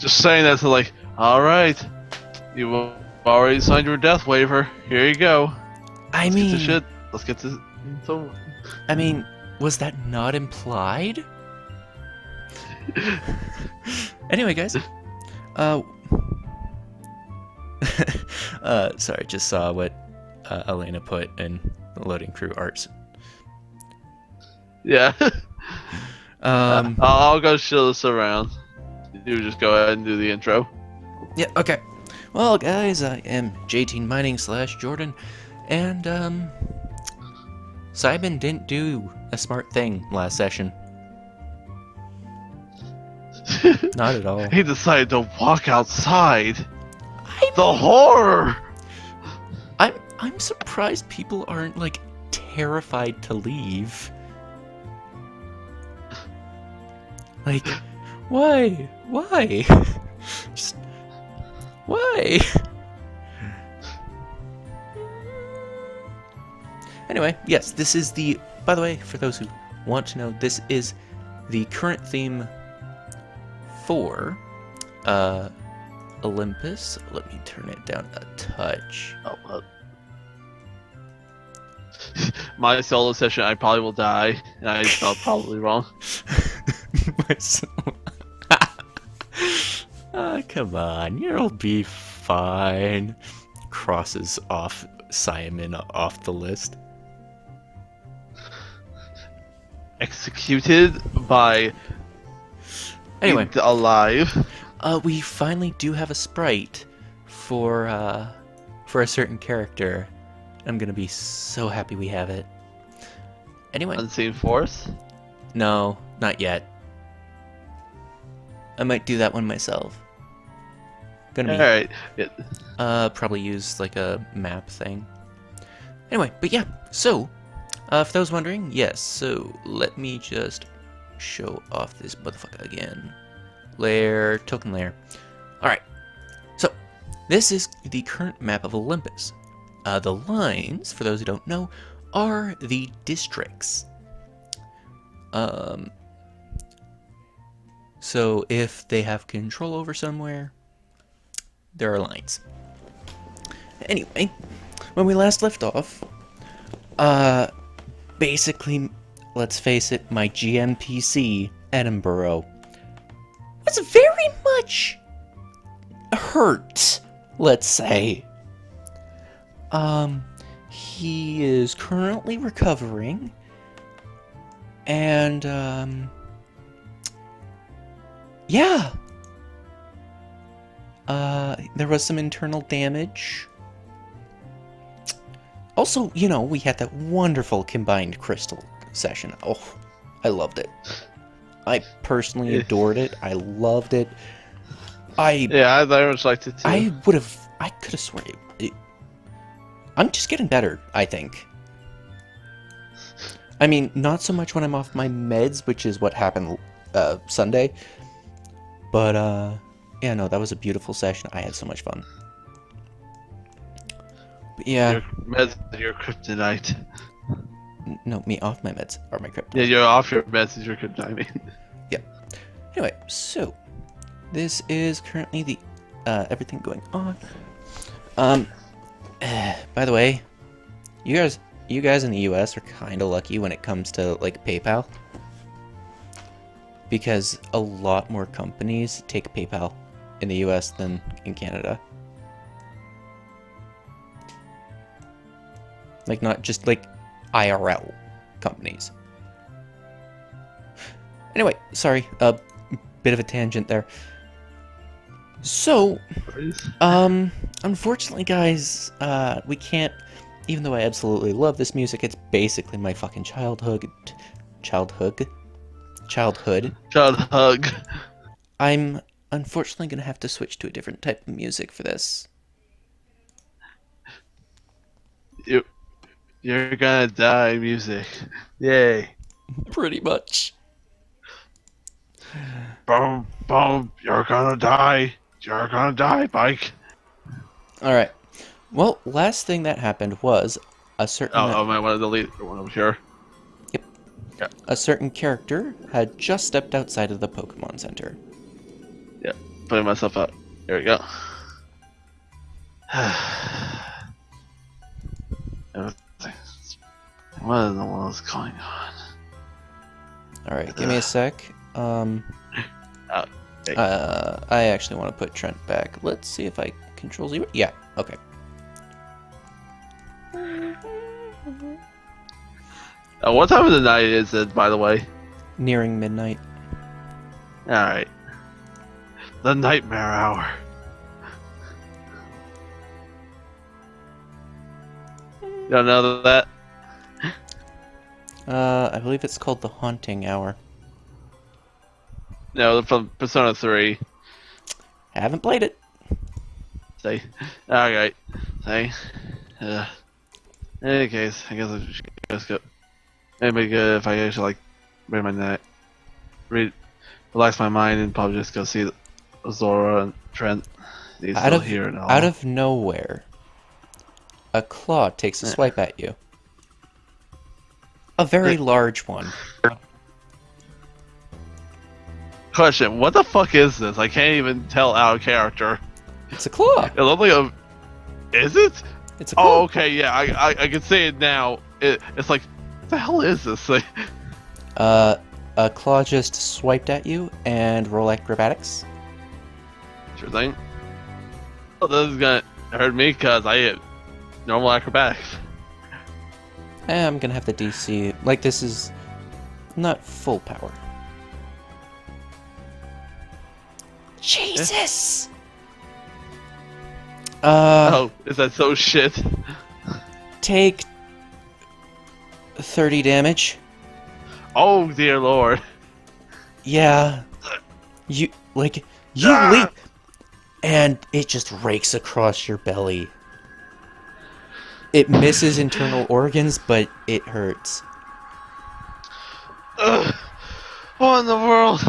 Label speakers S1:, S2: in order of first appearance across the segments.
S1: Just saying that to like, all right, you've already signed your death waiver. Here you go.
S2: I
S1: Let's get to
S2: mean,
S1: shit. Let's get to. So.
S2: I mean, was that not implied? Anyway, guys. Sorry, just saw what Elena put in the loading crew arts.
S1: Yeah.
S2: Um.
S1: I'll go show this around. You just go ahead and do the intro.
S2: Yeah. Okay. Well, guys, I am J18 Mining / Jordan, and Simon didn't do a smart thing last session. Not at all.
S1: He decided to walk outside.
S2: I'm,
S1: The horror!
S2: I'm surprised people aren't like terrified to leave. Like, why? Why? Just why? Anyway, yes, this is the. By the way, for those who want to know, this is the current theme for Olympus. Let me turn it down a touch.
S1: Oh, my solo session, I probably will die, and I felt probably wrong.
S2: Come on, you'll be fine. Crosses off Simon off the list.
S1: Executed by
S2: Anyway,
S1: alive.
S2: we finally do have a sprite for a certain character. I'm gonna be so happy we have it. Anyway,
S1: Unseen Force.
S2: no, not yet. I might do that one myself. Gonna be
S1: Alright.
S2: probably use like a map thing. Anyway, but yeah, so for those wondering, yes, so let me just show off this motherfucker again. Layer, token layer. Alright, so this is the current map of Olympus. The lines, for those who don't know, are the districts. So if they have control over somewhere, there are lines. Anyway, when we last left off, basically, let's face it, my GMPC, Edinburgh, was very much hurt, let's say. He is currently recovering, and, yeah. There was some internal damage. Also, you know, we had that wonderful combined crystal session. Oh, I loved it. I personally adored it. I loved it.
S1: Yeah, I very much liked it too.
S2: I could have sworn it. I'm just getting better, I think. I mean, not so much when I'm off my meds, which is what happened Sunday. But, yeah, no, that was a beautiful session. I had so much fun. But yeah.
S1: Your meds are your kryptonite.
S2: No, me off my meds are my kryptonite.
S1: Yeah, you're off your meds is your kryptonite, I mean.
S2: Yeah. Anyway, so this is currently the everything going on. By the way, you guys in the US are kind of lucky when it comes to like PayPal, because a lot more companies take PayPal in the US than in Canada. Like, not just like IRL companies. Anyway, sorry, a bit of a tangent there. So, unfortunately, guys, we can't, even though I absolutely love this music, it's basically my fucking childhood. I'm unfortunately gonna have to switch to a different type of music for this.
S1: You're gonna die, music. Yay.
S2: Pretty much.
S1: Boom, boom, you're gonna die. You're gonna die, Mike.
S2: Alright. Well, last thing that happened was a certain...
S1: I might want to delete the one over here.
S2: Yep.
S1: Yeah.
S2: A certain character had just stepped outside of the Pokemon Center.
S1: Yeah. putting myself up. Here we go. Everything. What in the world is going on?
S2: Alright, give me a sec.
S1: Hey.
S2: I actually want to put Trent back. Let's see if I control 0. Yeah, okay.
S1: What time of the night is it, by the way?
S2: Nearing midnight.
S1: Alright. The nightmare hour. You don't know that?
S2: I believe it's called the Haunting Hour.
S1: No, from Persona 3.
S2: Haven't played it.
S1: Say. Alright. Say. In any case, I guess I should just go. It'd be good if I actually, like, read my neck. Relax my mind and probably just go see Zora and Trent. He's still here and all.
S2: Out of nowhere, a claw takes a swipe at you. A very large one.
S1: Question, what the fuck is this? I can't even tell out of character.
S2: It's a claw.
S1: It looks like a... Is it?
S2: It's a claw.
S1: Oh, okay, yeah, I can see it now. It's like, what the hell is this thing?
S2: A claw just swiped at you, and roll acrobatics.
S1: Sure thing. Oh, this is gonna hurt me because I hit normal acrobatics.
S2: I'm gonna have the DC. Like, this is not full power. Jesus!
S1: Oh, is that so shit?
S2: Take 30 damage.
S1: Oh, dear lord.
S2: Yeah. You leap, and it just rakes across your belly. It misses internal organs, but it hurts.
S1: What in the world?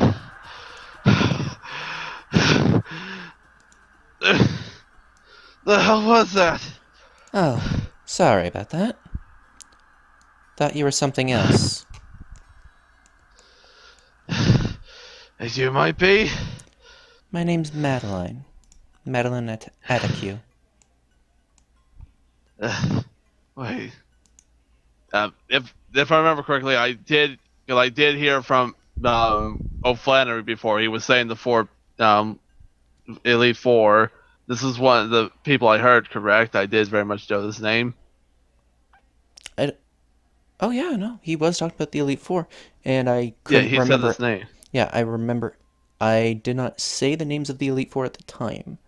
S1: The hell was that?
S2: Oh, sorry about that. Thought you were something else.
S1: As you might be.
S2: My name's Madeline. Madeline Atticue.
S1: Wait. If I remember correctly, I did hear from O'Flannery before. He was saying the four Elite Four. This is one of the people I heard. Correct? I did very much know this name.
S2: Oh yeah, no, he was talking about the Elite Four, and I couldn't remember.
S1: Said this name.
S2: Yeah, I remember. I did not say the names of the Elite Four at the time,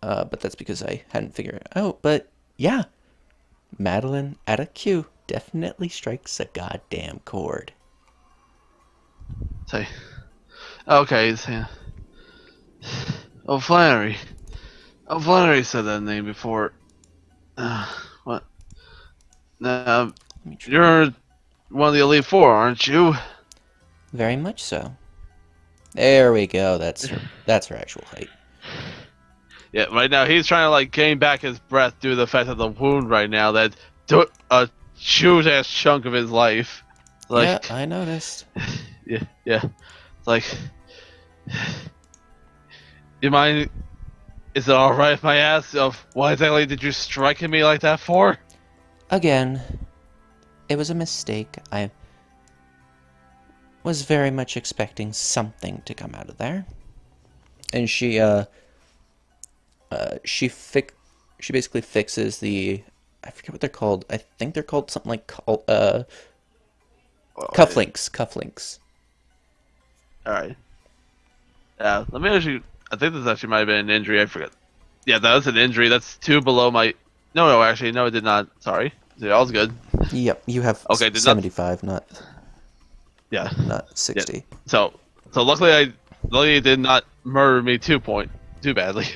S2: but that's because I hadn't figured it out. But yeah, Madeline Atticue definitely strikes a goddamn chord.
S1: Say, okay, so, O'Flannery. O'Flannery said that name before. What? You're one of the Elite Four, aren't you?
S2: Very much so. There we go. That's her actual height.
S1: Yeah, right now he's trying to like gain back his breath due to the fact of the wound right now that took a huge ass chunk of his life. Like,
S2: yeah, I noticed.
S1: Yeah. It's like, you mind? Is it all right if I ask of why exactly did you strike at me like that for?
S2: Again, it was a mistake. I was very much expecting something to come out of there. And she basically fixes the, I forget what they're called. I think they're called something like cufflinks.
S1: All right. Yeah, let me actually. I think this actually might have been an injury. I forget. Yeah, that was an injury. That's 2 below my. No, actually, no, it did not. Sorry. All's good.
S2: Yep, you have 75, not
S1: Yeah.
S2: Not 60.
S1: Yeah. So luckily it did not murder me too badly.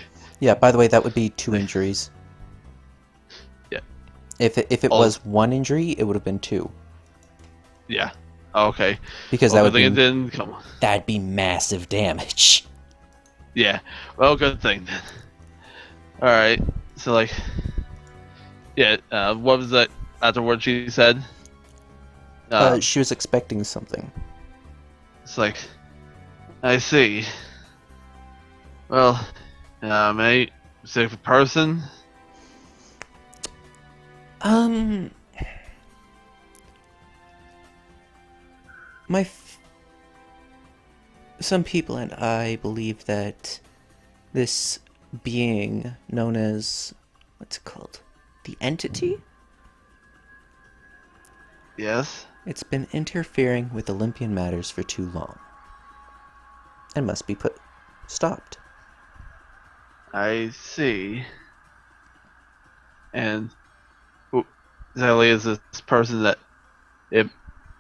S2: Yeah. By the way, that would be 2 injuries.
S1: Yeah.
S2: If it was 1 injury, it would have been 2.
S1: Yeah. Okay.
S2: Because
S1: that would be. It didn't come on.
S2: That'd be massive damage.
S1: Yeah. Well, good thing then. All right. So like. Yeah. What was that afterward she said?
S2: She was expecting something.
S1: It's like, I see. Well, any specific person?
S2: Um, my some people and I believe that this being known as what's it called? The entity?
S1: Yes.
S2: It's been interfering with Olympian matters for too long and must be stopped.
S1: I see. And who exactly is this person that if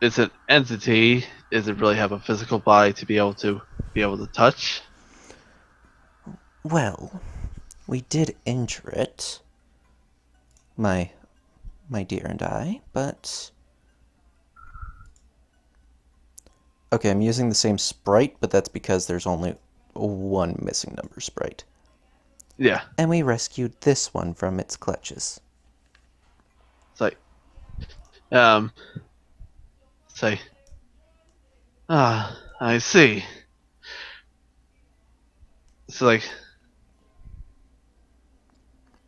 S1: it's an entity, does it really have a physical body to be able to touch?
S2: Well, we did injure it, my dear and I, but okay, I'm using the same sprite, but that's because there's only one missing number sprite.
S1: Yeah.
S2: And we rescued this one from its clutches.
S1: It's like um say I see. It's like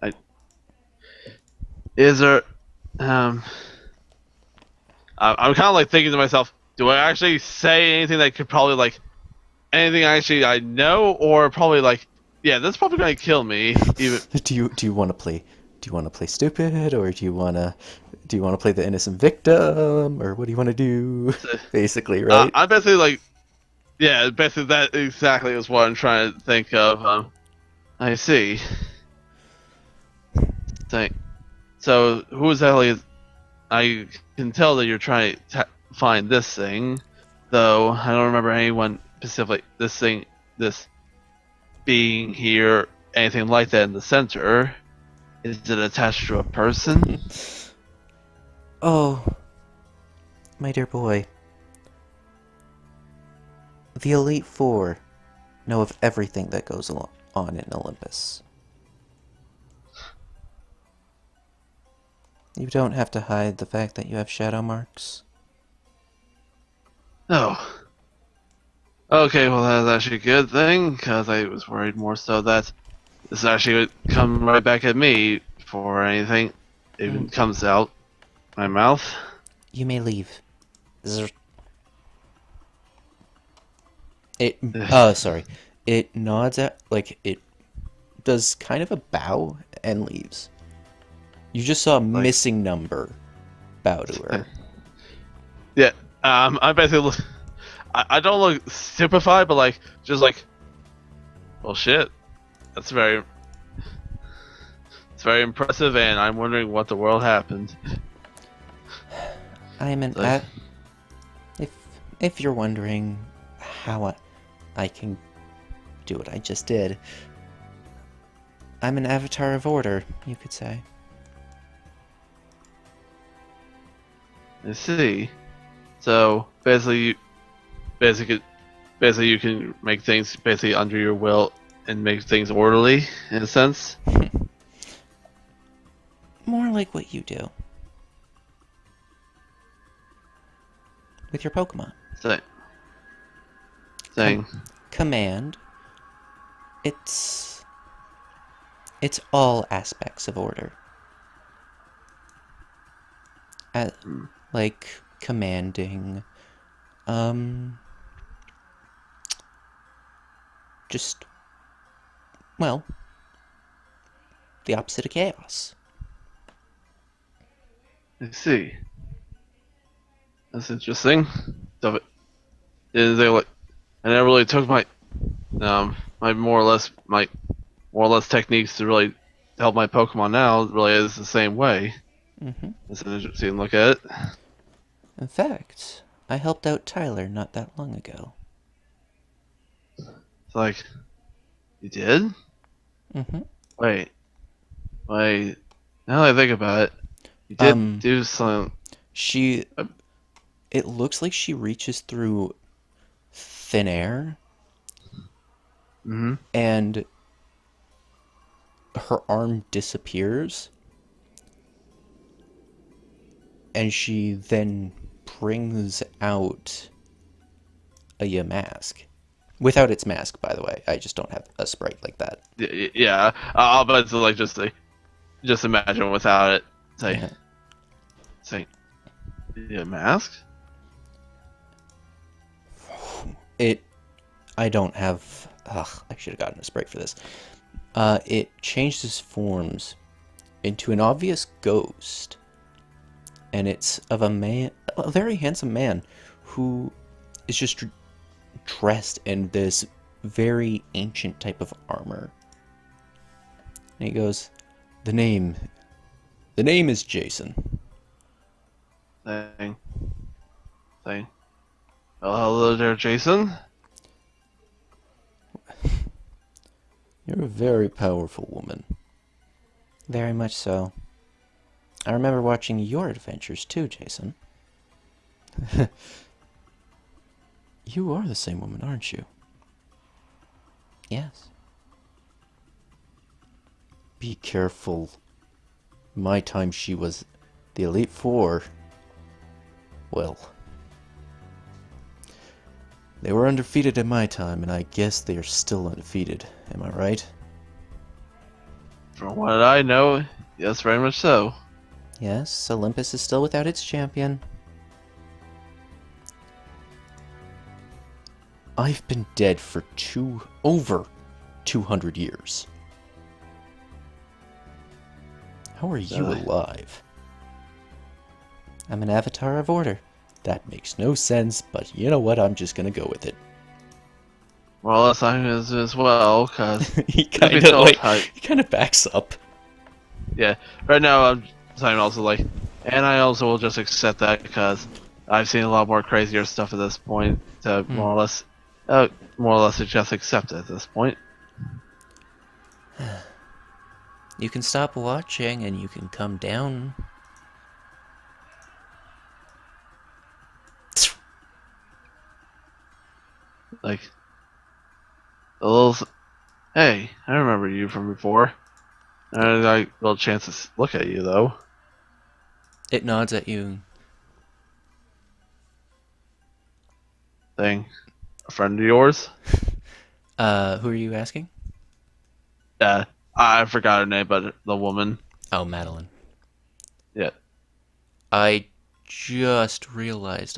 S1: I is there um I'm kind of like thinking to myself, do I actually say anything that could probably like anything actually I know, or probably like, yeah, that's probably gonna kill me. Even
S2: Do you want to play stupid, or do you want to play the innocent victim, or what do you want to do? Basically, right?
S1: I'm basically like, yeah, basically that exactly is what I'm trying to think of. I see. Think. So who exactly is? I can tell that you're trying to find this thing, though I don't remember anyone specifically. This being here, anything like that in the center. Is it attached to a person?
S2: Oh, my dear boy. The Elite Four know of everything that goes on in Olympus. You don't have to hide the fact that you have shadow marks.
S1: Oh. Okay, well that's actually a good thing, because I was worried more so that this actually would come right back at me before anything even comes out my mouth.
S2: You may leave. It, sorry. It nods at, like, it does kind of a bow and leaves. You just saw a
S1: Like,
S2: missing number bow to her.
S1: yeah, I basically look, I don't look stupefied, but like, just like, well shit, that's very, it's very impressive, and I'm wondering what the world happened.
S2: I'm an
S1: Like,
S2: if you're wondering how I can do what I just did, I'm an avatar of order, you could say.
S1: I see. So basically, basically you can make things basically under your will and make things orderly in a sense.
S2: More like what you do with your Pokemon.
S1: Saying.
S2: Command. It's all aspects of order. Like commanding, just, well, the opposite of chaos.
S1: I see. That's interesting. So, is they like? I never really took my more or less techniques to really help my Pokemon now. Really is the same way. It's an interesting look at it.
S2: In fact, I helped out Tyler not that long ago.
S1: It's like, you did? Wait. Now that I think about it, you did do some.
S2: It looks like she reaches through thin air. And her arm disappears. And she then brings out a Yamask Without its mask, by the way. I just don't have a sprite like that.
S1: Yeah, I'll bet it's like just imagine without it.
S2: Yeah.
S1: Say, yeah, mask.
S2: I don't have. Ugh, I should have gotten a sprite for this. It changes forms into an obvious ghost, and it's of a man, a very handsome man, who is just dressed in this very ancient type of armor. And he goes, the name is Jason.
S1: Thing. Oh, hello there, Jason.
S2: You're a very powerful woman. Very much so. I remember watching your adventures too, Jason. You are the same woman, aren't you? Yes. Be careful. My time she was the Elite Four. Well, they were undefeated in my time, and I guess they are still undefeated. Am I right?
S1: From what I know, yes, very much so.
S2: Yes, Olympus is still without its champion. I've been dead for over 200 years. How are you alive? I'm an avatar of order. That makes no sense, but you know what? I'm just gonna go with it.
S1: Well, that's I as well, cause
S2: he kind of backs up.
S1: Yeah, right now I'm also like, and I also will just accept that because I've seen a lot more crazier stuff at this point to more or less just accept it at this point.
S2: You can stop watching and you can come down.
S1: Like, a little. Hey, I remember you from before. I had a little chance to look at you though.
S2: It nods at you.
S1: Thing, a friend of yours?
S2: Who are you asking?
S1: I forgot her name, but the woman.
S2: Oh, Madeline.
S1: Yeah.
S2: I just realized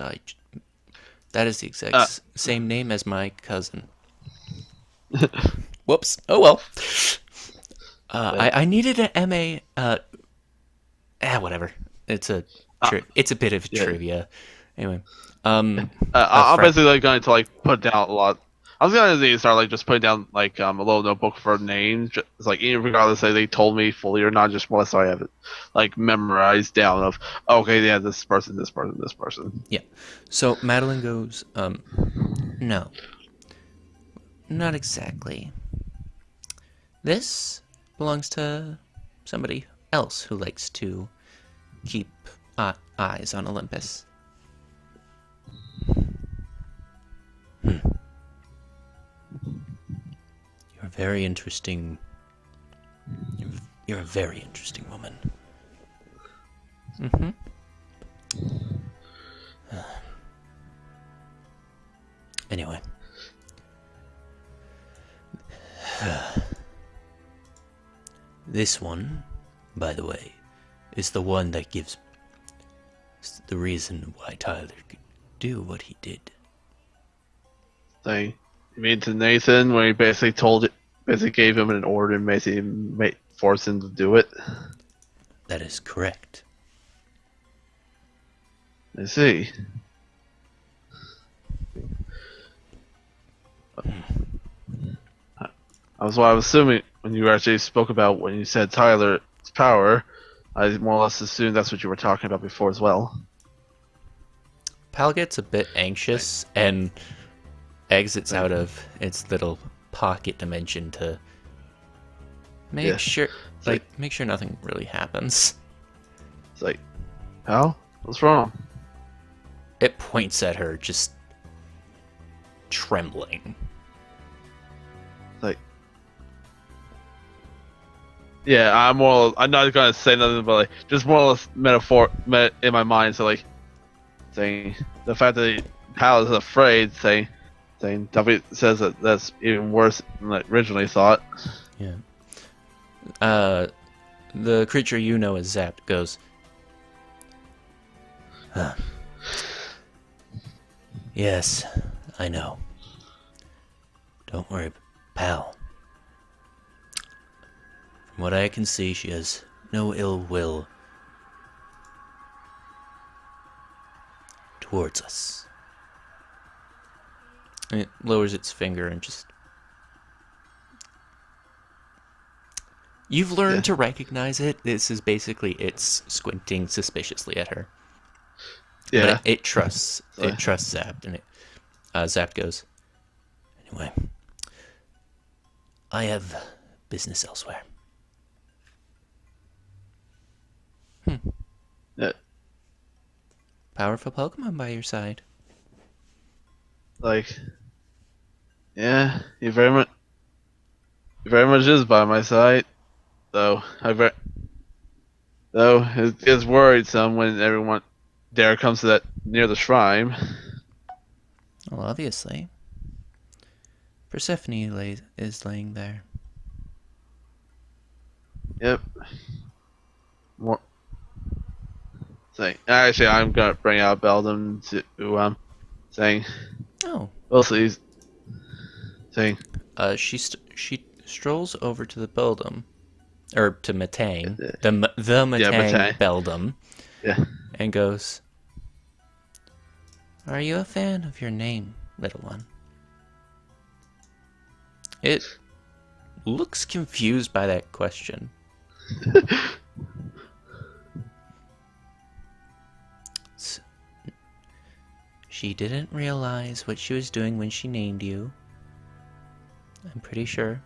S2: that is the exact same name as my cousin. Whoops. Oh well. I needed an MA. Whatever. It's a bit of trivia. Anyway.
S1: I'm basically going to put down a lot. I was gonna start just putting down a little notebook for names, just even regardless if they told me fully or not, just more so I have it memorized down of okay, yeah, this person, this person, this person.
S2: Yeah. So Madeline goes, no, not exactly. This belongs to somebody else who likes to keep eyes on Olympus. You're very interesting. You're a very interesting woman. Mm-hmm. Anyway. This one, by the way, is the one that gives the reason why Tyler could do what he did.
S1: You mean to Nathan when he basically gave him an order and basically forced him to do it?
S2: That is correct.
S1: I see. That's what I was assuming when you actually spoke about when you said Tyler's power. I more or less assumed that's what you were talking about before as well.
S2: Pal gets a bit anxious and exits out of its little pocket dimension to make sure nothing really happens.
S1: It's like, Pal, what's wrong?
S2: It points at her, just trembling.
S1: Yeah, I'm not gonna say nothing, but just more or less metaphor in my mind. So saying the fact that Pal is afraid, saying thing. W says that that's even worse than I originally thought.
S2: Yeah. The creature you know as Zapped goes, huh. Yes, I know. Don't worry, pal. From what I can see, she has no ill will towards us. And it lowers its finger and just... You've learned to recognize it. This is basically it's squinting suspiciously at her.
S1: Yeah.
S2: But it trusts Zapped, and Zapped goes, anyway, I have business elsewhere.
S1: Yeah.
S2: Powerful Pokemon by your side.
S1: Like, yeah, he very much is by my side. Though it gets worrisome when everyone there comes to that near the shrine.
S2: Well, obviously. Persephone is laying there.
S1: Yep. More. Saying, actually, I'm gonna bring out Beldum to saying.
S2: Oh.
S1: Also, saying.
S2: She strolls over to the Beldum, or to Matang, the Matang
S1: Matang.
S2: Beldum,
S1: Yeah.
S2: and goes, "Are you a fan of your name, little one?" It looks confused by that question. She didn't realize what she was doing when she named you. I'm pretty sure.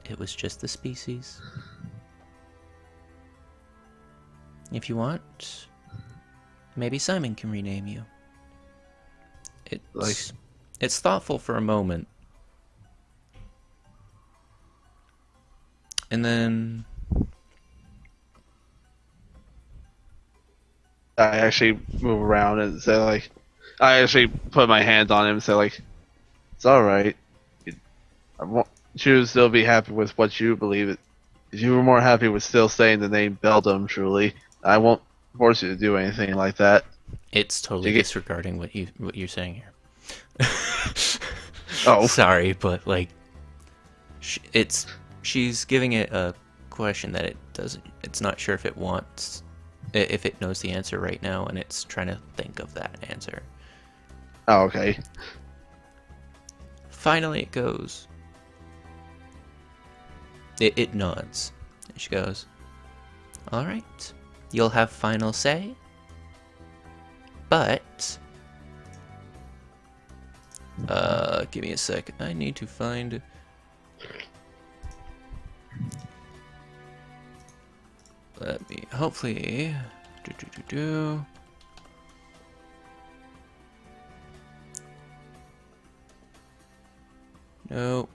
S2: It was just the species. If you want, maybe Simon can rename you. It's thoughtful for a moment. And then
S1: I actually move around and say like, I actually put my hand on him and say like, it's all right. I want you to still be happy with what you believe. If you were more happy with still saying the name Beldum, truly, I won't force you to do anything like that.
S2: It's totally disregarding what you're saying here.
S1: Oh,
S2: sorry, but like, she's giving it a question that it's not sure if it wants. If it knows the answer right now, and it's trying to think of that answer.
S1: Oh, okay.
S2: Finally, it goes. It nods. And she goes, "All right, you'll have final say, but give me a sec. I need to find." Let me hopefully No.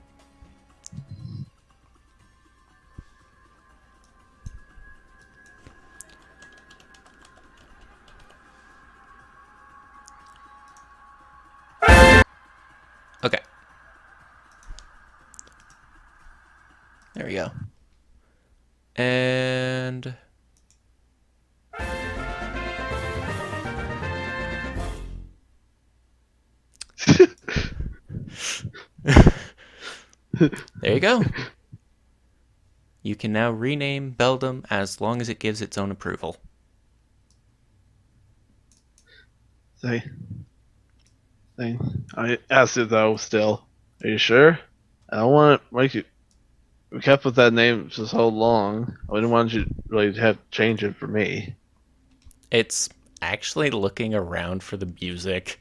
S2: Okay. There we go. And there you go. You can now rename Beldum as long as it gives its own approval.
S1: I asked it though. Still, are you sure? I don't want to make you. We kept with that name for so long. I didn't want you to really have to change it for me.
S2: It's actually looking around for the music.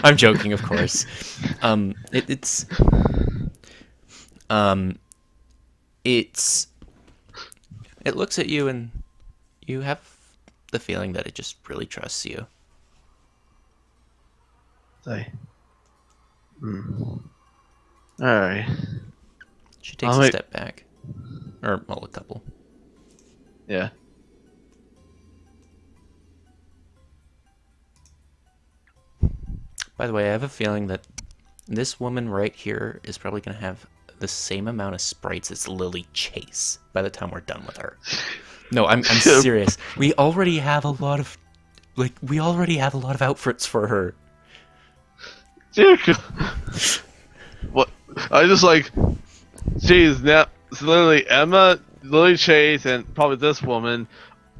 S2: I'm joking, of course. It looks at you and you have the feeling that it just really trusts you.
S1: Alright.
S2: She takes a step back. Or, well, a couple.
S1: Yeah.
S2: By the way, I have a feeling that this woman right here is probably going to have the same amount of sprites as Lily Chase by the time we're done with her. No, I'm serious. We already have a lot of outfits for her.
S1: Dear God. What? I just like, geez, now it's literally Emma, Lily Chase, and probably this woman,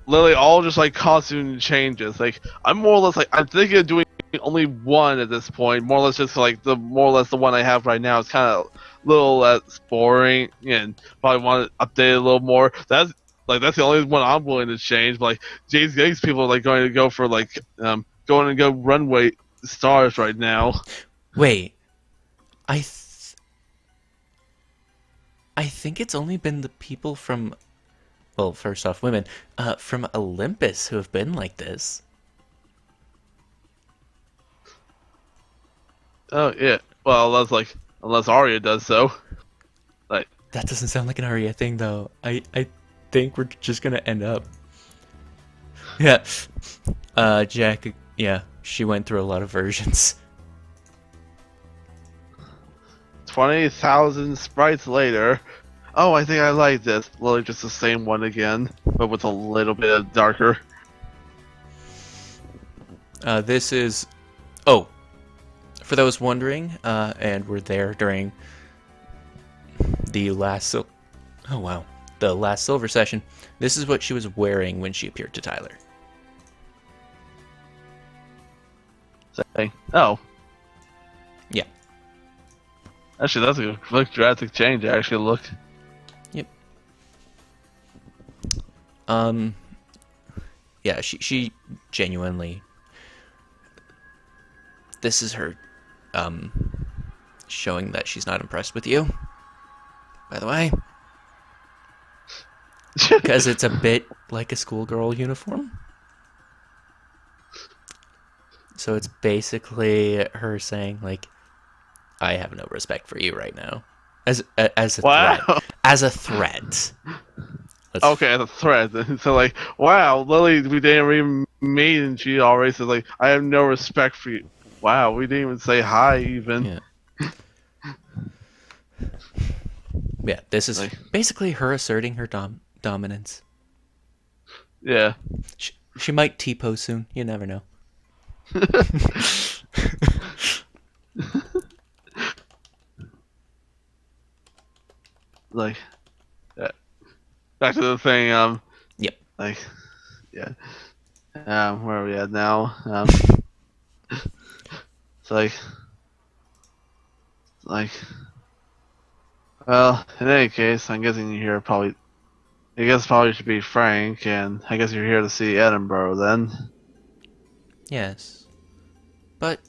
S1: literally all just like costume changes. Like I'm more or less like I'm thinking of doing only one at this point. More or less just like the one I have right now. It's kind of a little less boring, and probably want to update it a little more. That's the only one I'm willing to change. But, like, these people are like going to go for like going to go runway stars right now.
S2: Wait, I think it's only been the people from, well, first off, women from Olympus who have been like this.
S1: Oh yeah. Well, unless Arya does so. Like
S2: that doesn't sound like an Arya thing, though. I think we're just gonna end up. Yeah. Jack. Yeah, she went through a lot of versions.
S1: 20,000 sprites later. Oh, I think I like this. Literally just the same one again, but with a little bit of darker.
S2: This is. Oh. For those wondering, and were there during the last the last silver session, this is what she was wearing when she appeared to Tyler.
S1: Saying, oh,
S2: yeah.
S1: Actually, that's a drastic change. Actually, look.
S2: Yep. Yeah, she genuinely. This is her. Showing that she's not impressed with you, by the way, because it's a bit like a schoolgirl uniform. So it's basically her saying, like, I have no respect for you right now, as a
S1: wow.
S2: threat. As a threat.
S1: Okay, as a threat. So like, wow, Lily, we didn't even meet, and she already said like, I have no respect for you. Wow, we didn't even say hi, even.
S2: Yeah. Yeah, this is like, basically her asserting her dominance.
S1: Yeah.
S2: She might T-pose soon. You never know.
S1: Like, yeah. Back to the thing.
S2: Yep.
S1: Like, yeah. Where are we at now? It's like, well, in any case, I'm guessing you're here probably. I guess probably should be Frank, and I guess you're here to see Edinburgh then.
S2: Yes, but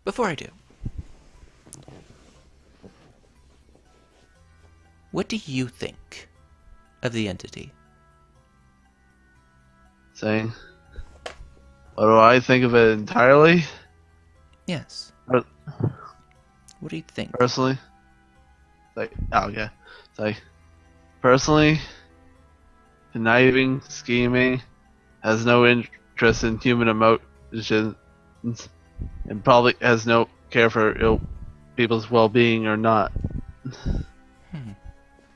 S2: before I do, what do you think of the entity?
S1: Saying, what do I think of it entirely?
S2: Yes. What do you think?
S1: Personally, personally, conniving, scheming, has no interest in human emotions, and probably has no care for people's well-being or not.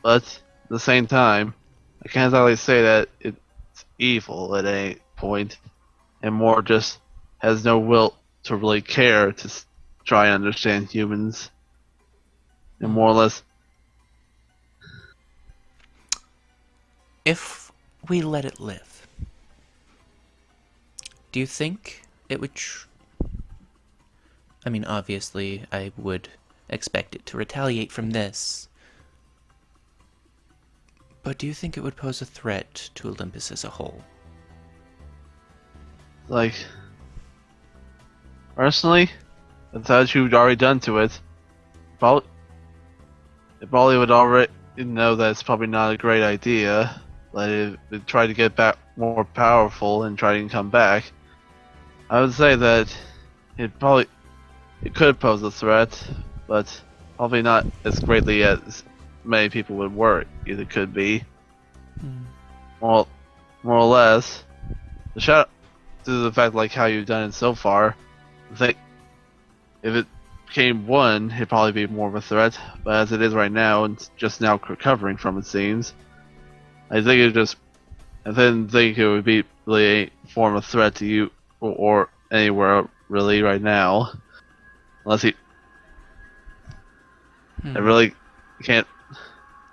S1: But at the same time, I can't exactly say that it's evil at any point, and more just has no will to really care to try and understand humans, and more or less.
S2: If we let it live, do you think it would? I mean, obviously, I would expect it to retaliate from this. But do you think it would pose a threat to Olympus as a whole?
S1: Like, personally, with what you've already done to it, it probably would already know that it's probably not a great idea. But if it tried to get back more powerful and try to come back, I would say that it could pose a threat, but probably not as greatly as many people would worry it could be. More or less, the to the fact like how you've done it so far, I think if it became one, it'd probably be more of a threat. But as it is right now, and it's just now recovering from it seems, I didn't think it would be really a form of threat to you or anywhere really right now, unless he. I really can't.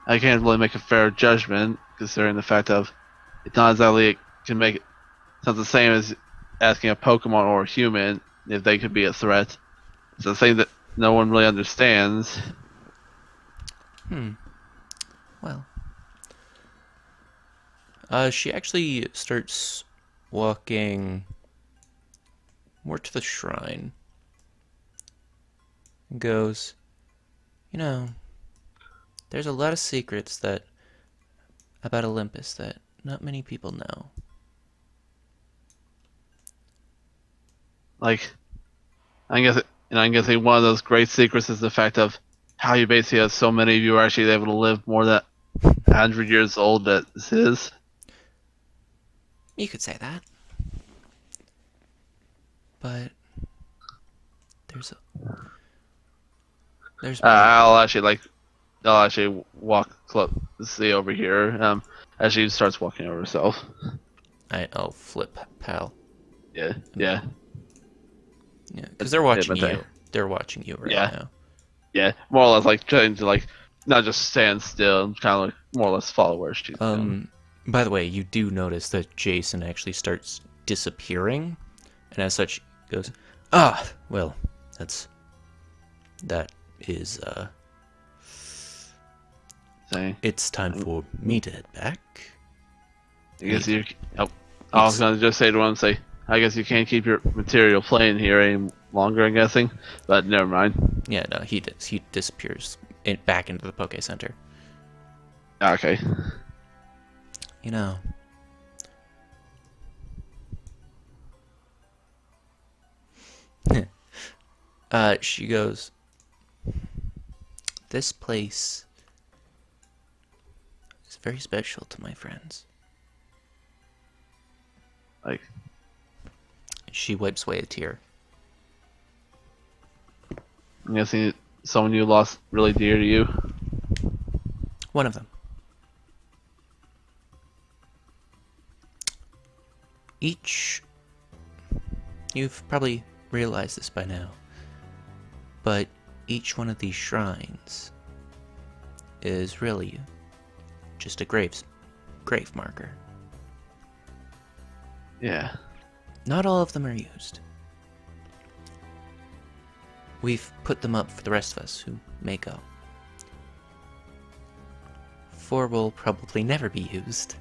S1: I can't really make a fair judgment considering the fact of it's not exactly it can make it. It's not the same as asking a Pokemon or a human if they could be a threat. It's a thing that no one really understands.
S2: Well. She actually starts walking more to the shrine. And goes, you know, there's a lot of secrets about Olympus that not many people know.
S1: Like, I'm guessing one of those great secrets is the fact of how you basically have so many of you are actually able to live more than 100 years old that this is.
S2: You could say that. But there's
S1: I'll actually walk close, see over here. As she starts walking over herself.
S2: I'll flip, pal.
S1: Yeah.
S2: Yeah, because they're watching you. They're watching you right now.
S1: Yeah, more or less like trying to like not just stand still and kind of like more or less follow where she's going.
S2: By the way, you do notice that Jason actually starts disappearing, and as such goes, well, that is it's time for me to head back.
S1: I guess you. Oh, I was gonna just say to him, I guess you can't keep your material playing here any longer. I'm guessing, but never mind.
S2: Yeah, no, he disappears back into the Poke Center.
S1: Okay.
S2: You know, she goes, this place is very special to my friends.
S1: Like,
S2: she wipes away a tear.
S1: I'm guessing it's someone you lost really dear to you.
S2: One of them. You've probably realized this by now, but each one of these shrines is really just a grave marker.
S1: Yeah.
S2: Not all of them are used. We've put them up for the rest of us who may go. 4 will probably never be used.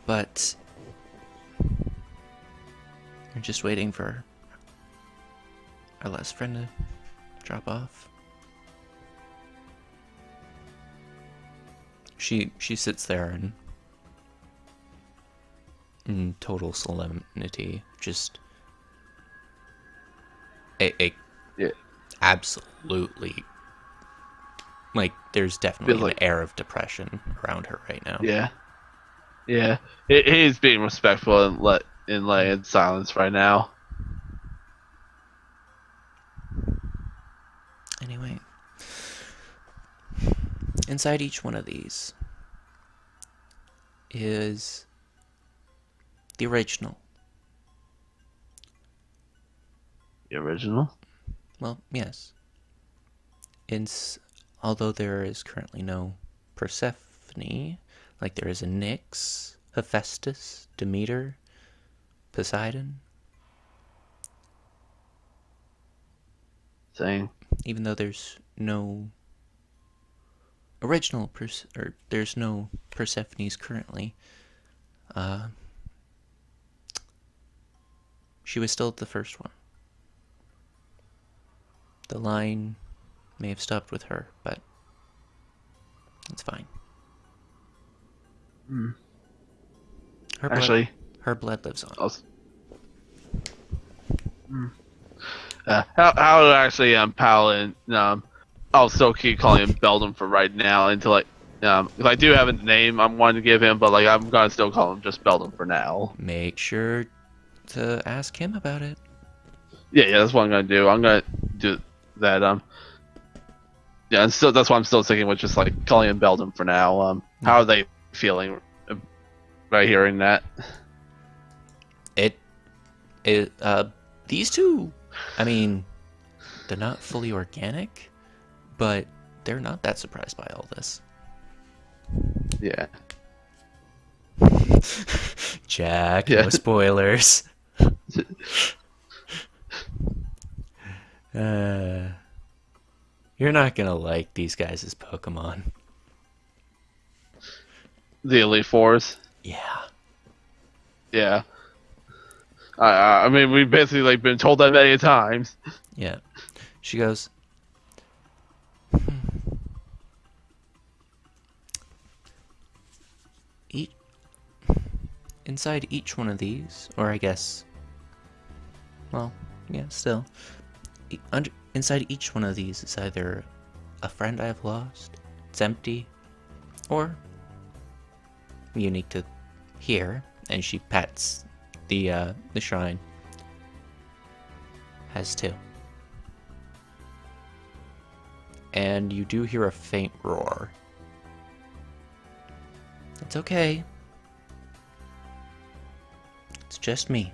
S2: But we're just waiting for our last friend to drop off. She sits there in total solemnity, just a absolutely, like, there's definitely an air of depression around her right now.
S1: Yeah. He's being respectful and laying in silence right now.
S2: Anyway, inside each one of these is the original.
S1: The original?
S2: Well, yes. Although there is currently no Persephone, like there is a Nyx, Hephaestus, Demeter, Poseidon.
S1: Saying.
S2: Even though there's no original there's no Persephones currently, she was still the first one. The line may have stopped with her, but it's fine. Her blood lives on.
S1: How actually Pal and I'll still keep calling him Beldum for right now until If I do have a name I'm wanting to give him, but like I'm gonna still call him just Beldum for now.
S2: Make sure to ask him about it.
S1: Yeah, that's what I'm gonna do. I'm gonna do that. Yeah, and still that's why I'm still sticking with just like calling him Beldum for now. How are they feeling by hearing that?
S2: These two, I mean, they're not fully organic, but they're not that surprised by all this.
S1: Yeah.
S2: Jack, no spoilers. You're not gonna like these guys as Pokemon.
S1: The Elite Fours.
S2: Yeah.
S1: Yeah. I mean, we've basically like been told that many times.
S2: Yeah. She goes, inside each one of these, or I guess, well, yeah, still, inside each one of these is either a friend I have lost, it's empty, or unique to here, and she pats the shrine, has two. And you do hear a faint roar. It's okay. It's just me.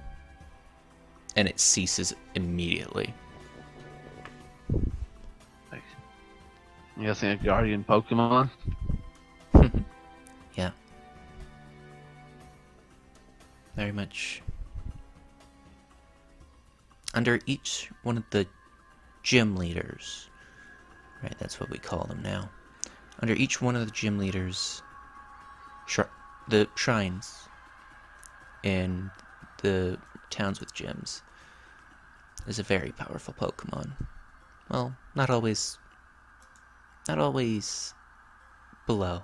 S2: And it ceases immediately.
S1: I'm guessing a guardian Pokemon.
S2: Yeah. Very much. Under each one of the gym leaders, right, that's what we call them now. Under each one of the gym leaders, the shrines in the towns with gyms, is a very powerful Pokemon. Well, not always below,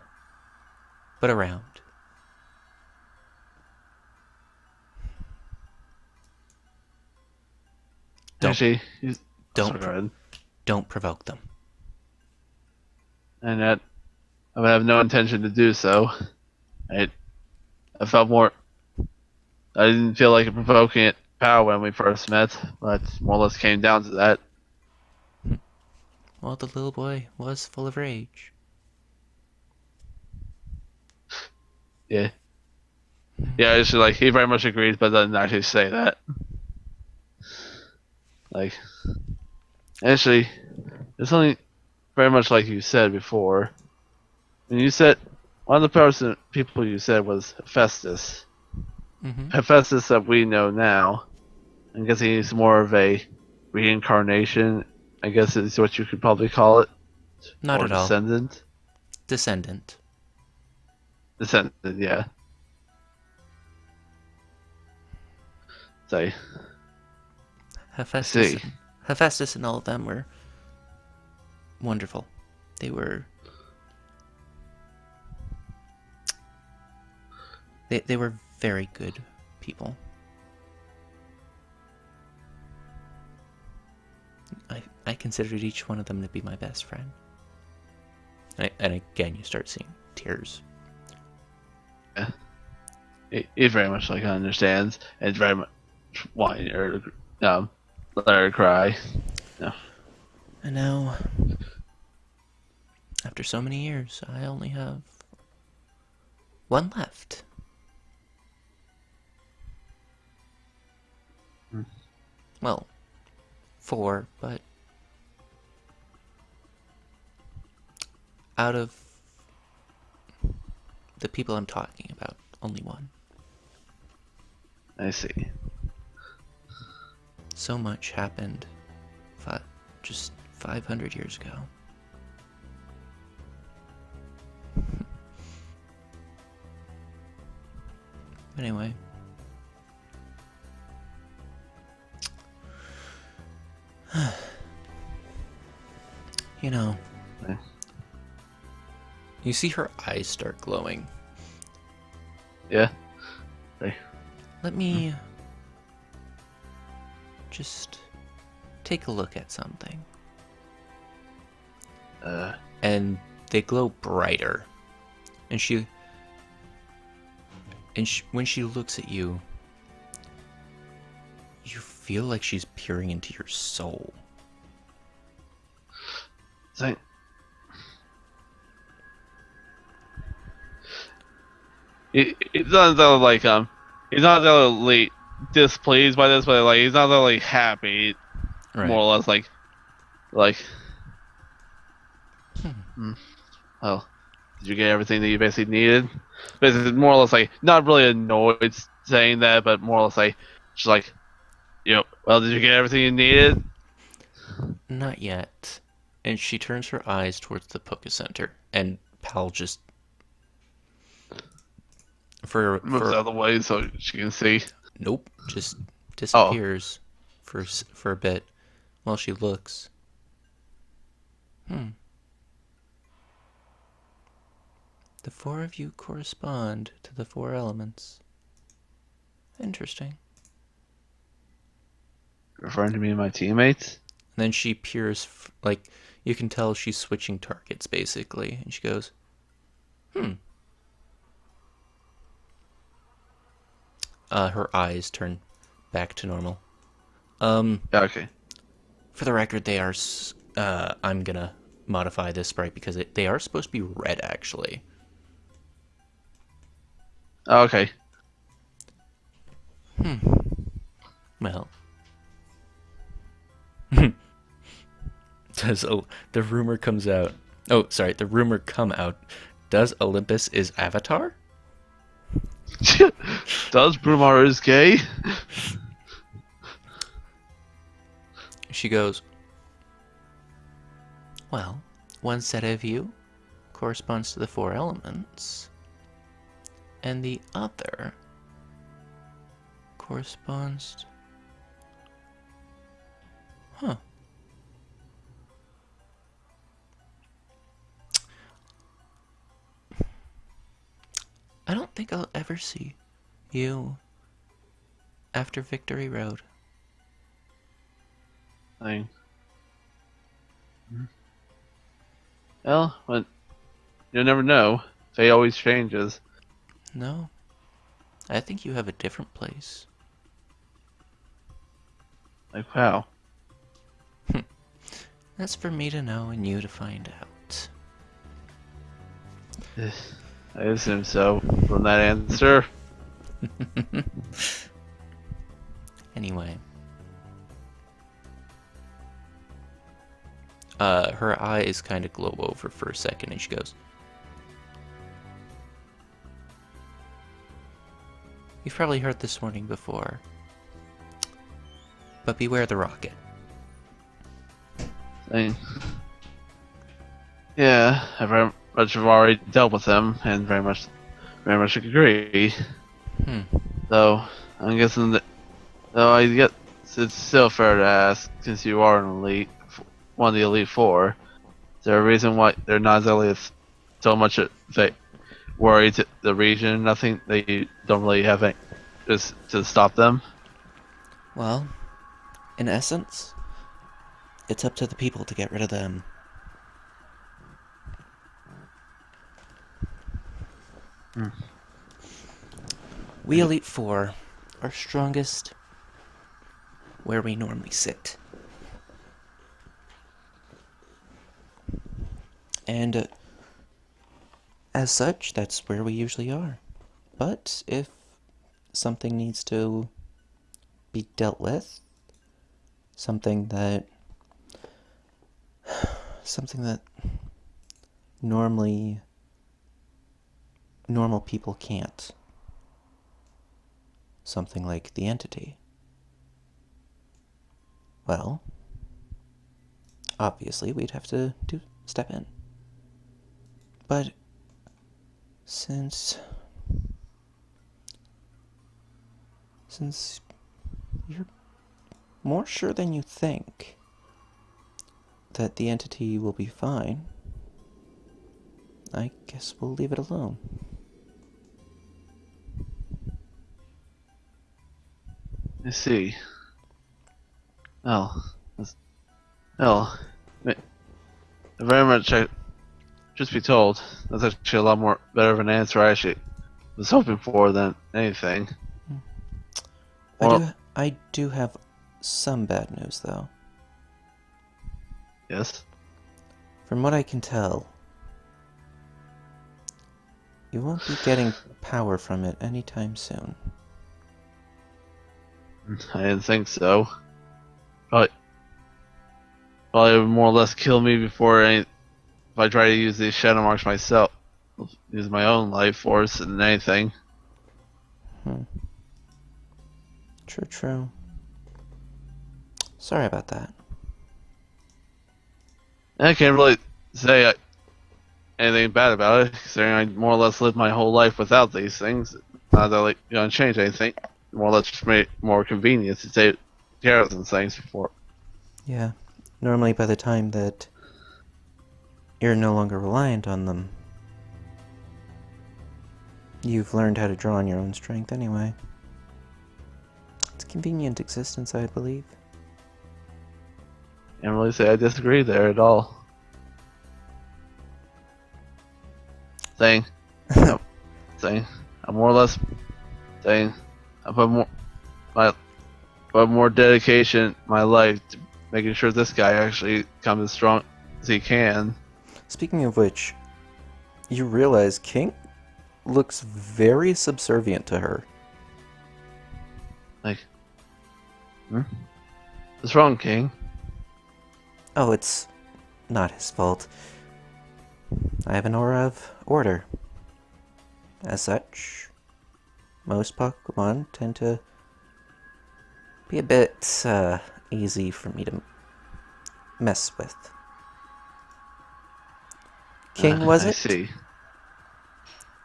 S2: but around. Don't provoke them.
S1: And that I would have no intention to do so. I felt more. I didn't feel like provoking it power when we first met, but more or less came down to that.
S2: Well, the little boy was full of rage.
S1: Yeah. Yeah, it's just like he very much agrees, but doesn't actually say that. Like, actually, it's something very much like you said before. When you said one of the people you said was Hephaestus.
S2: Mm-hmm.
S1: Hephaestus that we know now. I'm guessing he's more of a reincarnation. I guess is what you could probably call it.
S2: Not
S1: or
S2: at all.
S1: Descendant.
S2: Descendant,
S1: yeah. So,
S2: Hephaestus and all of them were wonderful. They were very good people. I considered each one of them to be my best friend. And again, you start seeing tears.
S1: Yeah. He very much like understands and very much wanting her to let her cry. No.
S2: And now, after so many years, I only have one left. Well, 4, but out of the people I'm talking about, only one.
S1: I see.
S2: So much happened just 500 years ago. Anyway. You know, you see her eyes start glowing.
S1: Yeah.
S2: Let me just take a look at something. And they glow brighter And when she looks at you, you feel like she's peering into your soul.
S1: So, it's not that like he's not really displeased by this, but like he's not really happy.
S2: Right.
S1: More or less like well, did you get everything that you basically needed? Basically, more or less like not really annoyed saying that, but more or less like she's like, well, did you get everything you needed?
S2: Not yet. And she turns her eyes towards the Poké Center, and Pal just
S1: Moves out of the way so she can see.
S2: Nope, just disappears for a bit while she looks. The four of you correspond to the four elements. Interesting.
S1: Referring to me and my teammates?
S2: And then she peers, like, you can tell she's switching targets, basically. And she goes, her eyes turn back to normal.
S1: Okay.
S2: For the record, they are, I'm gonna modify this sprite because they are supposed to be red, actually.
S1: Okay.
S2: Well. The rumor comes out. Oh, sorry, the rumor come out. Does Olympus is Avatar?
S1: Does Brumar is gay?
S2: She goes, well, one set of you corresponds to the four elements, and the other corresponds... Huh. I don't think I'll ever see you after Victory Road.
S1: Well, but you never know. Fate always changes.
S2: No. I think you have a different place.
S1: Like, how?
S2: That's for me to know and you to find out.
S1: I assume so from that answer.
S2: Anyway. Her eyes kind of glow over for a second and she goes, you've probably heard this warning before, but beware the rocket.
S1: Yeah, I very much have already dealt with them, and very much agree. Though I'm guessing that, though I guess it's still fair to ask, since you are one of the elite four, is there a reason why they're not exactly so much worried to the region? Nothing that you don't really have just to stop them.
S2: Well, in essence, it's up to the people to get rid of them. We Elite Four are strongest where we normally sit. And as such, that's where we usually are. But if something needs to be dealt with, something that normal people can't, something like the entity, well, obviously we'd have to step in. But since you're more sure than you think that the entity will be fine, I guess we'll leave it alone.
S1: I see. Well, very much just be told. That's actually a lot more better of an answer I actually was hoping for than anything. Well,
S2: I do have some bad news, though.
S1: yes.
S2: From what I can tell, you won't be getting power from it anytime soon.
S1: I didn't think so. Probably would more or less kill me before if I try to use these shadow marks myself. Use my own life force than anything.
S2: True. Sorry about that.
S1: I can't really say anything bad about it, considering I more or less lived my whole life without these things. Not that like gonna change anything. More or less just made it more convenient to take care of some things before.
S2: Yeah. Normally by the time that you're no longer reliant on them, you've learned how to draw on your own strength anyway. It's a convenient existence, I believe.
S1: Can't really say I disagree there at all. Saying, I'm more or less saying, I put more dedication in my life to making sure this guy actually becomes as strong as he can.
S2: Speaking of which, you realize King looks very subservient to her.
S1: Like, what's wrong, King?
S2: Oh, it's not his fault. I have an aura of order. As such, most Pokemon tend to be a bit easy for me to mess with. King, was it?
S1: I see.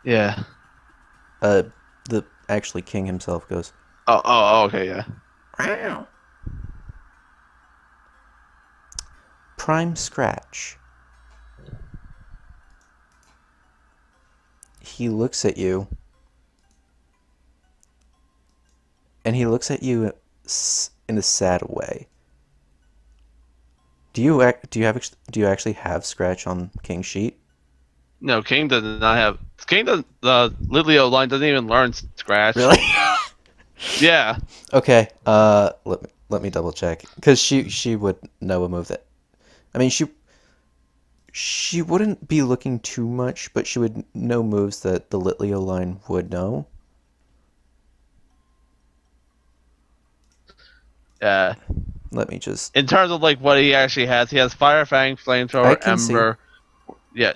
S1: Yeah.
S2: Actually King himself goes,
S1: Oh, okay, yeah.
S2: "Meow." Prime Scratch. He looks at you, and he looks at you in a sad way. Do you actually have Scratch on King's sheet?
S1: No, King does not have. King doesn't. The Litleo line doesn't even learn Scratch.
S2: Really?
S1: Yeah.
S2: Okay. Let me double check, because she would know a move that. I mean, she wouldn't be looking too much, but she would know moves that the Litleo line would know.
S1: Yeah.
S2: Let me just.
S1: In terms of like what he actually has, he has Fire Fang, Flamethrower, Ember.
S2: See.
S1: Yeah.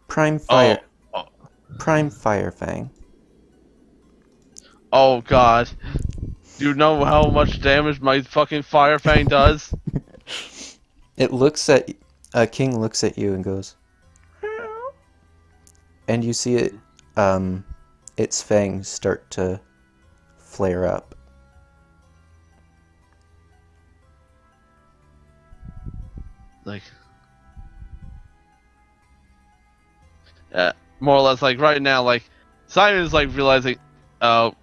S2: Prime Fire.
S1: Oh.
S2: Prime Fire Fang.
S1: Oh God. Do you know how much damage my fucking Fire Fang does?
S2: It looks at King looks at you and goes, and you see it, its fangs start to flare up.
S1: Like, more or less, like right now, like Simon's like realizing, oh,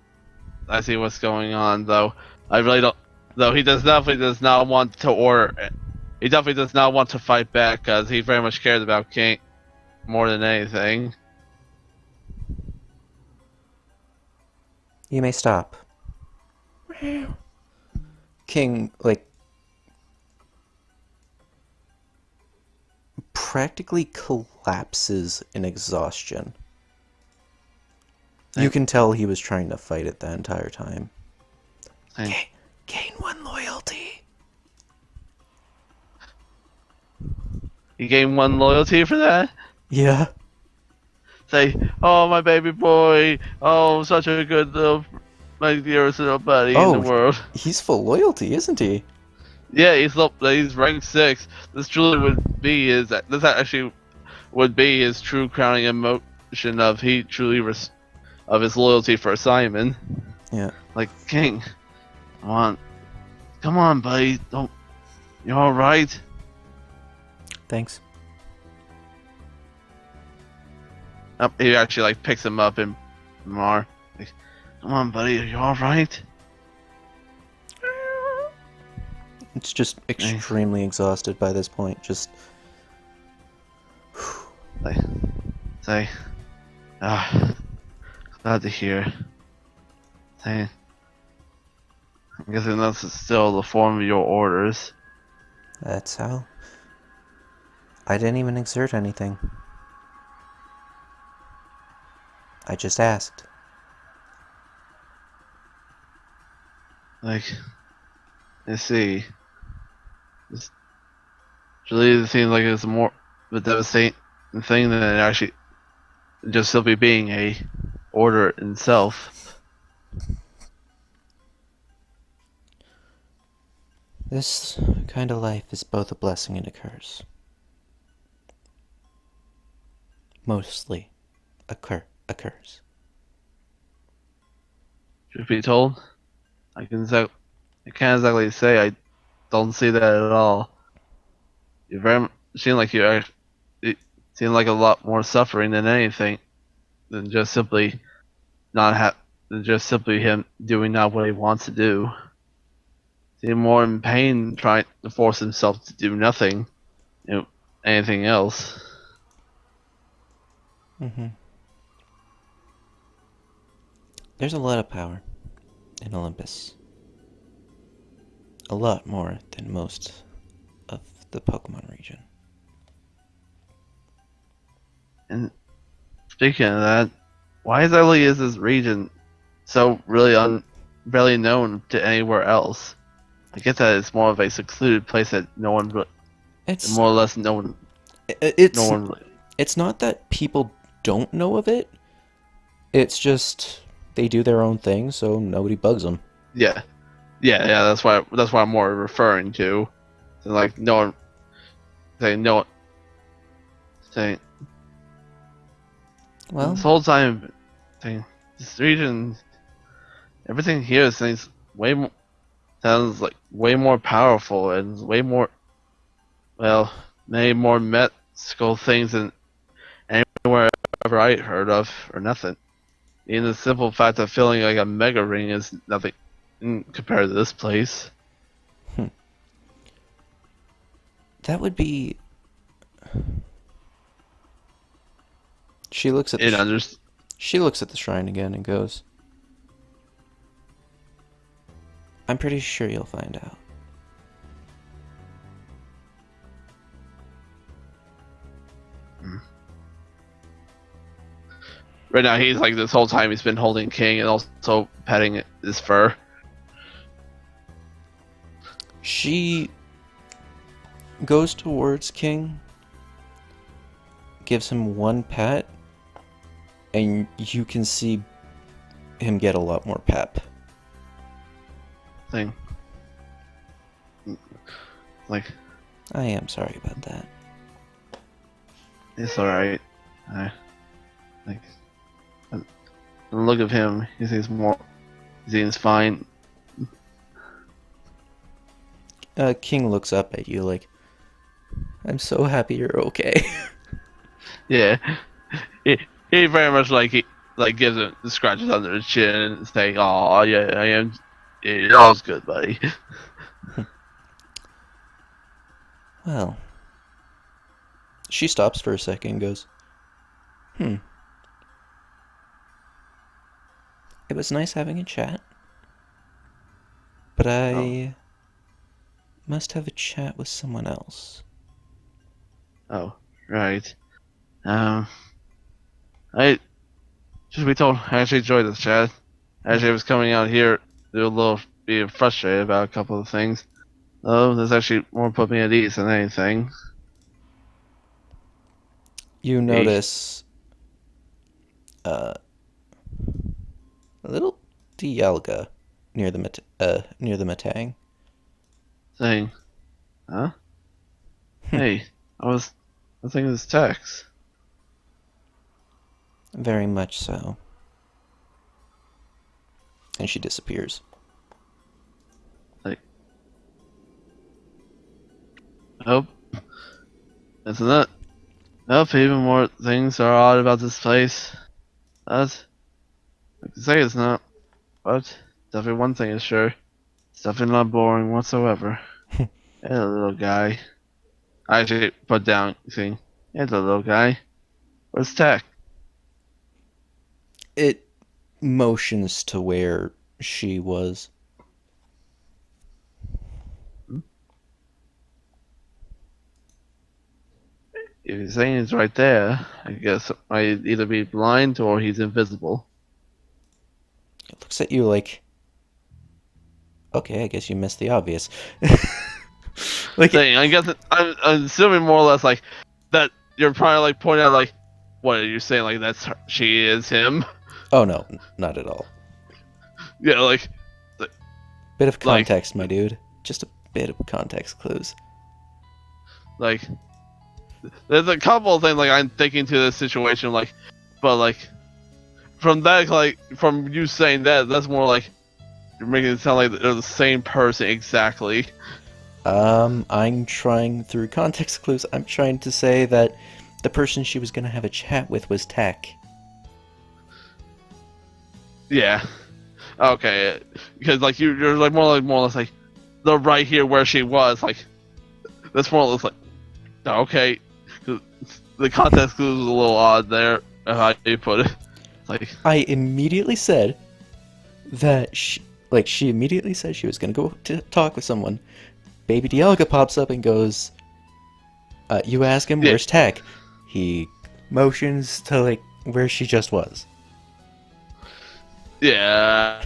S1: I see what's going on. Though I really don't. Though he definitely does not want to order. He definitely does not want to fight back because he very much cares about King more than anything.
S2: You may stop. King, like, practically collapses in exhaustion. You can tell he was trying to fight it the entire time. Gain 1 loyalty.
S1: You gain 1 loyalty for that?
S2: Yeah.
S1: Say, oh my baby boy, oh such a good little, my dearest little buddy in the world.
S2: He's full loyalty, isn't he?
S1: Yeah, he's rank 6. This truly would be his. This actually would be his true crowning emotion of of his loyalty for Simon.
S2: Yeah.
S1: Like, King, come on, buddy, you're all right.
S2: Thanks.
S1: He actually like picks him up and more. Like, come on, buddy, are you all right?
S2: It's just extremely exhausted by this point. Just
S1: Say, say, ah, glad to hear. Say, I'm guessing that's still the form of your orders.
S2: That's how. I didn't even exert anything. I just asked.
S1: Like, I see. This really seems like it's more of a devastating thing than it actually just simply being a order itself.
S2: This kind of life is both a blessing and a curse. Mostly a curse.
S1: Truth be told, I can't exactly say I don't see that at all. You very seem like it seem like a lot more suffering than anything than just simply not have than just simply him doing not what he wants to do. Seem more in pain trying to force himself to do nothing, anything else.
S2: Mm-hmm. There's a lot of power in Olympus. A lot more than most of the Pokemon region.
S1: And speaking of that, why exactly is this region so barely known to anywhere else? I get that it's more of a secluded place that no one,
S2: It's
S1: more or less, no one, no
S2: it's
S1: one.
S2: it's not that people don't know of it. It's just they do their own thing, so nobody bugs them.
S1: Yeah, yeah. That's why I'm more referring to. So like no one saying no one saying
S2: Well,
S1: this whole time saying this region, everything here sounds like way more powerful and way more well, many more magical things than anywhere ever I heard of or nothing. Even the simple fact of feeling like a mega ring is nothing compared to this place.
S2: that would be. She looks at the
S1: It unders
S2: she looks at the shrine again and goes, "I'm pretty sure you'll find out."
S1: Right now, he's like this whole time he's been holding King and also petting his fur.
S2: She goes towards King, gives him one pat, and you can see him get a lot more pep.
S1: Thing. Like,
S2: I am sorry about that.
S1: it's alright. Like, the look of him, he seems fine.
S2: King looks up at you like, "I'm so happy you're okay."
S1: Yeah. He very much gives him the scratches under his chin and saying, "Oh yeah, I am. Yeah, all's good, buddy."
S2: Well, she stops for a second and goes, It was nice having a chat, but I must have a chat with someone else."
S1: Oh, right. I just be told, I actually enjoyed this chat. Actually, I was coming out here, being frustrated about a couple of things. Oh, this actually more put me at ease than anything.
S2: You
S1: Hey,
S2: notice a little Dialga near the Matang.
S1: saying, huh? Hey, I thinking this text.
S2: Very much so. And she disappears.
S1: Like, hope, isn't it? Nope, even more things are odd about this place. That, I can say it's not, but definitely one thing is sure. It's definitely not boring whatsoever. Hey, little guy. I actually put down, saying, hey, little guy. Where's Tech?
S2: It motions to where she was.
S1: If he's saying he's right there, I guess it might either be blind or he's invisible.
S2: It looks at you like, okay, I guess you missed the obvious. Like,
S1: I guess I'm assuming more or less like that. You're probably like pointing out like, what are you saying? Like that's her, she is him.
S2: oh no, not at all.
S1: Yeah, like
S2: Bit of context, my dude. Just a bit of context clues.
S1: like there's a couple of things like I'm thinking to this situation like, but like from that like from you saying that that's more like you're making it sound like they're the same person exactly.
S2: I'm trying, through context clues, I'm trying to say that the person she was gonna have a chat with was Tech.
S1: Yeah. Okay. Because like you're like more or less like they're right here where she was. Like that's more or less like okay. The context clue is a little odd there. How you put it? Like
S2: I immediately said that she immediately said she was gonna go to talk with someone. Baby Dialga pops up and goes, you ask him, where's Tech? He motions to, like, where she just was.
S1: yeah.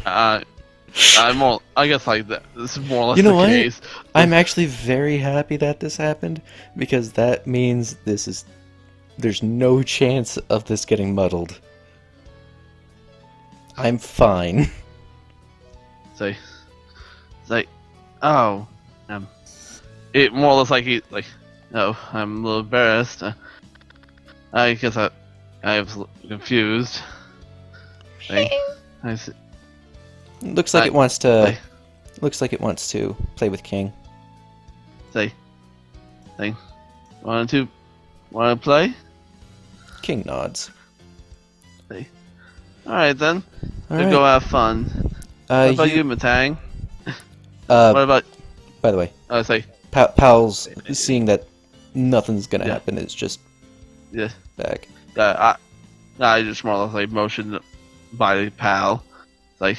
S1: I guess like that. This is more or less
S2: You know
S1: the
S2: what?
S1: case.
S2: I'm actually very happy that this happened, because that means there's no chance of this getting muddled. I'm fine.
S1: Say, oh, it more or less like no, I'm a little embarrassed. I guess I was confused. I see.
S2: Looks like it wants to. Looks like it wants to play with King.
S1: Want to play?
S2: King nods.
S1: All right then.
S2: All
S1: We'll
S2: right.
S1: go have fun. What about you, Matang? What about?
S2: By the way,
S1: I say
S2: Pal's seeing that nothing's gonna happen. Is just
S1: yeah.
S2: back.
S1: I just more or less like motioned by pal. It's like,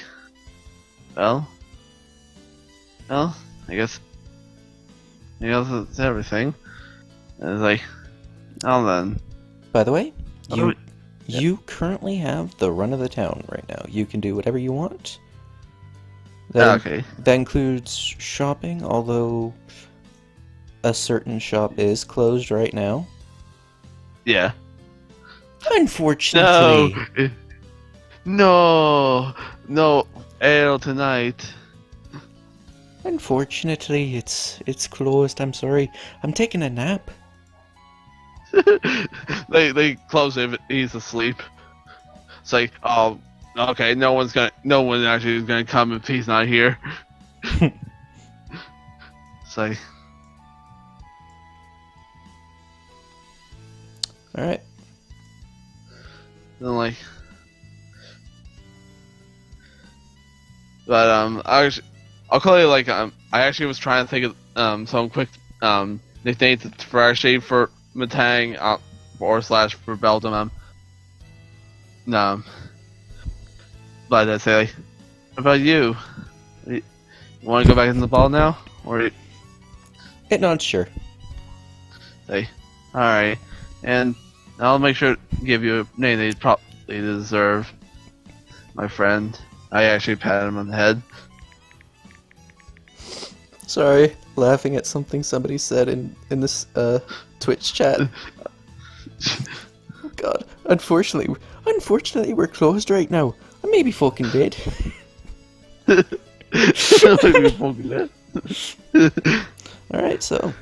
S1: well, I guess it's everything. And it's like, oh then.
S2: By the way,
S1: Oh,
S2: you currently have the run of the town right now. You can do whatever you want. That
S1: Okay.
S2: That includes shopping, although a certain shop is closed right now.
S1: Yeah.
S2: Unfortunately.
S1: No, ale tonight.
S2: Unfortunately, it's closed. I'm sorry. I'm taking a nap.
S1: they close him. He's asleep. It's like, oh, okay. No one actually is gonna come if he's not here. It's like,
S2: All right.
S1: then like, but I'll call you like I actually was trying to think of some quick nicknames for actually for Matang or slash for Beldam. But I say like, what about you? You want to go back in the ball now, or
S2: It nods sure.
S1: say, all right, and I'll make sure to give you a name that you probably deserve, my friend. I actually patted him on the head.
S2: Sorry, laughing at something somebody said in this Twitch chat. Oh God, unfortunately, we're closed right now. I may be fucking dead. All right, so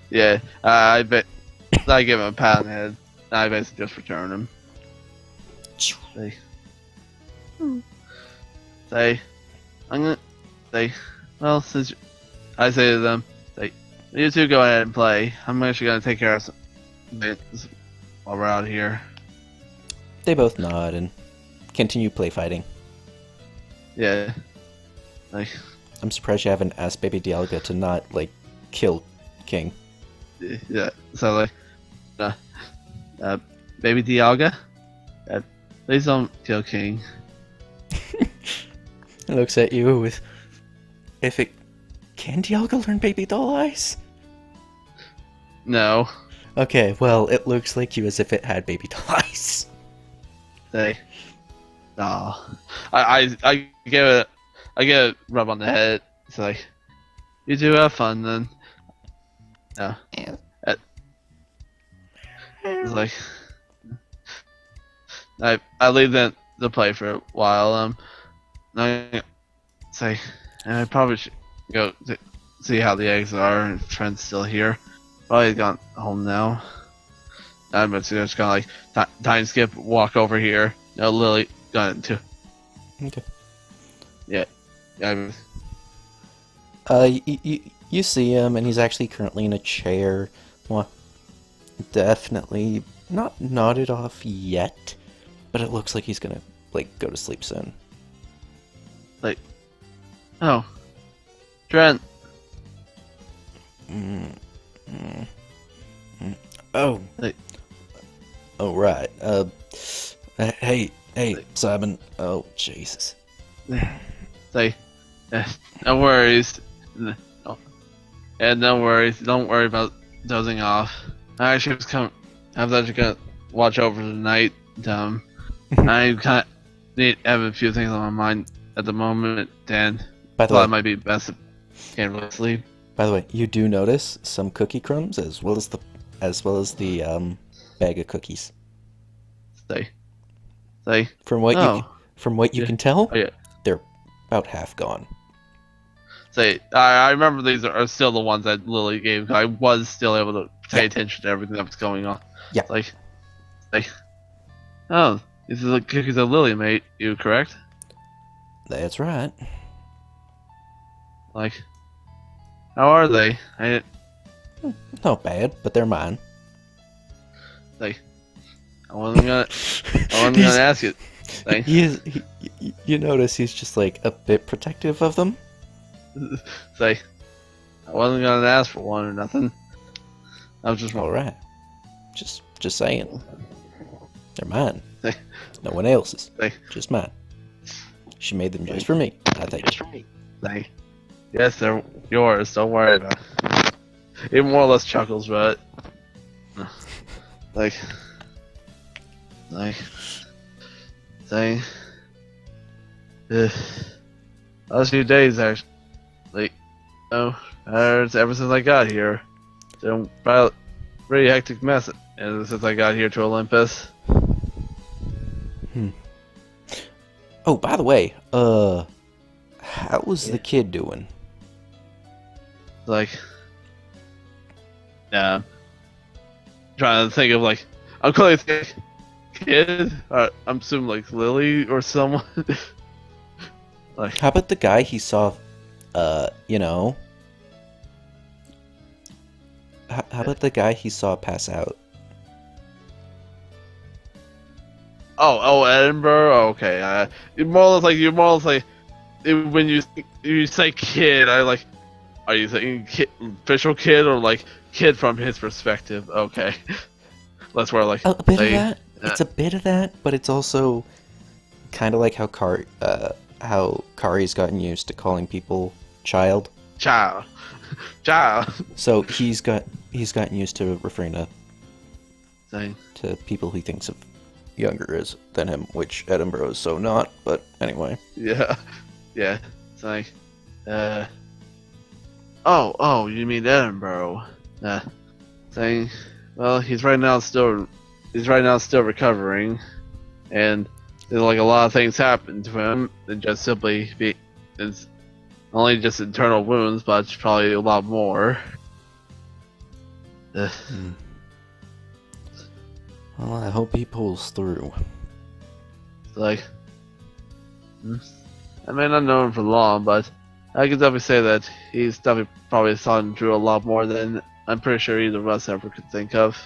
S1: Yeah, I bet I give him a pat on the head. I basically just return him. I'm gonna say, well, since I say to them, you two go ahead and play. I'm actually gonna take care of some bits while we're out here.
S2: they both nod and continue play fighting.
S1: Yeah,
S2: I'm surprised you haven't asked Baby Dialga to not, like, kill King.
S1: yeah. So Baby Dialga. Please don't kill King.
S2: It looks at you with... If it... Can Dialga learn baby doll eyes?
S1: No.
S2: Okay, well, it looks like you as if it had baby doll eyes.
S1: Say. Aw. I give it... I get a rub on the head. It's like... You do have fun then. Yeah. It's like... I leave the play for a while. I say, and I probably should go see how the eggs are. And Trent's still here. Probably gone home now. I'm just kind of like time skip, walk over here. No, Lily got it too.
S2: Okay.
S1: Yeah.
S2: You see him, and he's actually currently in a chair. Well, definitely not nodded off yet, but it looks like he's gonna like go to sleep soon.
S1: Like, oh, Trent.
S2: Oh.
S1: Hey.
S2: Oh right. Hey, Simon. Oh Jesus.
S1: Say, no worries. And no worries. Don't worry about dozing off. I actually was I was actually gonna watch over tonight. I kind of have a few things on my mind at the moment, and
S2: By the way,
S1: it might be best if I can't really sleep.
S2: By the way, you do notice some cookie crumbs as well as the bag of cookies.
S1: Say.
S2: From what you can tell,
S1: Oh, yeah.
S2: they're about half gone.
S1: Say, I remember these are still the ones that Lily gave. I was still able to pay attention to everything that was going on.
S2: Yeah.
S1: Like, oh, these are the cookies that Lily made you, correct?
S2: That's right.
S1: Like, how are they?
S2: Not bad, but they're mine.
S1: Like, I wasn't gonna ask you. Like,
S2: You notice he's just like a bit protective of them.
S1: say, I wasn't gonna ask for one or nothing. I was just
S2: All right. Just saying. They're mine. No one else's. Just mine. She made them just for me, I think.
S1: Yes, they're yours. Don't worry about it. It more or less chuckles, but like saying, last few days actually, ever since I got here, it's been a pretty hectic mess. And since I got here to Olympus.
S2: Oh, by the way, how's the kid doing?
S1: Like, yeah, trying to think of like, I'm calling it kid. I'm assuming like Lily or someone. Like,
S2: How about the guy he saw? You know. How about the guy he saw pass out?
S1: Oh, Edinburgh. Okay, you're more or less like when you say kid, I like. Are you saying kid, official kid, or like kid from his perspective? Okay, that's where like
S2: A bit of that. It's a bit of that, but it's also kind of like how Kari's gotten used to calling people child.
S1: Child.
S2: So he's gotten used to referring to people he thinks of younger than him, which Edinburgh is so not. But anyway.
S1: Yeah. It's like, Oh, you mean Edinburgh? Saying, well, he's right now still recovering, and there's like a lot of things happen to him. And just simply it's only just internal wounds, but it's probably a lot more.
S2: Well, I hope he pulls through.
S1: It's like, I may not know him for long, but I can definitely say that he's definitely probably gone through a lot more than I'm pretty sure either of us ever could think of.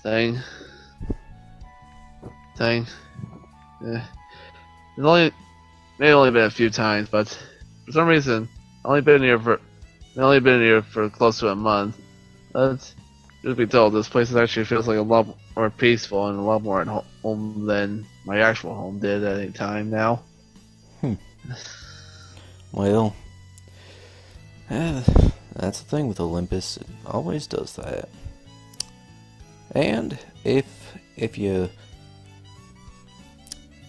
S1: Saying, yeah. It's only been a few times, but for some reason, I've only been here for only been here for close to a month. But truth be told, this place actually feels like a lot more peaceful and a lot more at home than my actual home did at any time now.
S2: Well, that's the thing with Olympus. It always does that. And if you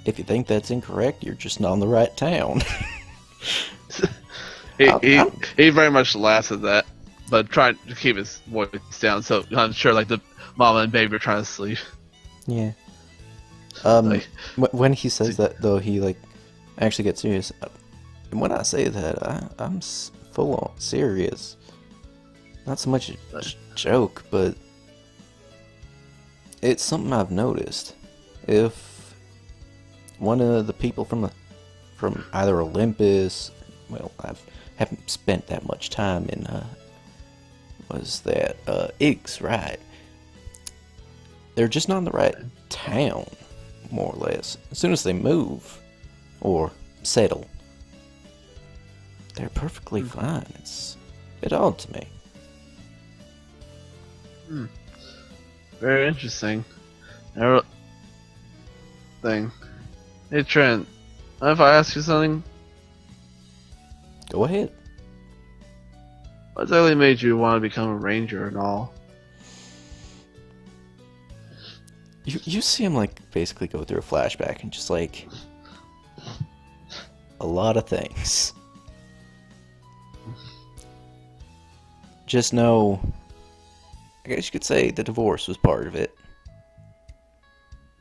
S2: think that's incorrect, you're just not in the right town.
S1: He very much laughs at that, but trying to keep his voice down. So I'm sure like the mama and baby are trying to sleep.
S2: Yeah.
S1: Like,
S2: when he says that though, he like actually gets serious. And when I say that, I'm full on serious. Not so much a joke, but it's something I've noticed. If one of the people from either Olympus, well, I haven't spent that much time in was that Iggs, right? They're just not in the right town, more or less. As soon as they move or settle, they're perfectly fine. It's a bit odd to me.
S1: Very interesting. Thing. Hey Trent, mind if I ask you something?
S2: Go ahead.
S1: What exactly made you want to become a ranger and all?
S2: You see him like basically go through a flashback and just like a lot of things. Just know, I guess you could say the divorce was part of it.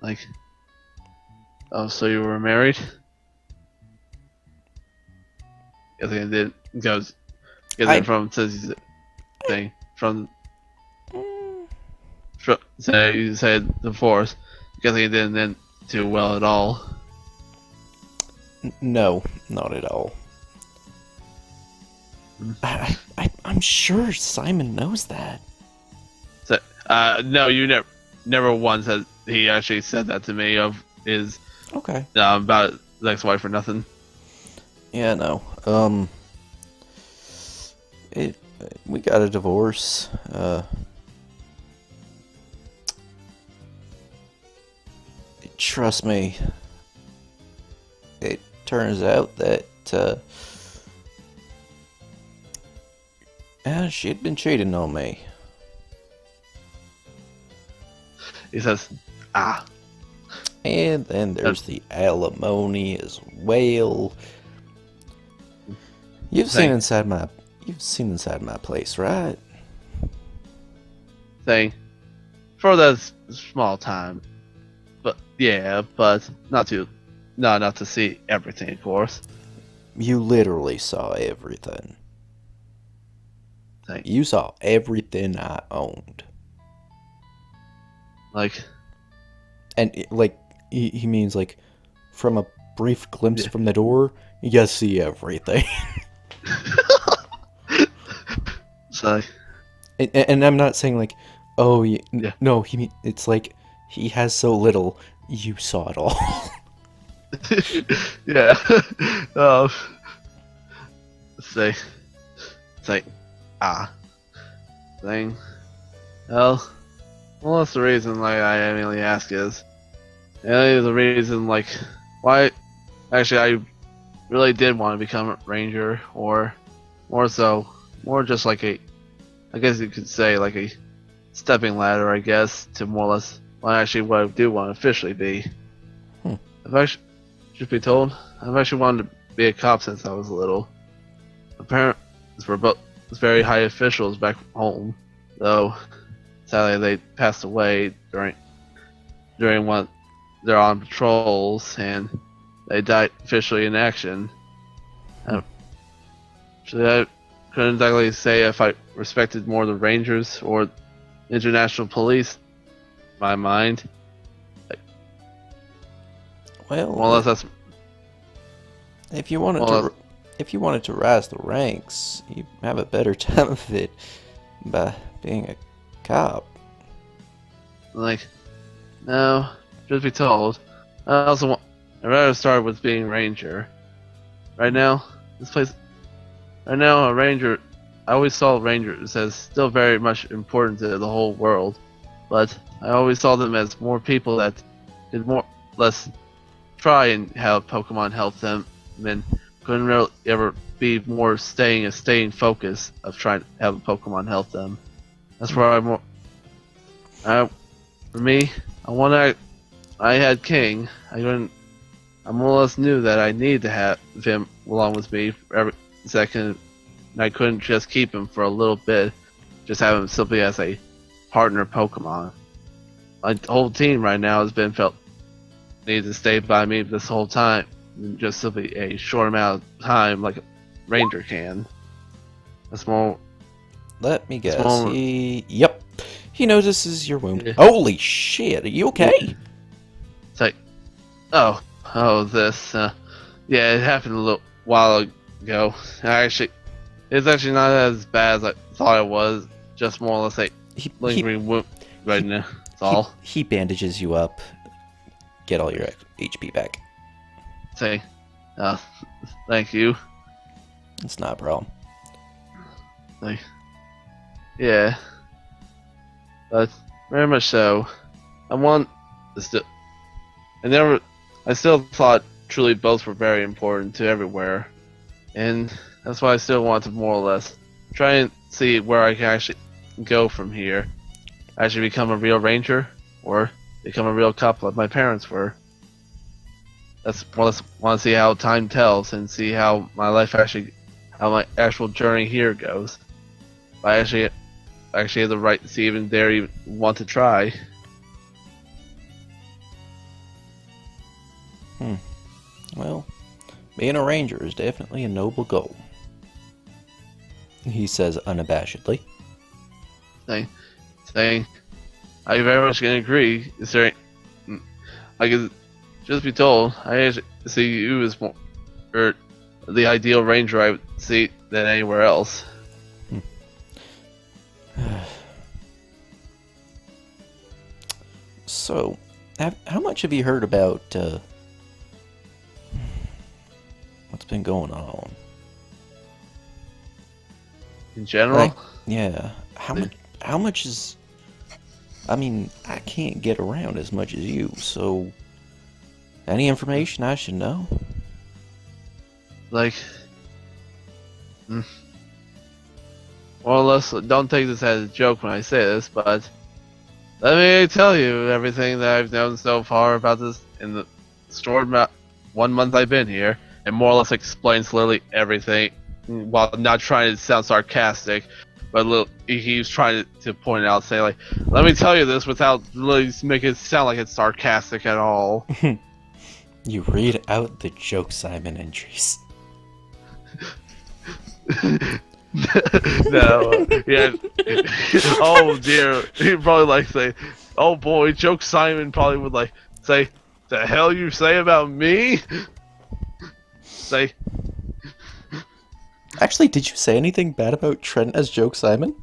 S1: Like, oh, so you were married? I think it did. Goes from says thing from. Say you said divorce. Guessing it didn't end too well at all.
S2: No, not at all. I'm sure Simon knows that.
S1: So, no, you never once has he actually said that to me of his
S2: okay
S1: about his ex-wife or nothing.
S2: Yeah, no. We got a divorce. Trust me. It turns out that she'd been cheating on me.
S1: He says, "Ah."
S2: And then there's the alimony as well. You've seen inside my place, right?
S1: Saying, for that small time, but yeah, but not enough to see everything, of course.
S2: You literally saw everything.
S1: Saying,
S2: you saw everything I owned.
S1: Like,
S2: and he means like from a brief glimpse from the door, you gotta see everything.
S1: So,
S2: and I'm not saying like, oh yeah. No, it's like he has so little, you saw it all.
S1: yeah. Say, thing. Well, that's the reason like I mainly ask is, the reason like why. Actually, I really did want to become a ranger, or more just like I guess you could say like a stepping ladder, I guess, to more or less what I do want to officially be. Should be told, I've actually wanted to be a cop since I was little. My parents were both very high officials back home, though sadly they passed away during one they're on patrols and they died officially in action. So I couldn't exactly say if I respected more the Rangers or international police. In my mind,
S2: well,
S1: that's
S2: if you wanted to rise the ranks, you have a better time of it by being a cop.
S1: Like, no, truth be told, I'd rather start with being ranger. Right now, a ranger, I always saw rangers as still very much important to the whole world, but I always saw them as more people that could more less try and have Pokemon help them, and couldn't really ever be more staying focus of trying to have a Pokemon help them. That's where I'm more. For me, I had King. I more or less knew that I needed to have him along with me for every second. And I couldn't just keep him for a little bit, just have him simply as a partner Pokemon. My whole team right now has been felt needs to stay by me this whole time, just simply a short amount of time like a ranger can. That's more.
S2: Let me guess. Yep. He notices your wound.
S1: Yeah.
S2: Holy shit! Are you okay?
S1: It's like, this. Yeah, it happened a little while ago. It's actually not as bad as I thought it was. Just more or less a lingering wound right now. That's all.
S2: He bandages you up. Get all your HP back.
S1: Say, thank you.
S2: It's not a problem.
S1: Like, yeah, but very much so. I still thought truly both were very important to everywhere, and that's why I still want to more or less try and see where I can actually go from here. Actually become a real ranger, or become a real cop like my parents were. That's more or less want to see how time tells and see how my actual journey here goes. I actually have the right to even want to try.
S2: Well, being a ranger is definitely a noble goal. He says unabashedly.
S1: Saying, I very much can agree. Is there, I could just be told, I actually see you as more, or the ideal ranger I would see than anywhere else.
S2: So, how much have you heard about what's been going on?
S1: In general?
S2: Like, yeah. How much is... I mean, I can't get around as much as you, so... Any information I should know?
S1: Like... more or less, don't take this as a joke when I say this, but... Let me tell you everything that I've known so far about this in the short 1 month I've been here, and more or less explains literally everything, while not trying to sound sarcastic, but he was trying to point out, say like, let me tell you this without really making it sound like it's sarcastic at all.
S2: You read out the joke Simon entries.
S1: No, yeah. Oh dear, he'd probably like say, "Oh boy, Joke Simon probably would like say, the hell you say about me?" Say.
S2: Actually, did you say anything bad about Trent as Joke Simon?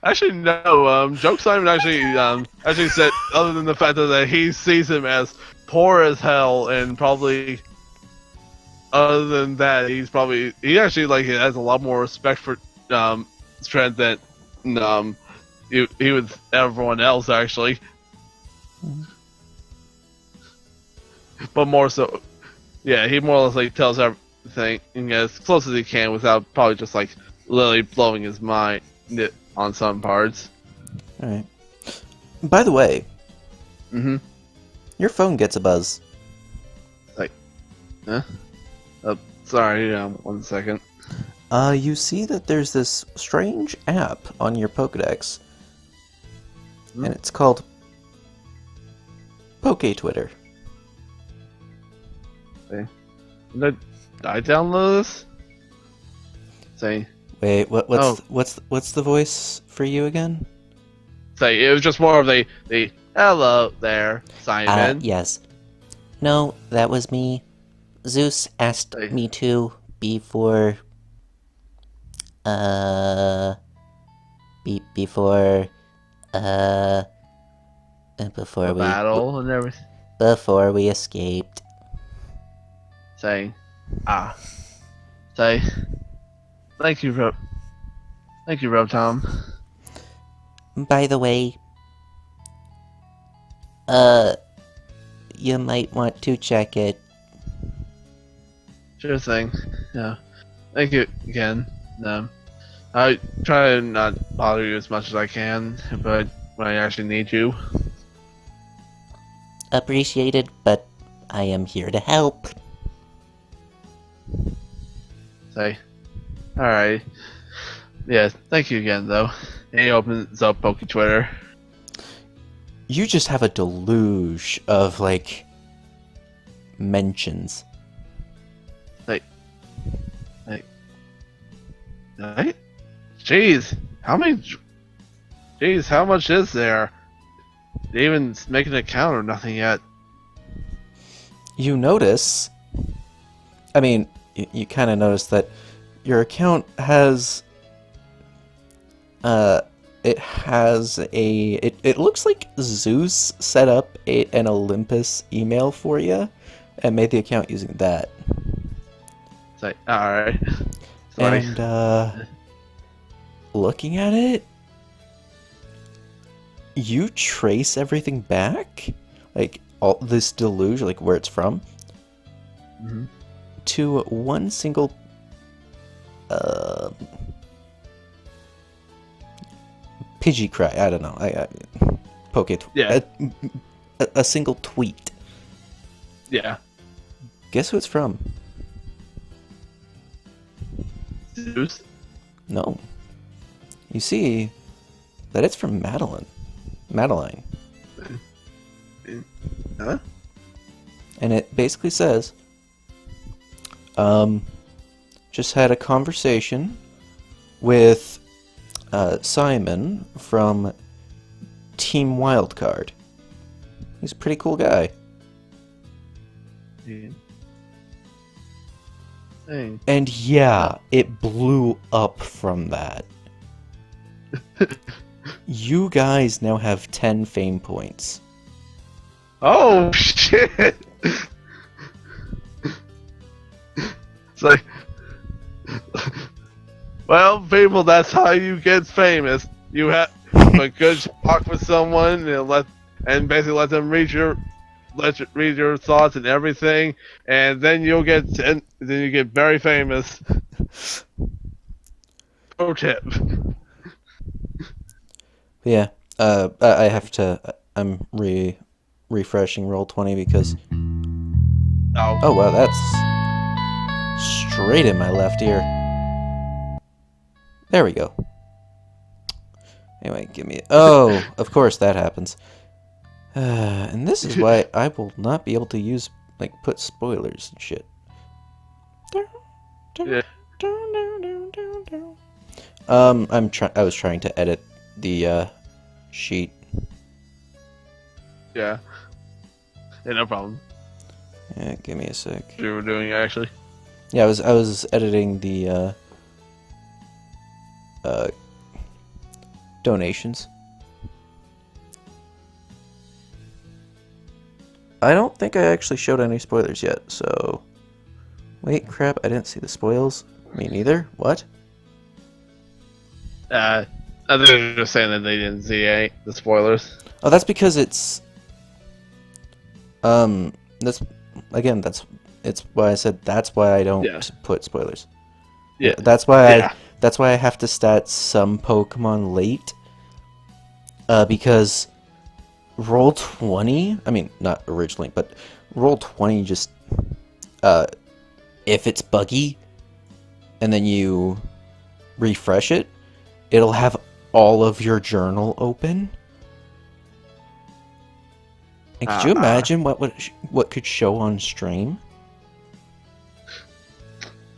S1: Actually, no. Joke Simon actually said, other than the fact that he sees him as poor as hell, and probably. Other than that, he actually like has a lot more respect for Trent than he with everyone else actually. But more so, yeah, he more or less like tells everything as close as he can without probably just like literally blowing his mind on some parts.
S2: All right. By the way,
S1: your
S2: phone gets a buzz.
S1: Like, huh? Sorry, 1 second.
S2: You see that there's this strange app on your Pokedex, and it's called Poke Twitter.
S1: Okay. Did I download this? Say.
S2: Wait, what's the voice for you again?
S1: Say it was just more of the hello there, Simon.
S3: Yes. No, that was me. Zeus asked me to before
S1: battle and everything.
S3: Before we escaped.
S1: Say, thank you for Thank you, Rob Tom.
S3: By the way, you might want to check it.
S1: Sure thing. Yeah. Thank you again. I try to not bother you as much as I can, but when I actually need you.
S3: Appreciated, but I am here to help.
S1: Say. Alright. Yeah, thank you again, though. And he opens up Poke Twitter.
S2: You just have a deluge of, like, mentions.
S1: Right? Jeez, how much is there? They even make an account or nothing yet.
S2: You notice, I mean, you kind of notice that your account has, it looks like Zeus set up an Olympus email for you and made the account using that.
S1: It's like, alright.
S2: And, looking at it, you trace everything back, like, all this deluge, like, where it's from, to one single, Pidgey cry, I don't know,
S1: Yeah.
S2: A single tweet.
S1: Yeah.
S2: Guess who it's from?
S1: Zeus?
S2: No. You see that it's from Madeline.
S1: Huh?
S2: And it basically says, just had a conversation with Simon from Team Wildcard. He's a pretty cool guy.
S1: Yeah. Dang.
S2: And yeah, it blew up from that. You guys now have 10 fame points.
S1: Oh, shit! It's like... Well, people, that's how you get famous. You have a good talk with someone and basically let them read your thoughts and everything, and then you get very famous. Pro tip.
S2: Yeah, I have to. I'm refreshing Roll20 because. Oh wow, that's straight in my left ear. There we go. Anyway, give me. Oh, of course that happens. And this is why I will not be able to put spoilers and shit.
S1: Yeah.
S2: I was trying to edit the sheet.
S1: Yeah. Yeah, no problem.
S2: Yeah, give me a sec.
S1: You were doing actually.
S2: Yeah, I was editing the donations. I don't think I actually showed any spoilers yet, so... Wait, crap, I didn't see the spoils. Me neither? What?
S1: I think they were just saying that they didn't see the spoilers.
S2: Oh, that's because it's... It's why I said that's why I don't put spoilers.
S1: Yeah.
S2: That's why I have to stat some Pokemon late. Because... Roll20, I mean, not originally, but Roll20 just, if it's buggy, and then you refresh it, it'll have all of your journal open. And could you imagine what could show on stream?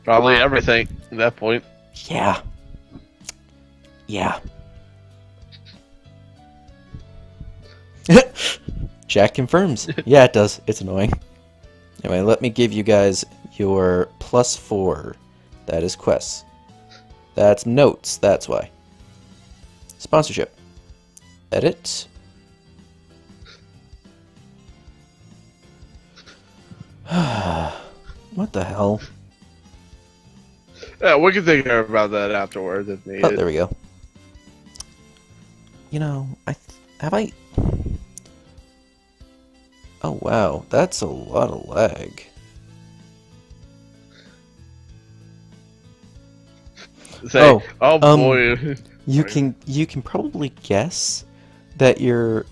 S1: Probably everything at that point.
S2: Yeah. Yeah. Jack confirms. Yeah, it does. It's annoying. Anyway, let me give you guys your +4. That is quests. That's notes. That's why. Sponsorship. Edit. What the hell?
S1: Yeah, we can take care about that afterwards if
S2: Oh,
S1: needed.
S2: there we go. You know, have I... Oh, wow. That's a lot of lag.
S1: Say, oh boy.
S2: You can probably guess that you're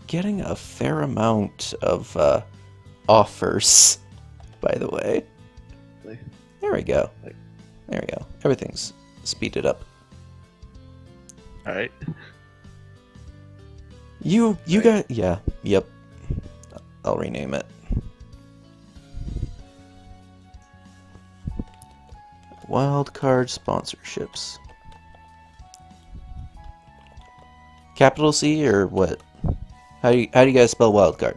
S2: getting a fair amount of offers, by the way. There we go. There we go. Everything's speeded up.
S1: Alright.
S2: You got... Yeah, yep. I'll rename it. Wildcard sponsorships. Capital C or what? How do you guys spell wildcard?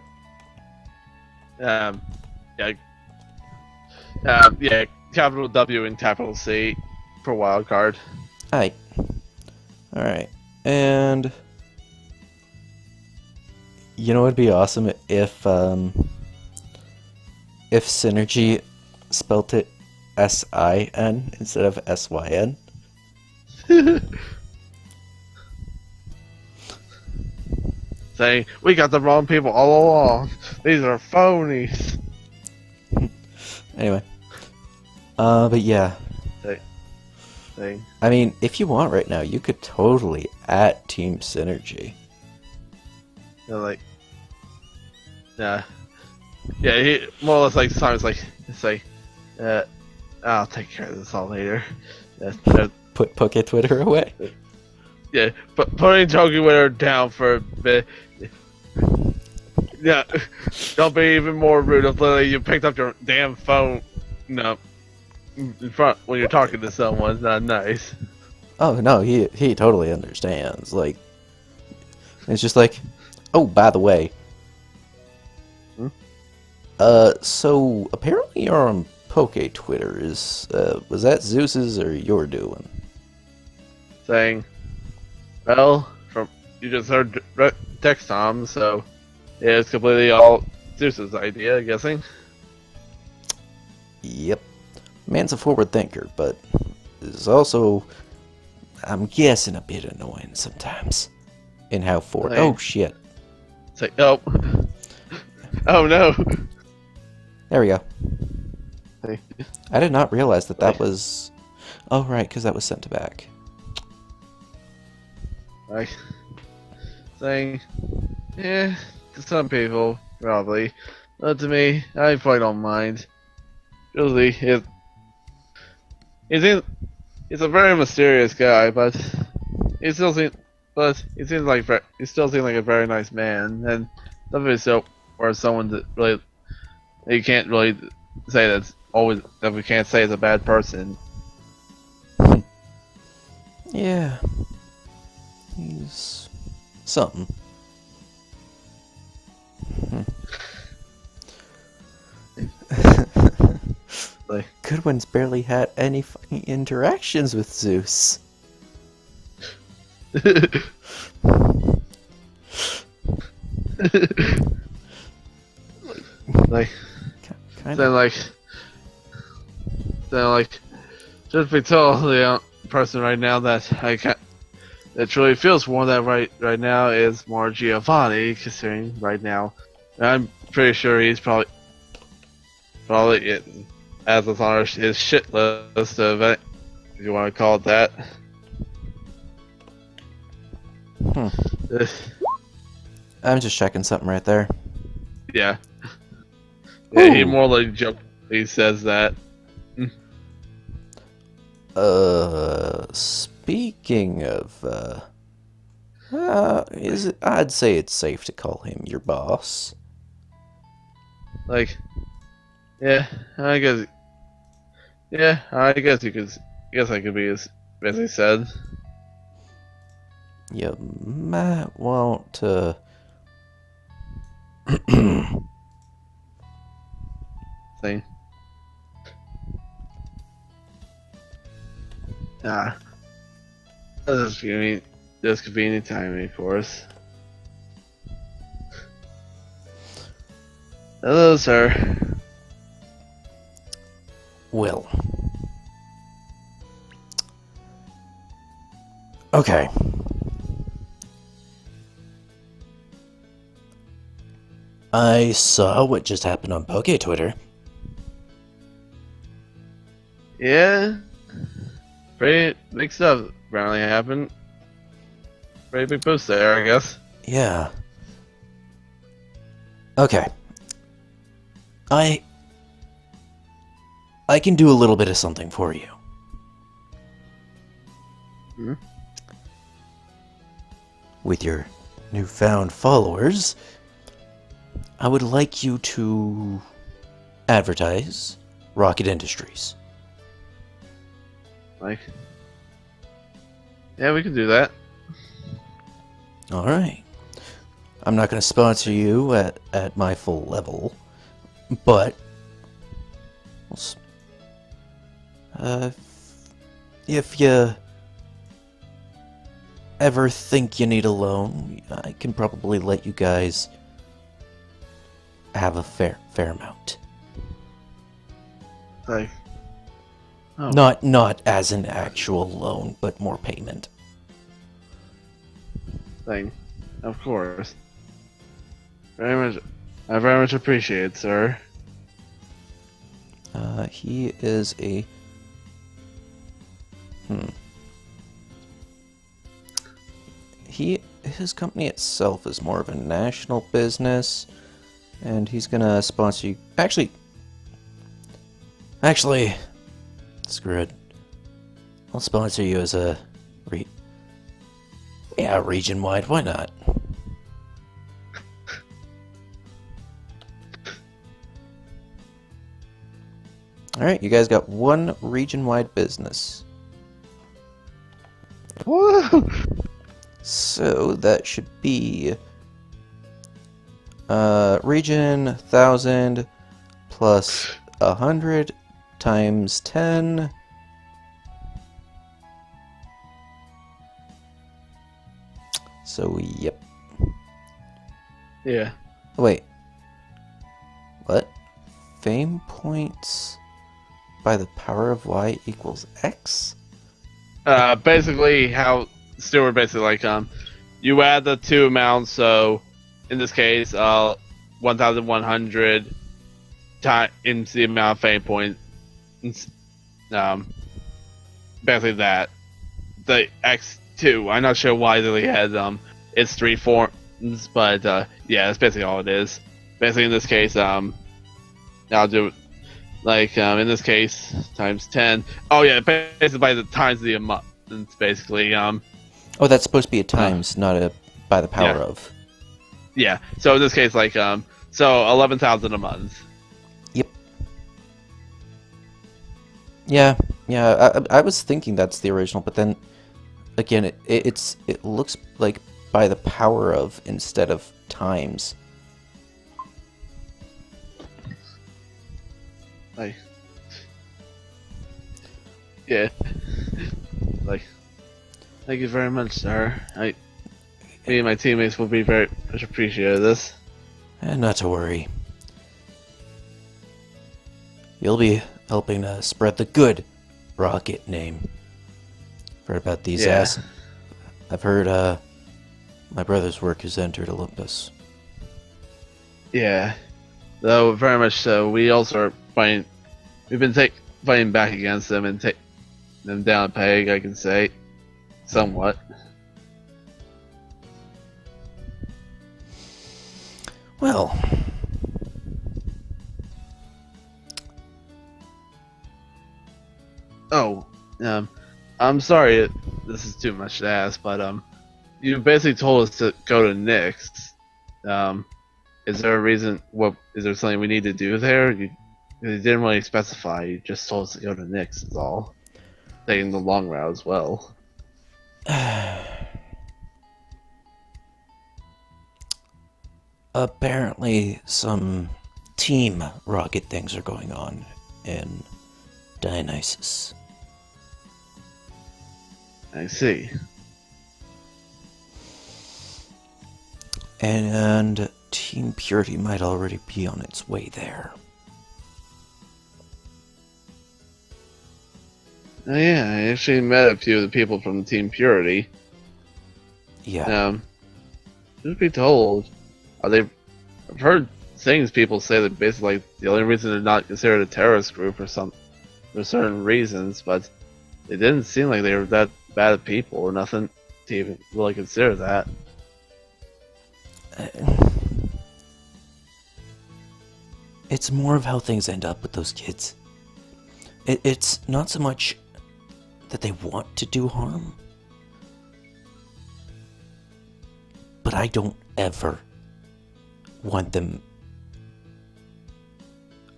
S1: Yeah. Yeah, capital W and capital C for wild card.
S2: Alright. Alright. And you know what'd be awesome if Synergy spelt it S-I-N instead of S-Y-N.
S1: Saying, we got the wrong people all along. These are phonies.
S2: Anyway. But yeah.
S1: Saying.
S2: I mean, if you want right now, you could totally at Team Synergy.
S1: You know, like, yeah, he more or less like Simon's like, it's like, I'll take care of this all later.
S2: Put Poke Twitter away.
S1: Yeah, but putting Toki Winter down for a bit. Yeah, don't be even more rude. If literally you picked up your damn phone, no, in front when you're talking to someone. It's not nice.
S2: Oh no, he totally understands. Like, it's just like, oh, by the way. So apparently you're on Poke Twitter. Was that Zeus's or your doing?
S1: Saying, well, from you just heard text Tom, so yeah, it's completely all Zeus's idea, I'm guessing.
S2: Yep. Man's a forward thinker, but is also, I'm guessing, a bit annoying sometimes. In how forward.
S1: Hey.
S2: Oh shit.
S1: It's like, oh, oh no.
S2: There we go.
S1: Hey.
S2: I did not realize that
S1: Hey.
S2: was. Oh right, because that was sent back.
S1: Like, saying, yeah, to some people, probably. But to me, I probably don't mind. Usually, he's a very mysterious guy, but he still seems like a very nice man, and definitely so for someone that really you can't really say that we can't say is a bad person.
S2: Yeah. He's something.
S1: Like,
S2: Goodwin's barely had any fucking interactions with Zeus.
S1: like,
S2: Kind
S1: then
S2: of.
S1: like, just be told the person right now that I can't. That truly feels more that right now is more Giovanni, considering right now. And I'm pretty sure he's probably as it's on his shit list of it, if you want to call it that.
S2: I'm just checking something right there.
S1: Yeah. Yeah, he
S2: Ooh.
S1: more like joke. He says that.
S2: Speaking of, I'd say it's safe to call him your boss.
S1: Like, yeah, I guess. Yeah, I guess you could. I guess I could be as he said.
S2: You might want to.
S1: Thing. Ah. This convenient timing, of course. Hello, sir.
S2: Well,
S3: Okay. I saw what just happened on Poke Twitter.
S1: Yeah. Pretty big stuff apparently happened. Pretty big boost there, I guess.
S3: Yeah. Okay. I can do a little bit of something for you.
S1: Hmm?
S3: With your newfound followers, I would like you to advertise Rocket Industries.
S1: Like, yeah, we can do that.
S3: Alright. I'm not going to sponsor you at my full level, but if you ever think you need a loan, I can probably let you guys have a fair amount.
S1: Like, oh,
S3: Not as an actual loan, but more payment.
S1: thing, of course. Very much, I very much appreciate it, sir.
S3: He is a his company itself is more of a national business, and he's gonna sponsor you. Actually, screw it. I'll sponsor you as a region-wide. Why not? All right, you guys got one region-wide business.
S1: Woo!
S3: So that should be region 1,000 plus 100 times 10. So yep.
S1: Yeah.
S3: Wait. What? Fame points by the power of y equals x?
S1: Basically, how Stewart basically you add the two amounts. So, in this case, 1,100 times the amount of fame points. Basically that the x2. I'm not sure why they had it's three forms, but yeah, that's basically all it is. Basically, in this case, I'll do in this case times 10. Oh yeah, basically by the times the amount. It's basically
S3: Oh, that's supposed to be a times, not a by the power of.
S1: Yeah. So in this case, so 11,000 a month.
S3: Yep. Yeah. I was thinking that's the original, but then again, it looks like by the power of instead of times.
S1: Yeah. Thank you very much, sir. Me and my teammates will be very much appreciative of this.
S3: And not to worry. You'll be helping to spread the good Rocket name. Heard about these ass. I've heard my brother's work has entered Olympus.
S1: Yeah. Though very much so. We also are fighting. We've been fighting back against them and take them down a peg, I can say. Somewhat.
S3: Well,
S1: oh, I'm sorry this is too much to ask, but you basically told us to go to Nick's. Is there a reason? Is there something we need to do there? You didn't really specify. You just told us to go to Nick's. Is all. Taking the long route as well.
S3: apparently some Team Rocket things are going on in Dionysus.
S1: I see.
S3: And Team Purity might already be on its way there.
S1: Oh yeah, I actually met a few of the people from Team Purity.
S3: Yeah.
S1: Truth be told, I've heard things people say that basically like, the only reason they're not considered a terrorist group for certain reasons, but it didn't seem like they were that bad of people or nothing to even really consider that.
S3: It's more of how things end up with those kids. It's not so much that they want to do harm, but I don't ever want them.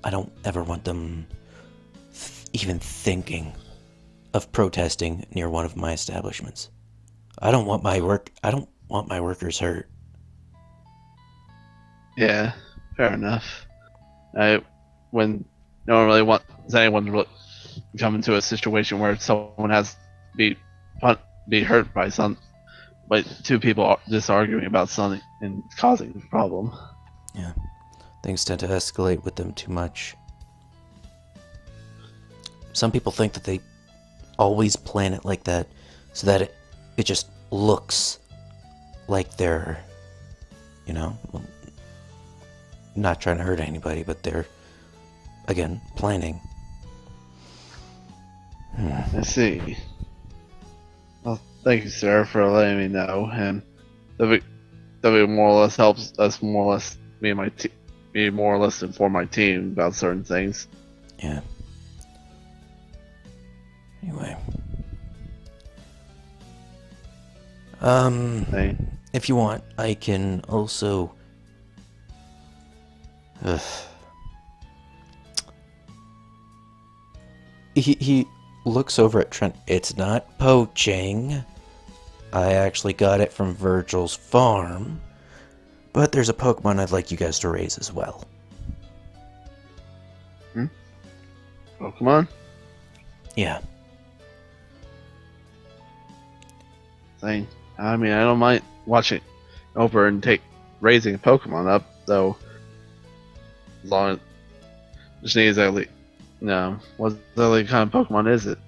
S3: I don't ever want them even thinking of protesting near one of my establishments. I don't want my workers hurt.
S1: Yeah, fair enough. When no one really wants anyone to really come into a situation where someone has be hurt by two people are just arguing about something and causing a problem.
S3: Yeah, things tend to escalate with them too much. Some people think that they always plan it like that so that it just looks like they're, not trying to hurt anybody, but they're, again, planning.
S1: I see. Well, thank you, sir, for letting me know, and that more or less helps us me and my me more or less inform my team about certain things.
S3: Yeah. Anyway.
S1: Hey.
S3: If you want, I can also... He looks over at Trent. It's not poaching. I actually got it from Virgil's farm. But there's a Pokemon I'd like you guys to raise as well.
S1: Pokemon?
S3: Yeah.
S1: Thing. I mean, I don't mind watching over and raising a Pokemon up, though. As long as just needs at least. No, what kind of Pokemon is it?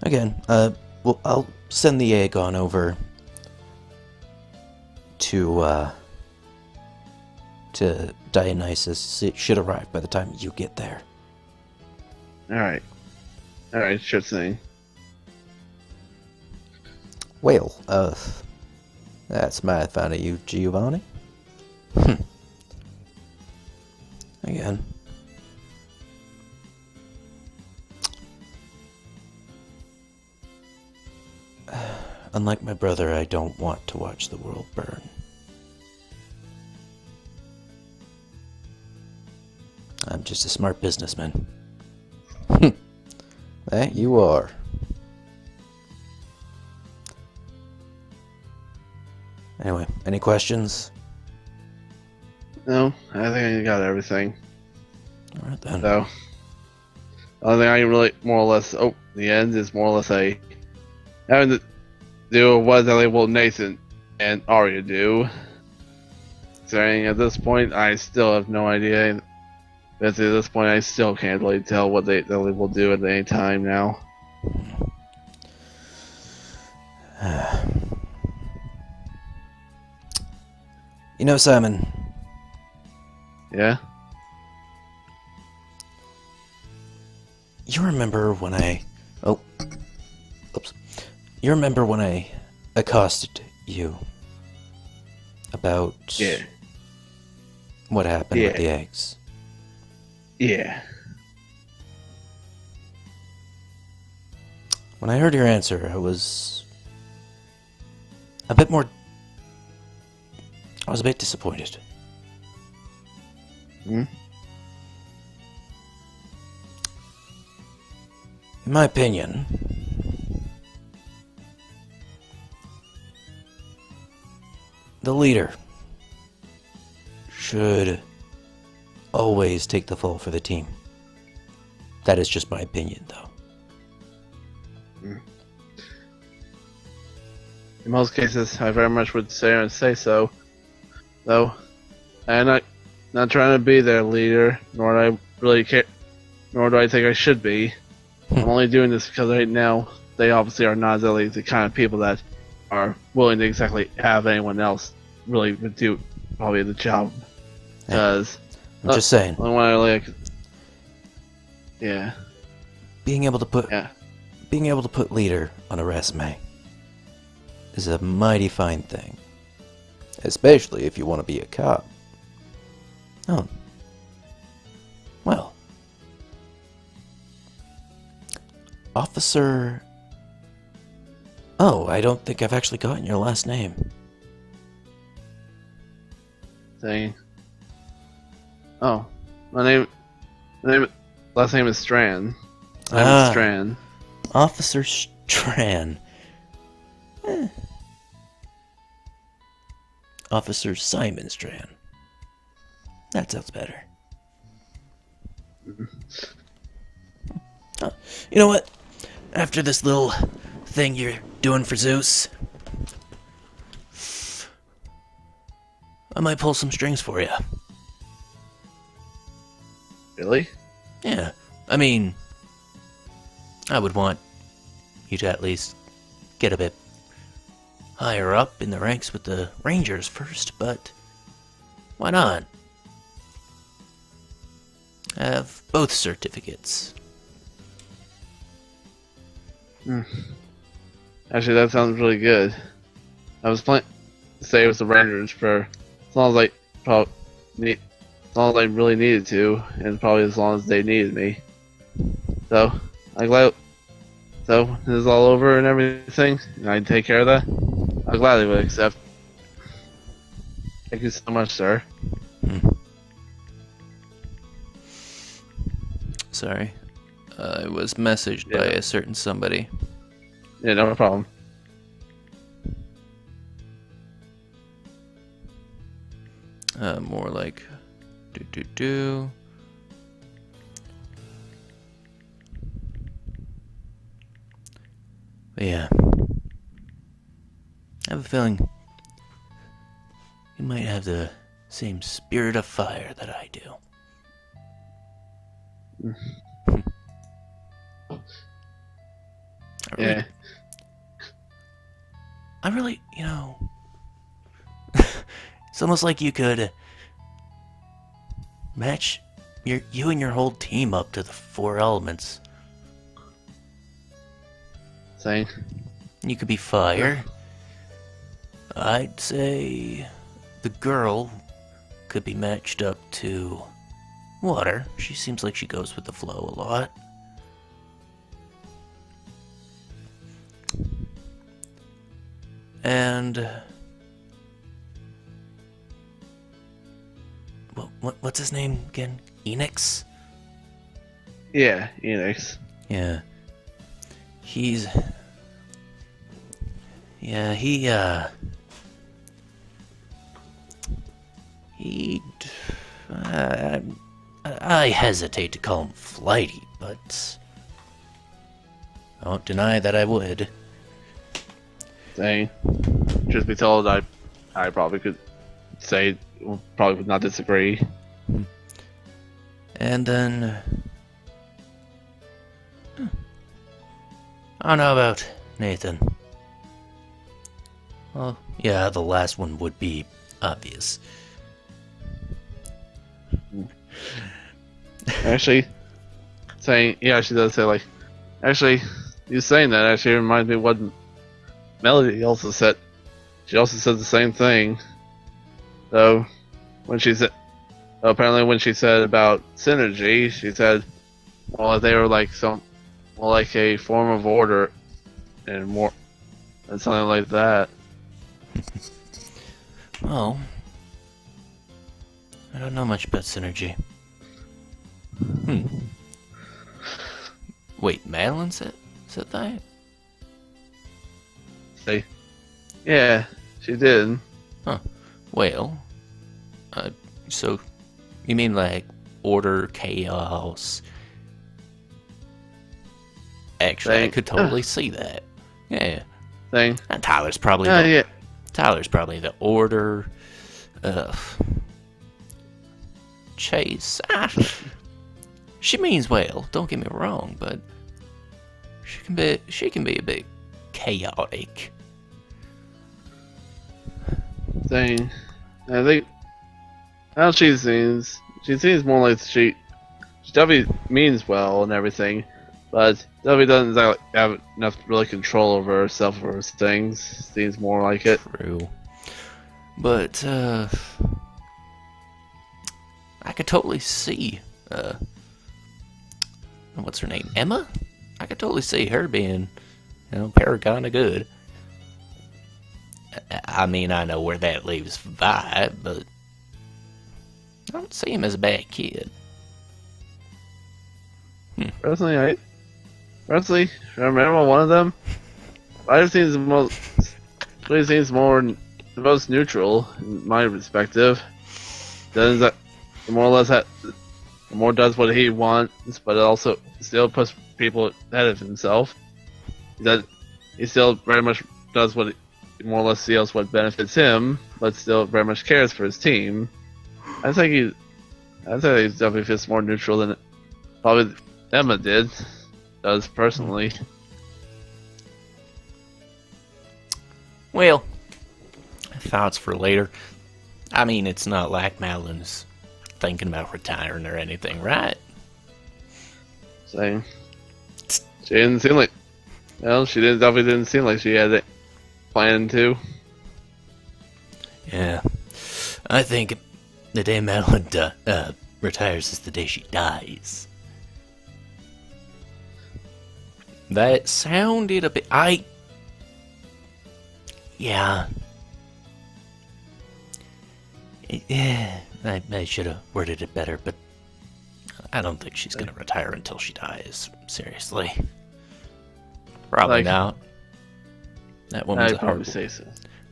S3: Again, well, I'll send the egg on over to Dionysus. It should arrive by the time you get there.
S1: Alright, sure thing.
S3: Well, that's my fun of you, Giovanni. Again. Unlike my brother, I don't want to watch the world burn. I'm just a smart businessman. That you are. Anyway, any questions?
S1: No, I think I got everything.
S3: Alright then.
S1: So, the only thing I can really more or less the end is more or less having to do what will Nathan and Arya do. Saying at this point, I still have no idea. At this point, I still can't really tell what they will do at any time now.
S3: You know, Simon.
S1: Yeah?
S3: You remember when I... Oh. Oops. You remember when I accosted you about...
S1: Yeah.
S3: What happened with the eggs?
S1: Yeah.
S3: When I heard your answer, I was a bit more... I was a bit disappointed.
S1: Hmm?
S3: In my opinion, the leader should always take the fall for the team. That is just my opinion, though.
S1: In most cases, I very much would say so. Though, I'm not trying to be their leader, nor do I really care, nor do I think I should be. I'm only doing this because right now they obviously are not really the kind of people that are willing to exactly have anyone else really do probably the job. Because
S3: I'm just saying,
S1: I want to like, yeah,
S3: being able to put leader on a resume is a mighty fine thing, especially if you want to be a cop. Oh, well, Officer. Oh, I don't think I've actually gotten your last name.
S1: thing. Oh, last name is Strand. I'm Strand.
S3: Officer Strand. Officer Simon Strand. That sounds better. You know what? After this little thing you're doing for Zeus, I might pull some strings for you.
S1: Really?
S3: Yeah. I mean, I would want you to at least get a bit higher up in the ranks with the Rangers first, but why not? I have both certificates.
S1: Actually, that sounds really good. I was planning to stay with the Rangers for as long as as long as I really needed to, and probably as long as they needed me. So, I'm glad. So, this is all over and everything, and I take care of that. I gladly would accept. Thank you so much, sir.
S2: Sorry. I was messaged by a certain somebody.
S1: Yeah, no problem.
S2: More like... do.
S3: But yeah. I have a feeling you might have the same spirit of fire that I do.
S1: Yeah.
S3: I really, it's almost like you could match you and your whole team up to the 4 elements.
S1: Same.
S3: You could be fire. I'd say the girl could be matched up to water. She seems like she goes with the flow a lot. And what's his name again? Enix?
S1: Yeah, Enix.
S3: Yeah. He I hesitate to call him flighty, but I won't deny that I would.
S1: Saying, truth be told, I probably could say, probably would not disagree.
S3: And then I don't know about Nathan. Well, yeah, the last one would be obvious.
S1: Actually, she does say, like, actually, you saying that actually reminds me of what Melody also said. She also said the same thing. So, when she said, apparently when she said about synergy, she said, well, they were like like a form of order, and something like that.
S3: Well, I don't know much about synergy. Wait, Madeline said that?
S1: Say, yeah, she did.
S3: Huh. Well, so you mean like order, chaos? Actually, I could totally see that. Yeah.
S1: Thing.
S3: And Tyler's probably Tyler's probably the order. Chase. She means well. Don't get me wrong, but she can be a bit chaotic.
S1: thing. I think how she seems more like she definitely means well and everything, but definitely doesn't exactly have enough really control over herself or her things. Seems more like it.
S2: True. But, I could totally see, what's her name? Emma? I could totally see her being, paragon of good. I mean, I know where that leaves Vi, but I don't see him as a bad kid.
S1: Personally, I remember one of them. I seems the most neutral in my perspective. Does that more or less more does what he wants, but it also still puts people ahead of himself. That he still very much does what more or less feels what benefits him, but still very much cares for his team. I think he definitely feels more neutral than probably Emma does personally.
S2: Well, thoughts for later. I mean, it's not like Madeline's thinking about retiring or anything, right?
S1: Same. She didn't seem like. Well, definitely didn't seem like she had it planned to.
S2: Yeah. I think the day Madeline retires is the day she dies. That sounded a bit... Yeah. I should have worded it better, but I don't think she's going to retire until she dies. Seriously. Probably not. That woman's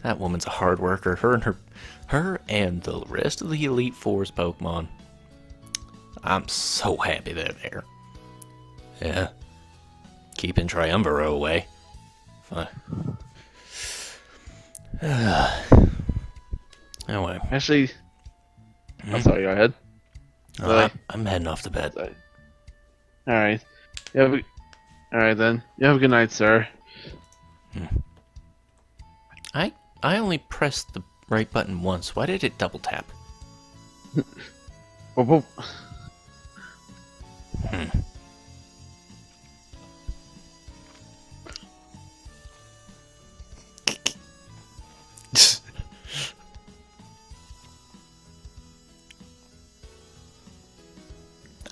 S2: That woman's a hard worker. Her and the rest of the Elite Four's Pokemon. I'm so happy they're there. Yeah. Keeping Triumviro away. Fine. Anyway.
S1: Actually, I'm sorry, go ahead.
S2: I'm heading off to bed.
S1: Alright. Alright then. You have a good night, sir.
S2: I only pressed the right button once. Why did it double tap?
S1: Whoop, whoop.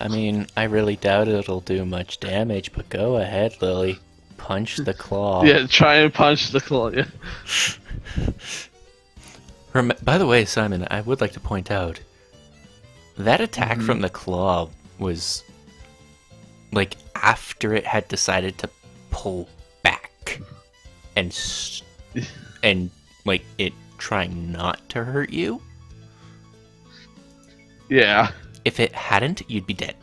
S2: I mean, I really doubt it'll do much damage, but go ahead, Lily. Punch the claw.
S1: Yeah, try and punch the claw, yeah.
S2: By the way, Simon, I would like to point out, that attack from the claw was, like, after it had decided to pull back, and like, it trying not to hurt you.
S1: Yeah.
S2: If it hadn't, you'd be dead.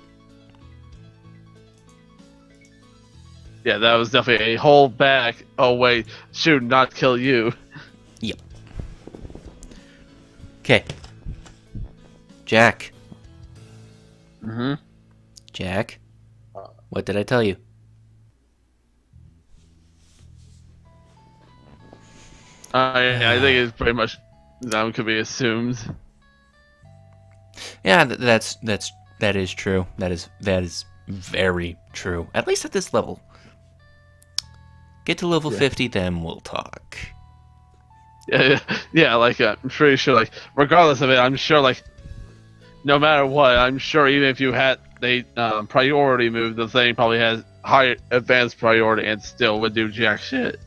S1: Yeah, that was definitely a hold back. Oh wait, shoot, not kill you.
S2: Yep. Okay. Jack. Jack. What did I tell you?
S1: I think it's pretty much that could be assumed.
S2: Yeah, that is true. That is very true. At least at this level. Get to level 50, then we'll talk.
S1: Yeah, like, I'm pretty sure, like, regardless of it, I'm sure, like, no matter what, I'm sure even if you had the priority move, the thing probably has higher advanced priority and still would do jack shit.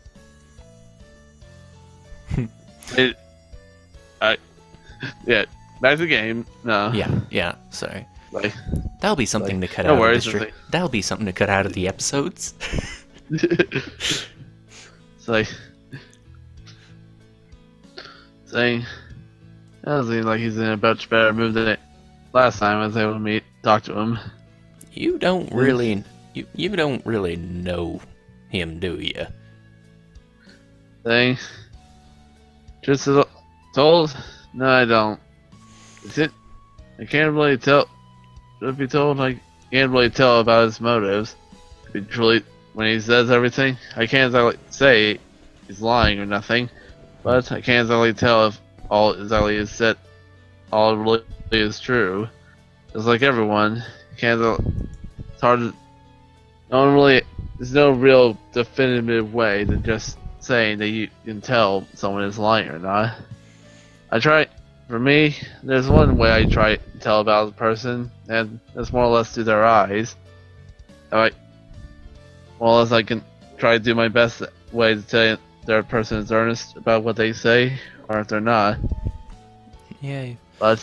S1: Yeah, back to the game. No.
S2: Yeah, sorry.
S1: Like,
S2: that'll be something to cut
S1: no
S2: out
S1: worries,
S2: of the That'll be something to cut out of the episodes.
S1: It's like saying that doesn't seem like he's in a much better mood than it last time I was able to talk to him.
S2: You don't really know him, do you?
S1: Thing. Just told? No, I don't. Is it? I can't really tell. Should be told? I can't really tell about his motives. Truly, when he says everything, I can't exactly say he's lying or nothing, but I can't exactly tell if all exactly is said, all really is true. Just like everyone, can't. It's hard to. No one really. There's no real definitive way than just saying that you can tell someone is lying or not. I try. For me, there's one way I try to tell about a person, and it's more or less through their eyes. More or less, I can try to do my best way to tell if their person is earnest about what they say, or if they're not.
S2: Yeah.
S1: But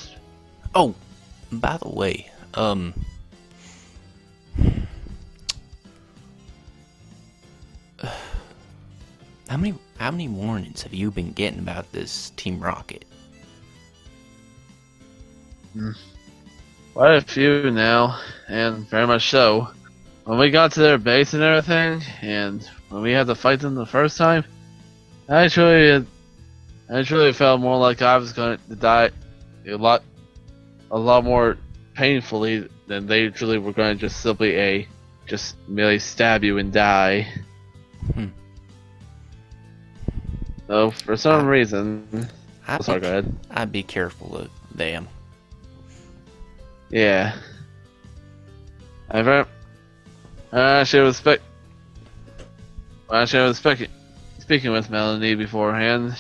S2: Oh, by the way, how many warnings have you been getting about this Team Rocket?
S1: quite a few now, and very much so. When we got to their base and everything, and when we had to fight them the first time, I truly felt more like I was going to die a lot more painfully than they truly were going to just simply just merely stab you and die. So for some reason, sorry, go ahead.
S2: I'd be careful of them.
S1: Yeah. Actually, I was speaking with Melanie beforehand.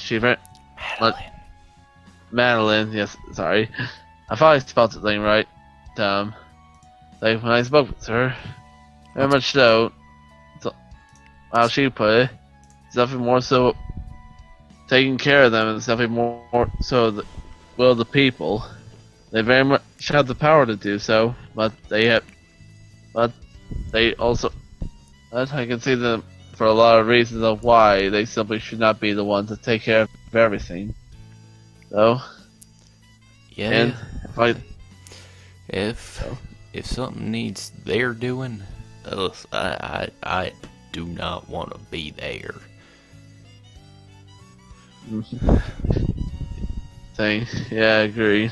S1: Madeline, yes, sorry. I thought I spelled the thing right. Like when I spoke with her, very much so, how she put it, it's nothing more so taking care of them, and it's nothing more so the people. They very much have the power to do so, but they also, I can see them for a lot of reasons of why they simply should not be the ones to take care of everything. So,
S2: Yeah.
S1: and
S2: if something needs their doing, I do not want to be there.
S1: thing, yeah, I agree.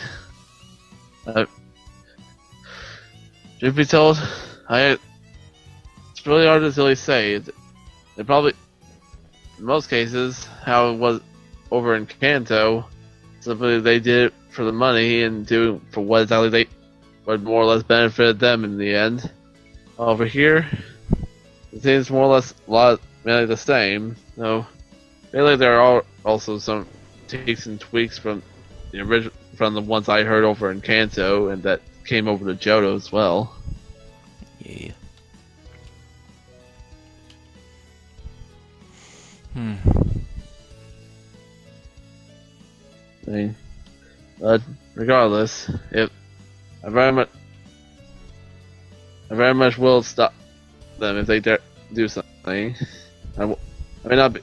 S1: Truth be told, it's really hard to really say. They probably, in most cases, how it was over in Kanto, simply they did it for the money and do for what exactly what more or less benefited them in the end. Over here, it seems more or less mainly the same. So, really, there are also some takes and tweaks from the original, from the ones I heard over in Kanto, and that came over to Johto as well.
S2: Yeah.
S1: But regardless, I very much will stop them if they dare do something. I may not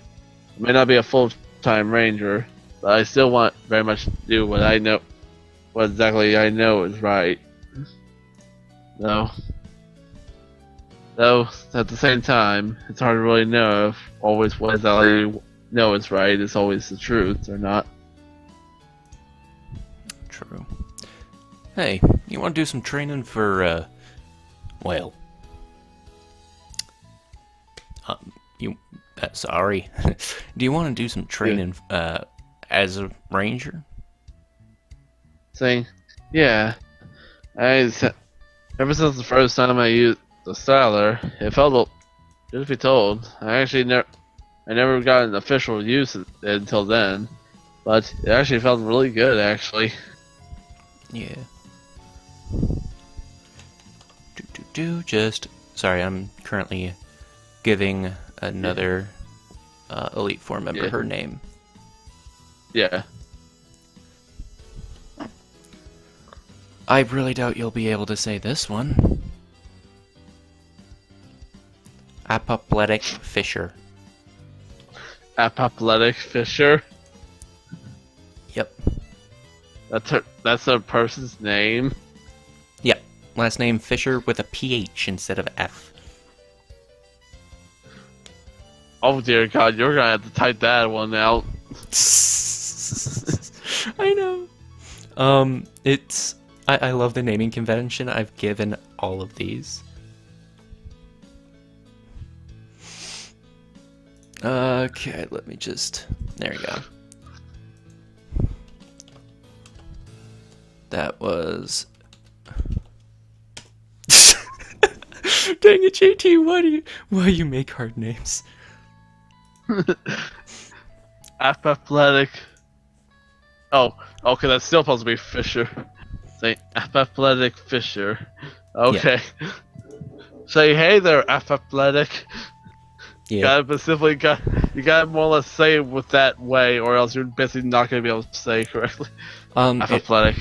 S1: be a full-time ranger, but I still want very much to do what exactly I know is right. Though at the same time, it's hard to really know if always what exactly I know is right is always the truth or not.
S2: True. Hey, you want to do some training for, sorry. Do you want to do some training, as a ranger?
S1: Saying, yeah. Ever since the first time I used the styler, it felt, truth be told, I never got an official use of it until then, but it actually felt really good, actually.
S2: Yeah. Sorry, I'm currently giving another Elite Four member her name.
S1: Yeah.
S2: I really doubt you'll be able to say this one. Apoplectic Fisher.
S1: Apoplectic Fisher?
S2: Yep.
S1: That's a person's name?
S2: Yep. Last name Fisher with a PH instead of F.
S1: Oh dear God, you're gonna have to type that one out.
S2: I know. I love the naming convention. I've given all of these. Okay, let me just... There we go. That was... Dang it, JT, why you make hard names?
S1: Athletic. Oh, okay, that's still supposed to be Fisher. Say Athletic Fisher. Okay. Yeah. Say, hey there, Athletic.
S2: Yeah.
S1: You gotta more or less say it with that way, or else you're basically not gonna be able to say it correctly. Athletic.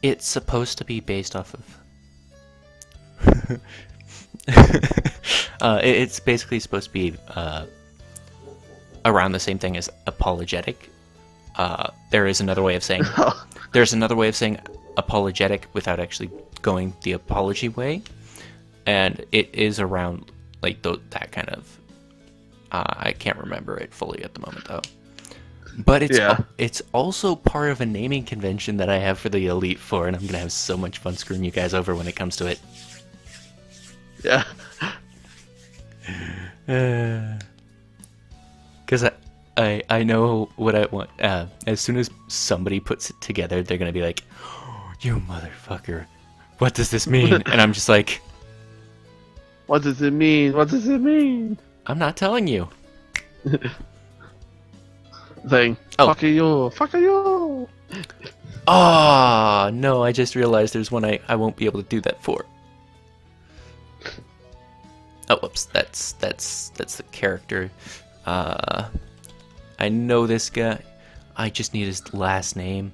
S2: It's supposed to be based off of... it's basically supposed to be around the same thing as apologetic. There is another way of saying... There's another way of saying apologetic without actually going the apology way. And it is around, like, that kind of... I can't remember it fully at the moment, though. But it's also part of a naming convention that I have for the Elite Four, and I'm going to have so much fun screwing you guys over when it comes to it.
S1: Yeah.
S2: Because I know what I want. As soon as somebody puts it together, they're going to be like, oh, you motherfucker, what does this mean? And I'm just like...
S1: What does it mean? What does it mean?
S2: I'm not telling you.
S1: Thing.
S2: Oh.
S1: Fuck you. Fuck you.
S2: Ah, no, I just realized there's one I won't be able to do that for. Oh, whoops, that's the character. I know this guy. I just need his last name.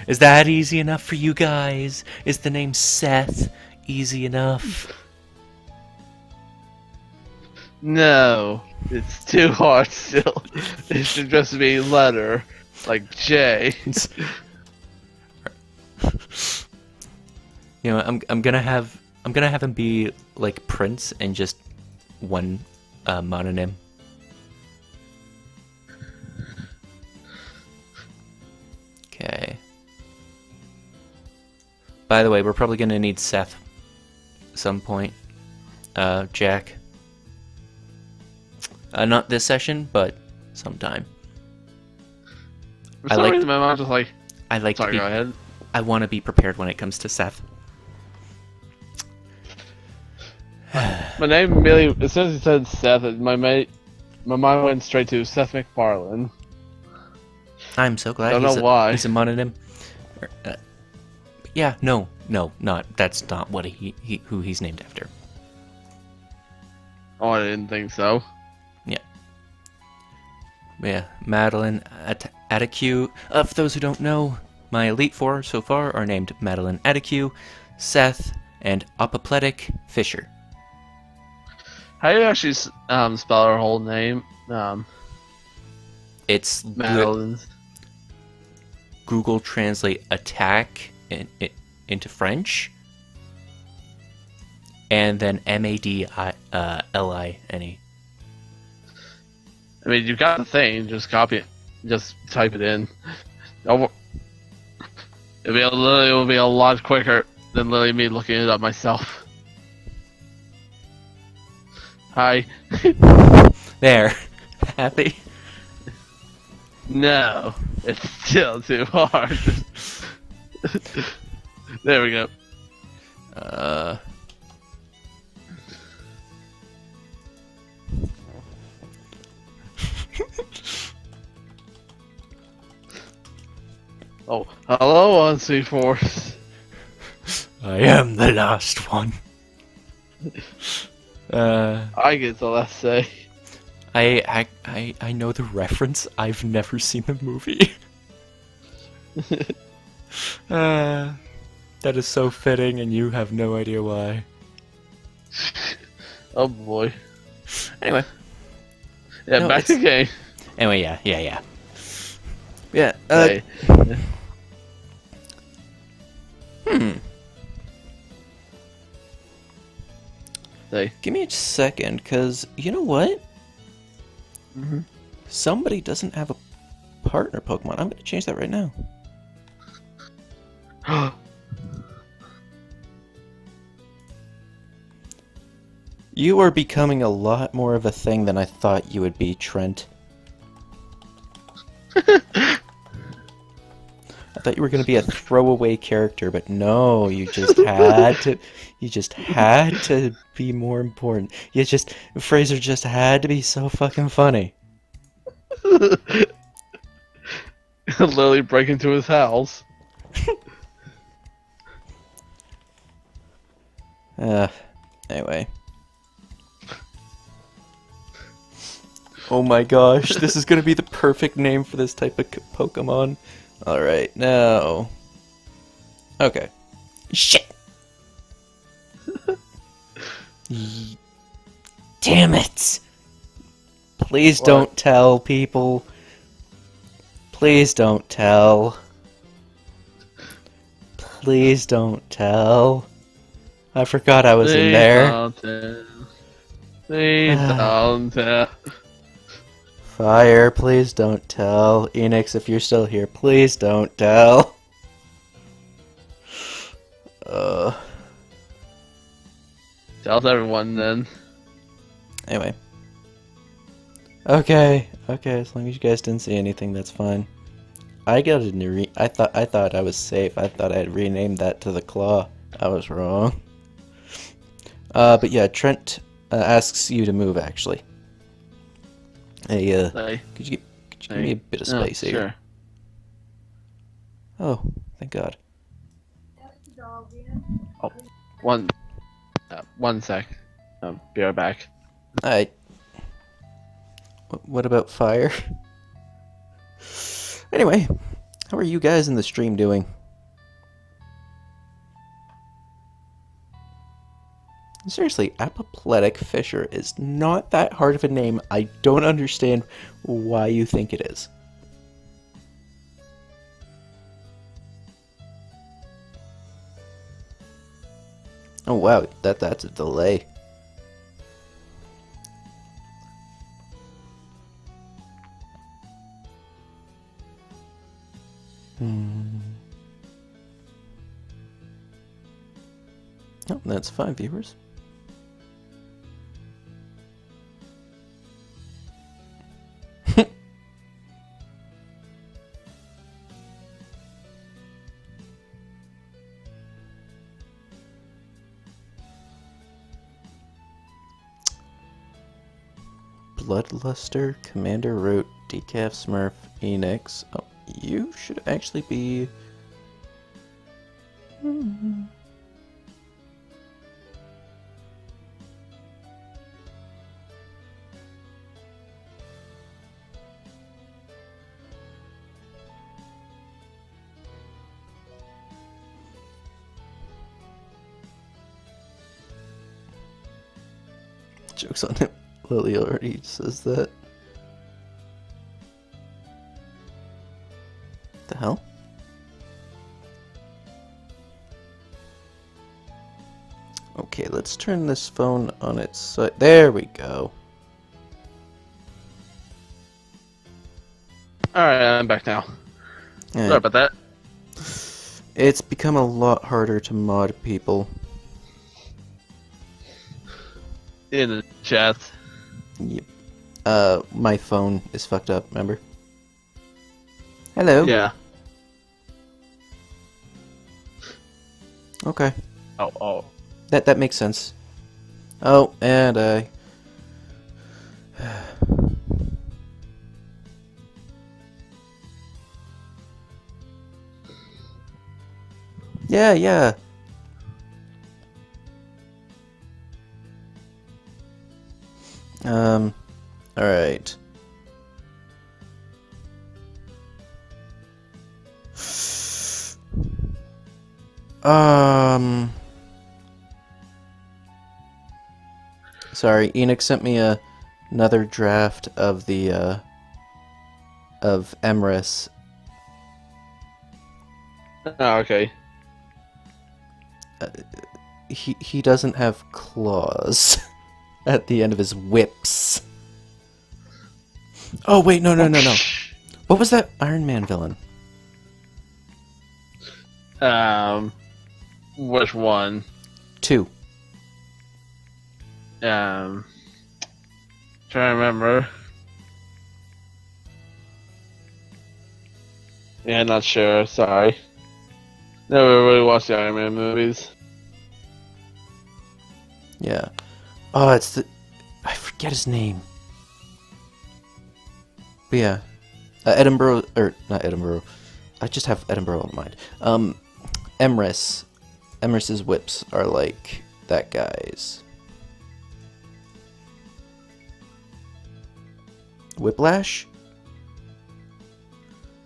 S2: Is that easy enough for you guys? Is the name Seth easy enough?
S1: No, it's too hard still. It should just be letter, like J.
S2: You know, I'm gonna have him be like Prince and just one mononym. Okay. By the way, we're probably gonna need Seth at some point. Jack. Not this session, but sometime.
S1: For some reason, my mom's just like.
S2: Sorry,
S1: go ahead.
S2: I want to be prepared when it comes to Seth.
S1: My name really, as soon as he said Seth, my mind went straight to Seth MacFarlane.
S2: I'm so glad.
S1: I don't know why.
S2: He's a mononym. Yeah, no, that's not what who he's named after.
S1: Oh, I didn't think so.
S2: Yeah, Madeline Atticue. For those who don't know, my Elite Four so far are named Madeline Atticue, Seth, and Apoplectic Fisher.
S1: How do you actually spell her whole name?
S2: It's
S1: Madeline's.
S2: Google Translate attack into French, and then Madline.
S1: I mean, you got the thing. Just copy it. Just type it in. It'll be a lot quicker than literally me looking it up myself. Hi.
S2: There. Happy?
S1: No, it's still too hard. There we go. Oh, hello, Unseen Force.
S2: I am the last one.
S1: I get the last say.
S2: I know the reference. I've never seen the movie. That is so fitting, and you have no idea why.
S1: Oh boy.
S2: Anyway.
S1: Yeah, back to the game.
S2: Anyway, yeah. Yeah,
S1: Hey. Hey.
S3: Give me a second, because you know what?
S1: Mm-hmm.
S3: Somebody doesn't have a partner Pokemon. I'm going to change that right now. You are becoming a lot more of a thing than I thought you would be, Trent. I thought you were gonna be a throwaway character, but no, you just had to. You just had to be more important. Fraser just had to be so fucking funny.
S1: Literally break into his house.
S3: Anyway. Oh my gosh, this is gonna be the perfect name for this type of Pokemon. Alright, now... Okay. Shit! Damn it! Please don't tell people. Please don't tell. Please don't tell. I forgot I was in there.
S1: Please don't tell.
S3: Fire, please don't tell. Enix, if you're still here, please don't tell.
S1: Tells everyone then.
S3: Anyway. Okay, as long as you guys didn't see anything, that's fine. I got a new I thought I was safe. I thought I had renamed that to the Claw. I was wrong. But yeah, Trent asks you to move, actually. Hey, could you give me a bit of space here?
S1: Sure.
S3: Oh, thank God.
S1: Oh, one sec. Be right back.
S3: Alright. What about fire? Anyway, how are you guys in the stream doing? Seriously, Apoplectic Fisher is not that hard of a name. I don't understand why you think it is. Oh wow, that's a delay. Oh, that's 5 viewers. Bloodluster, Commander Root, Decaf Smurf, Enix. Oh, you should actually be... Joke's on him. Lily already says that. The hell? Okay, let's turn this phone on its side. There we go.
S1: Alright, I'm back now. Sorry about that.
S3: It's become a lot harder to mod people.
S1: In the chat.
S3: Yep. My phone is fucked up, remember? Hello?
S1: Yeah.
S3: Okay.
S1: Oh.
S3: That makes sense. Oh, and I... Yeah. Alright. Sorry, Enix sent me another draft of the, of Emrys.
S1: Oh, okay.
S3: He doesn't have claws at the end of his whips. Oh wait, no. What was that Iron Man villain?
S1: Which one?
S3: 2.
S1: Trying to remember. Yeah, not sure. Sorry. Never really watched the Iron Man movies.
S3: Yeah. Oh, it's the... I forget his name. But yeah. Edinburgh... Or, not Edinburgh. I just have Edinburgh on mind. Emrys. Emrys's whips are like that guy's. Whiplash?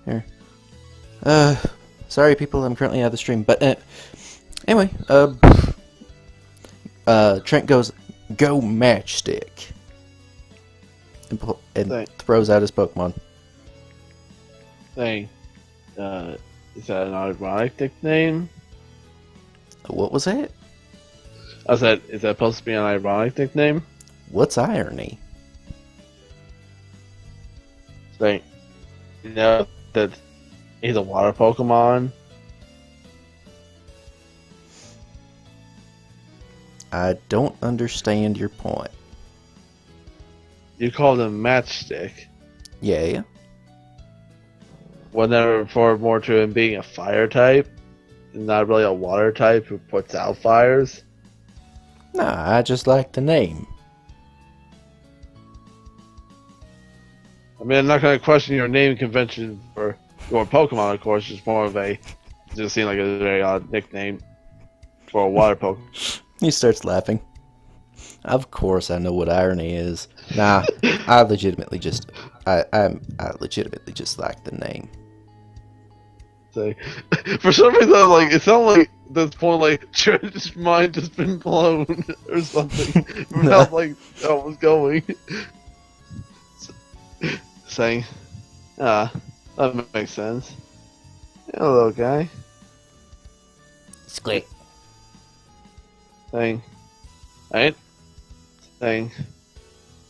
S3: Here. Sorry people, I'm currently out of the stream. But, anyway, Trent goes, "Go Matchstick." And throws out his Pokemon.
S1: Thing. Is that an ironic nickname?
S3: What was that?
S1: I said, is that supposed to be an ironic nickname?
S3: What's irony?
S1: Thing. You know that he's a water Pokemon?
S3: I don't understand your point.
S1: You called him Matchstick.
S3: Yeah.
S1: Wasn't that refer more to him being a fire type? And not really a water type who puts out fires?
S3: Nah, I just like the name.
S1: I mean, I'm not going to question your name convention for your Pokemon, of course. Just more of a... just seemed like a very odd nickname for a water Pokemon.
S3: He starts laughing. Of course I know what irony is. Nah, I legitimately just... I legitimately just like the name.
S1: So, for some reason, like, it sounded like at this point, like, Trent's mind just been blown or something. It felt like that was going. Saying, that makes sense. Hello, guy.
S3: Squeak.
S1: Saying, right? Saying,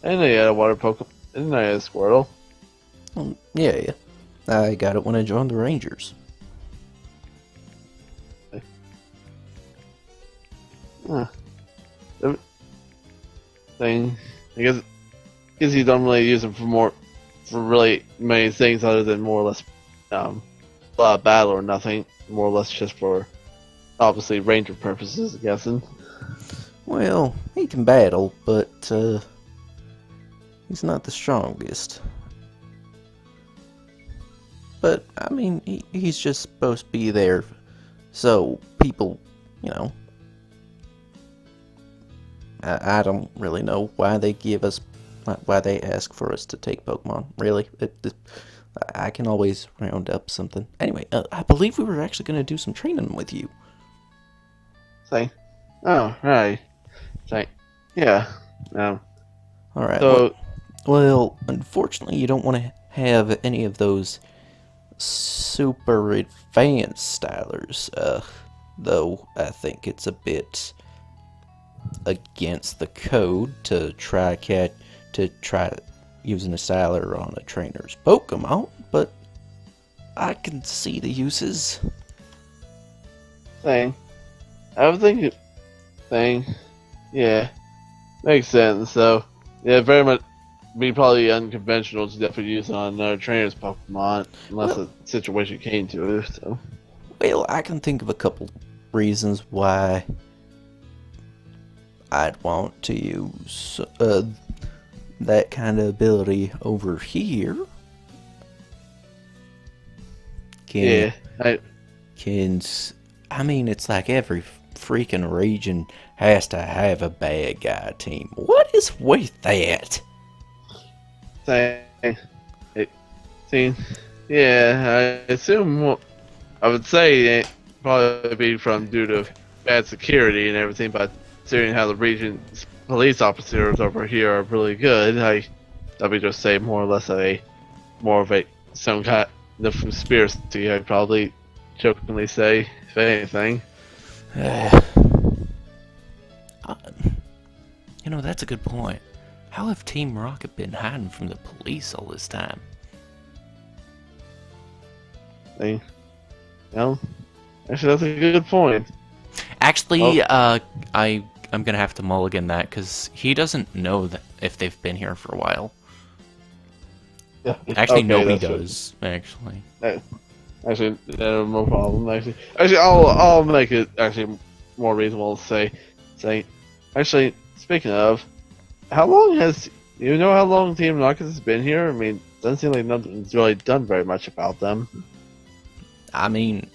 S1: I didn't know you had a water Pokemon. I didn't know you had a Squirtle.
S3: Yeah. I got it when I joined the Rangers.
S1: Thing. I guess you don't really use them for really many things other than more or less battle or nothing. More or less just for obviously ranger purposes, I'm guessing.
S3: Well, he can battle, but he's not the strongest. But I mean, he's just supposed to be there so people, you know. I don't really know why they why they ask for us to take Pokemon. Really, I can always round up something. Anyway, I believe we were actually going to do some training with you.
S1: Say, oh right, say, yeah,
S3: All right.
S1: So,
S3: well, unfortunately, you don't want to have any of those super advanced stylers. Though I think it's a bit against the code to try using a styler on a trainer's Pokemon, but I can see the uses.
S1: thing, I was thinking, thing, yeah, makes sense. So, yeah, very much be probably unconventional to definitely use on another trainer's Pokemon unless the situation came to it. So,
S3: well, I can think of a couple reasons why I'd want to use that kind of ability over here. I mean, it's like every freaking region has to have a bad guy team. What is with that?
S1: Yeah, I assume, I would say it probably be from due to bad security and everything, but considering how the region's police officers over here are really good, I would just say more or less some kind of conspiracy. I'd probably jokingly say, if anything.
S2: You know, that's a good point. How have Team Rocket been hiding from the police all this time?
S1: Actually, that's a good point.
S2: Actually, I'm gonna have to mulligan that because he doesn't know that if they've been here for a while.
S1: Yeah.
S2: Actually,
S1: Okay,
S2: nobody
S1: that's
S2: does. Actually.
S1: Actually, no problem. Actually, I'll make it actually more reasonable to say. Actually, speaking of, how long has you know how long Team Rocket has been here? I mean, doesn't seem like nothing's really done very much about them.
S2: I mean,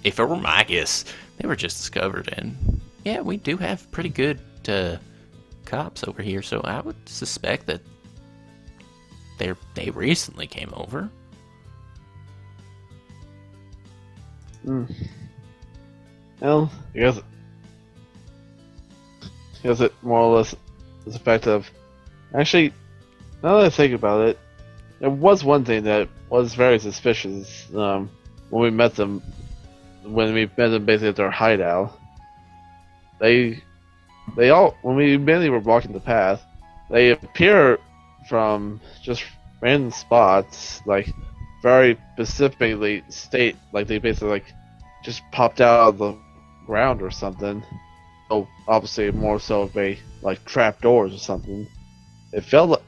S2: if it were my guess, they were just discovered, and yeah, we do have pretty good cops over here, so I would suspect that they recently came over.
S1: Well, I guess it more or less is the fact of actually. Now that I think about it, there was one thing that was very suspicious when we met them. When we met them basically at their hideout, they all when we mainly were walking the path, they appear from just random spots, like very specifically state like they basically like just popped out of the ground or something. So obviously more so of a like trap doors or something. It felt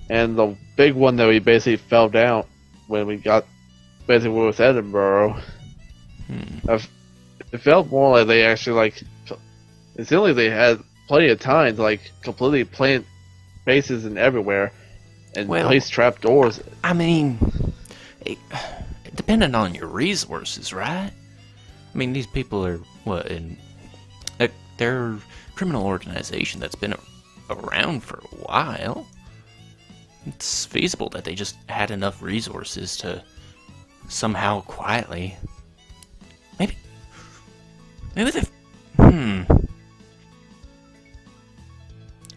S1: and the big one that we basically fell down when we got basically with Edinburgh. It felt more like they actually like. It seemed like they had plenty of time to like completely plant bases and everywhere and place trap doors.
S2: I mean, depending on your resources, right? I mean, these people are they're a criminal organization that's been around for a while. It's feasible that they just had enough resources to somehow quietly. Maybe they've.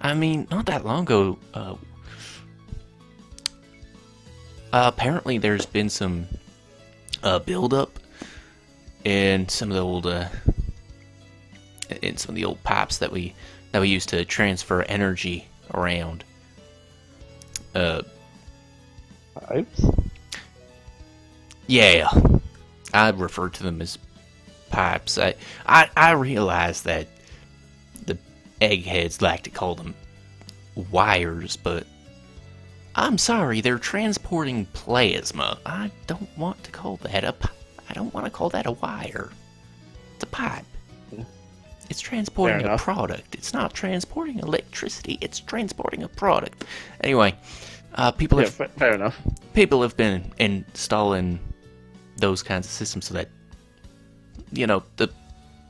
S2: I mean, not that long ago. Apparently, there's been some buildup in some of the old pipes that we used to transfer energy around.
S1: Pipes?
S2: Yeah, I refer to them as pipes. I realize that the eggheads like to call them wires, but I'm sorry, they're transporting plasma. I don't want to call that I don't want to call that a wire. It's a pipe. It's transporting a product. It's not transporting electricity. It's transporting a product. Anyway, people have been installing those kinds of systems so that the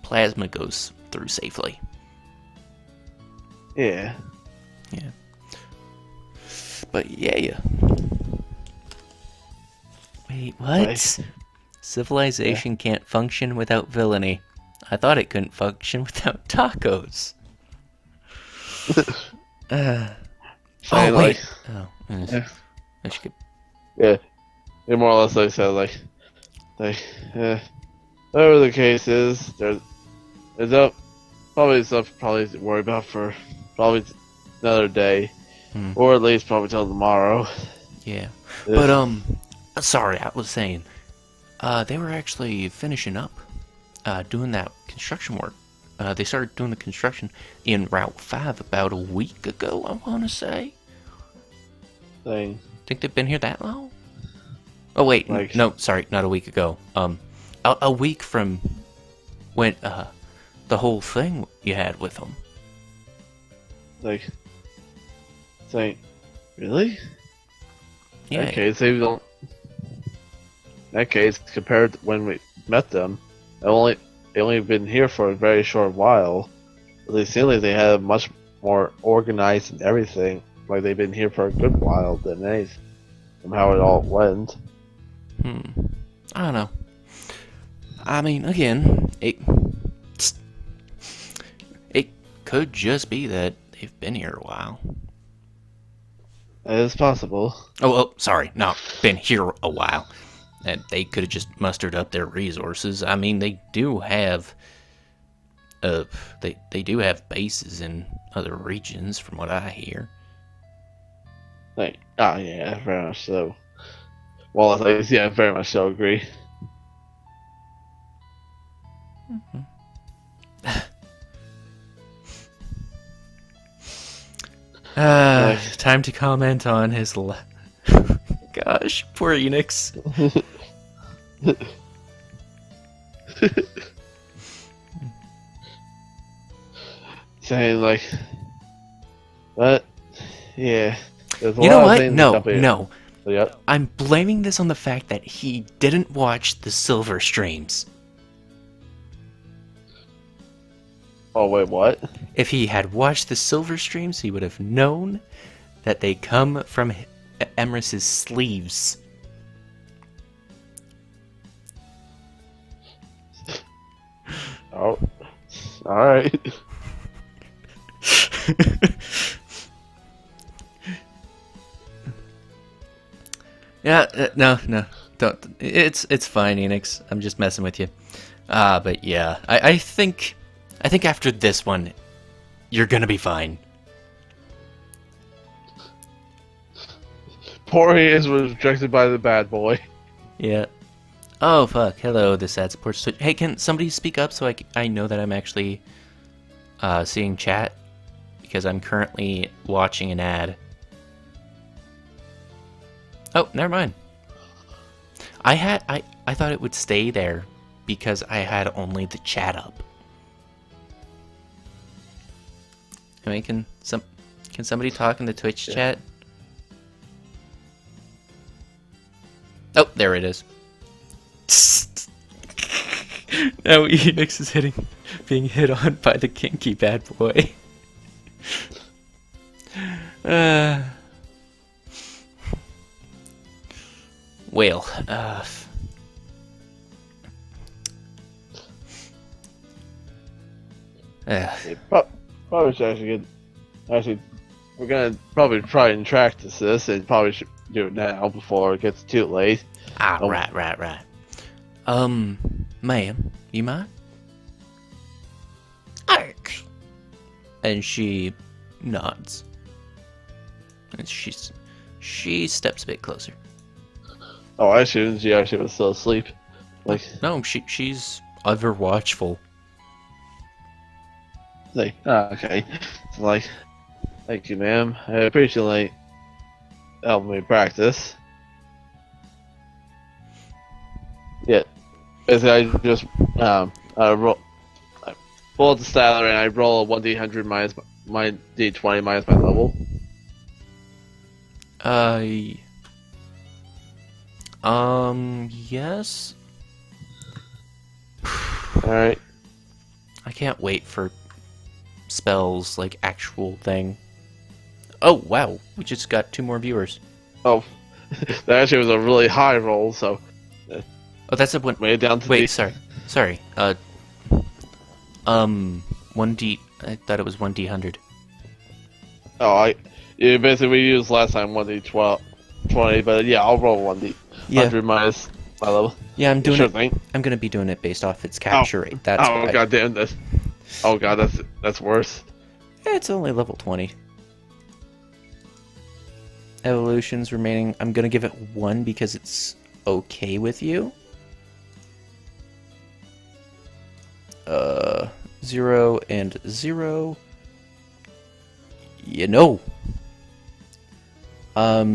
S2: plasma goes through safely.
S1: Yeah.
S2: Yeah. But yeah. Wait, what?
S1: Right.
S2: Civilization can't function without villainy. I thought it couldn't function without tacos. Oh, wait.
S1: Yeah.
S2: I should get...
S1: Yeah. And more or less, like I said, whatever the case is, there's probably stuff to worry about for probably another day, or at least probably till tomorrow.
S2: Yeah, but sorry, I was saying, they were actually finishing up, doing that construction work. They started doing the construction in Route 5 about a week ago, I want to say.
S1: Thing.
S2: Think they've been here that long? Oh wait, no, sorry, not a week ago. A week from when the whole thing you had with them.
S1: Really?
S2: Yeah.
S1: Okay, so in that case, compared to when we met them, they only been here for a very short while. They seem like they have much more organized and everything. Like they've been here for a good while than anything. From how it all went.
S2: I don't know. I mean, again, it could just be that they've been here a while.
S1: It is possible.
S2: Oh, sorry, not been here a while. And they could have just mustered up their resources. I mean, they do have they do have bases in other regions, from what I hear.
S1: Yeah, very much so. Well, yeah, very much so agree.
S2: Time to comment on his gosh, poor Enix.
S1: Saying like, what? Yeah. There's a
S2: You know
S1: lot of
S2: what?
S1: things
S2: No,
S1: up here.
S2: no.
S1: Yep.
S2: I'm blaming this on the fact that he didn't watch the silver streams.
S1: Oh wait, what?
S2: If he had watched the silver streams, he would have known that they come from Emrys's sleeves.
S1: Oh, all right.
S2: Yeah, no, don't. It's fine, Enix. I'm just messing with you. But yeah, I think after this one, you're gonna be fine.
S1: Poor Ian was rejected by the bad boy.
S2: Yeah. Oh fuck. Hello, this ad supports Twitch. Hey, can somebody speak up so I know that I'm actually seeing chat, because I'm currently watching an ad. Oh, never mind. I thought it would stay there because I had only the chat up. I mean, can somebody talk in the Twitch chat? Oh, there it is. Now Enix is being hit on by the kinky bad boy. Well,
S1: Probably should actually get. Actually, we're gonna probably try and practice this, and probably should do it now before it gets too late.
S2: Right. Ma'am, you mind? Ark. And she nods. And she steps a bit closer.
S1: Oh, I shouldn't. She actually was still asleep. Like,
S2: No, she's ever watchful.
S1: like, okay. So, like, thank you, ma'am. I appreciate helping me practice. Yeah. Basically, I just I pull out the styler and I roll a 1d100 minus my d20 minus my level.
S2: Yes.
S1: Alright.
S2: I can't wait for spells like actual thing. Oh wow, we just got 2 more viewers.
S1: Oh, that actually was a really high roll, so.
S2: Oh, that's a one.
S1: Way down to
S2: Wait, sorry. 1d. I thought it was 1d100.
S1: Oh, basically we used last time 1d20, but yeah, I'll roll 1d100 minus my level.
S2: Yeah, I'm doing
S1: Sure
S2: it.
S1: thing.
S2: I'm gonna be doing it based off its capture rate. That's
S1: oh
S2: why.
S1: god damn this. Oh god, that's worse.
S2: It's only level 20. Evolutions remaining. I'm gonna give it 1 because it's okay with you. 0 and 0. You know.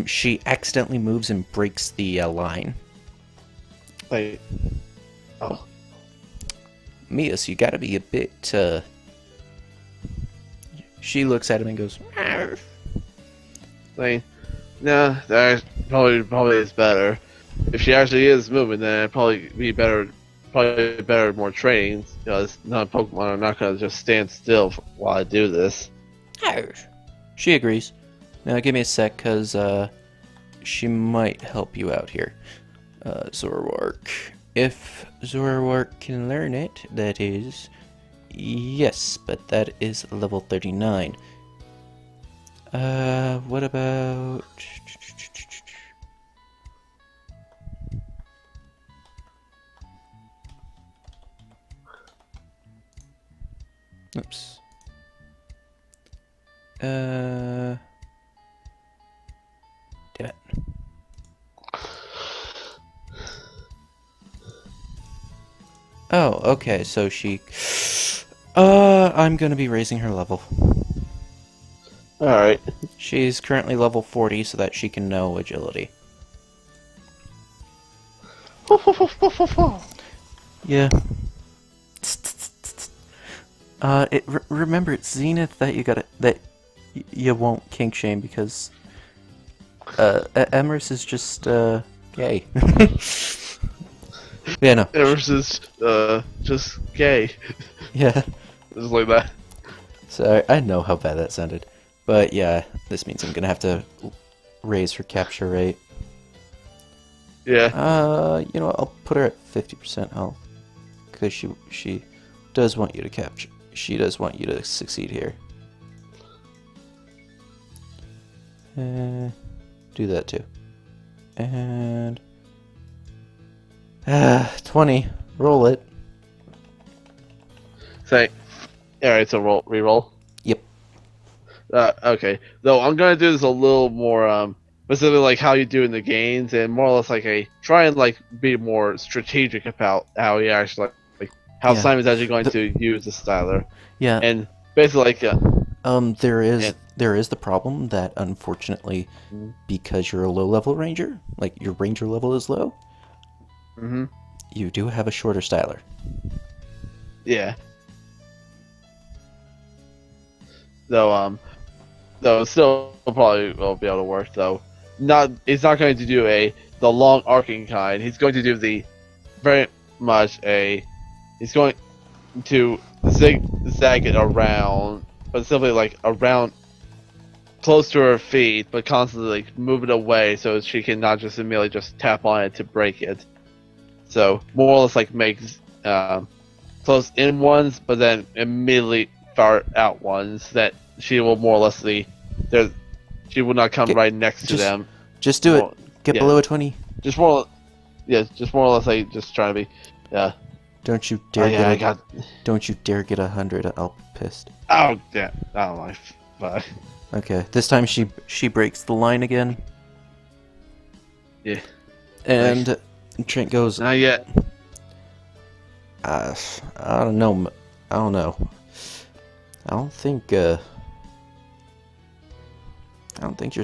S2: She accidentally moves and breaks the line.
S1: Wait. Oh.
S2: Mias, you gotta be a bit, She looks at him and goes, "Arf."
S1: Like, nah, that probably is better. If she actually is moving, then it'd probably be better. Probably better more training, because non-Pokemon are not gonna just stand still while I do this.
S2: "Arf." She agrees. Now give me a sec, cause she might help you out here. Zoroark. If Zoroark can learn it, that is. Yes, but that is level 39. What about... Oops. Damn it. Oh, okay, so she... I'm gonna be raising her level.
S1: Alright.
S2: She's currently level 40 so that she can know agility.
S3: Yeah. Remember, it's Zenith that you won't kink shame because Emrys is just gay. Yeah, no.
S1: Emrys is just gay.
S3: Yeah.
S1: Just like that.
S3: So I know how bad that sounded, but yeah, this means I'm gonna have to raise her capture rate.
S1: Yeah.
S3: You know what, I'll put her at 50% health because she does want you to capture. She does want you to succeed here. Do that too. And 20. Roll it.
S1: Say. Alright, so re-roll.
S3: Yep.
S1: Okay. Though I'm gonna do this a little more specifically like how you do in the games, and more or less like try and like be more strategic about how you actually how
S3: Yeah.
S1: Simon's actually going to use the styler.
S3: Yeah.
S1: And basically like
S3: there is the problem that unfortunately, because you're a low level ranger, like your ranger level is low, you do have a shorter styler.
S1: Yeah. Though still probably will be able to work though. He's not going to do the long arcing kind. He's going to do the very much he's going to zigzag it around, but simply like around close to her feet, but constantly like move it away so she can not just immediately just tap on it to break it. So more or less like make close in ones, but then immediately far out ones that she will more or less she will not come right next to them.
S3: Just do it. Get below a 20.
S1: Just more or less like just trying to be
S3: Don't you dare Don't you dare get 100. I'll be pissed.
S1: Oh damn! I don't know. Bye.
S3: Okay, this time she breaks the line again.
S1: Yeah.
S3: And Trent goes,
S1: Not yet.
S3: I don't know. I don't know. I don't think you're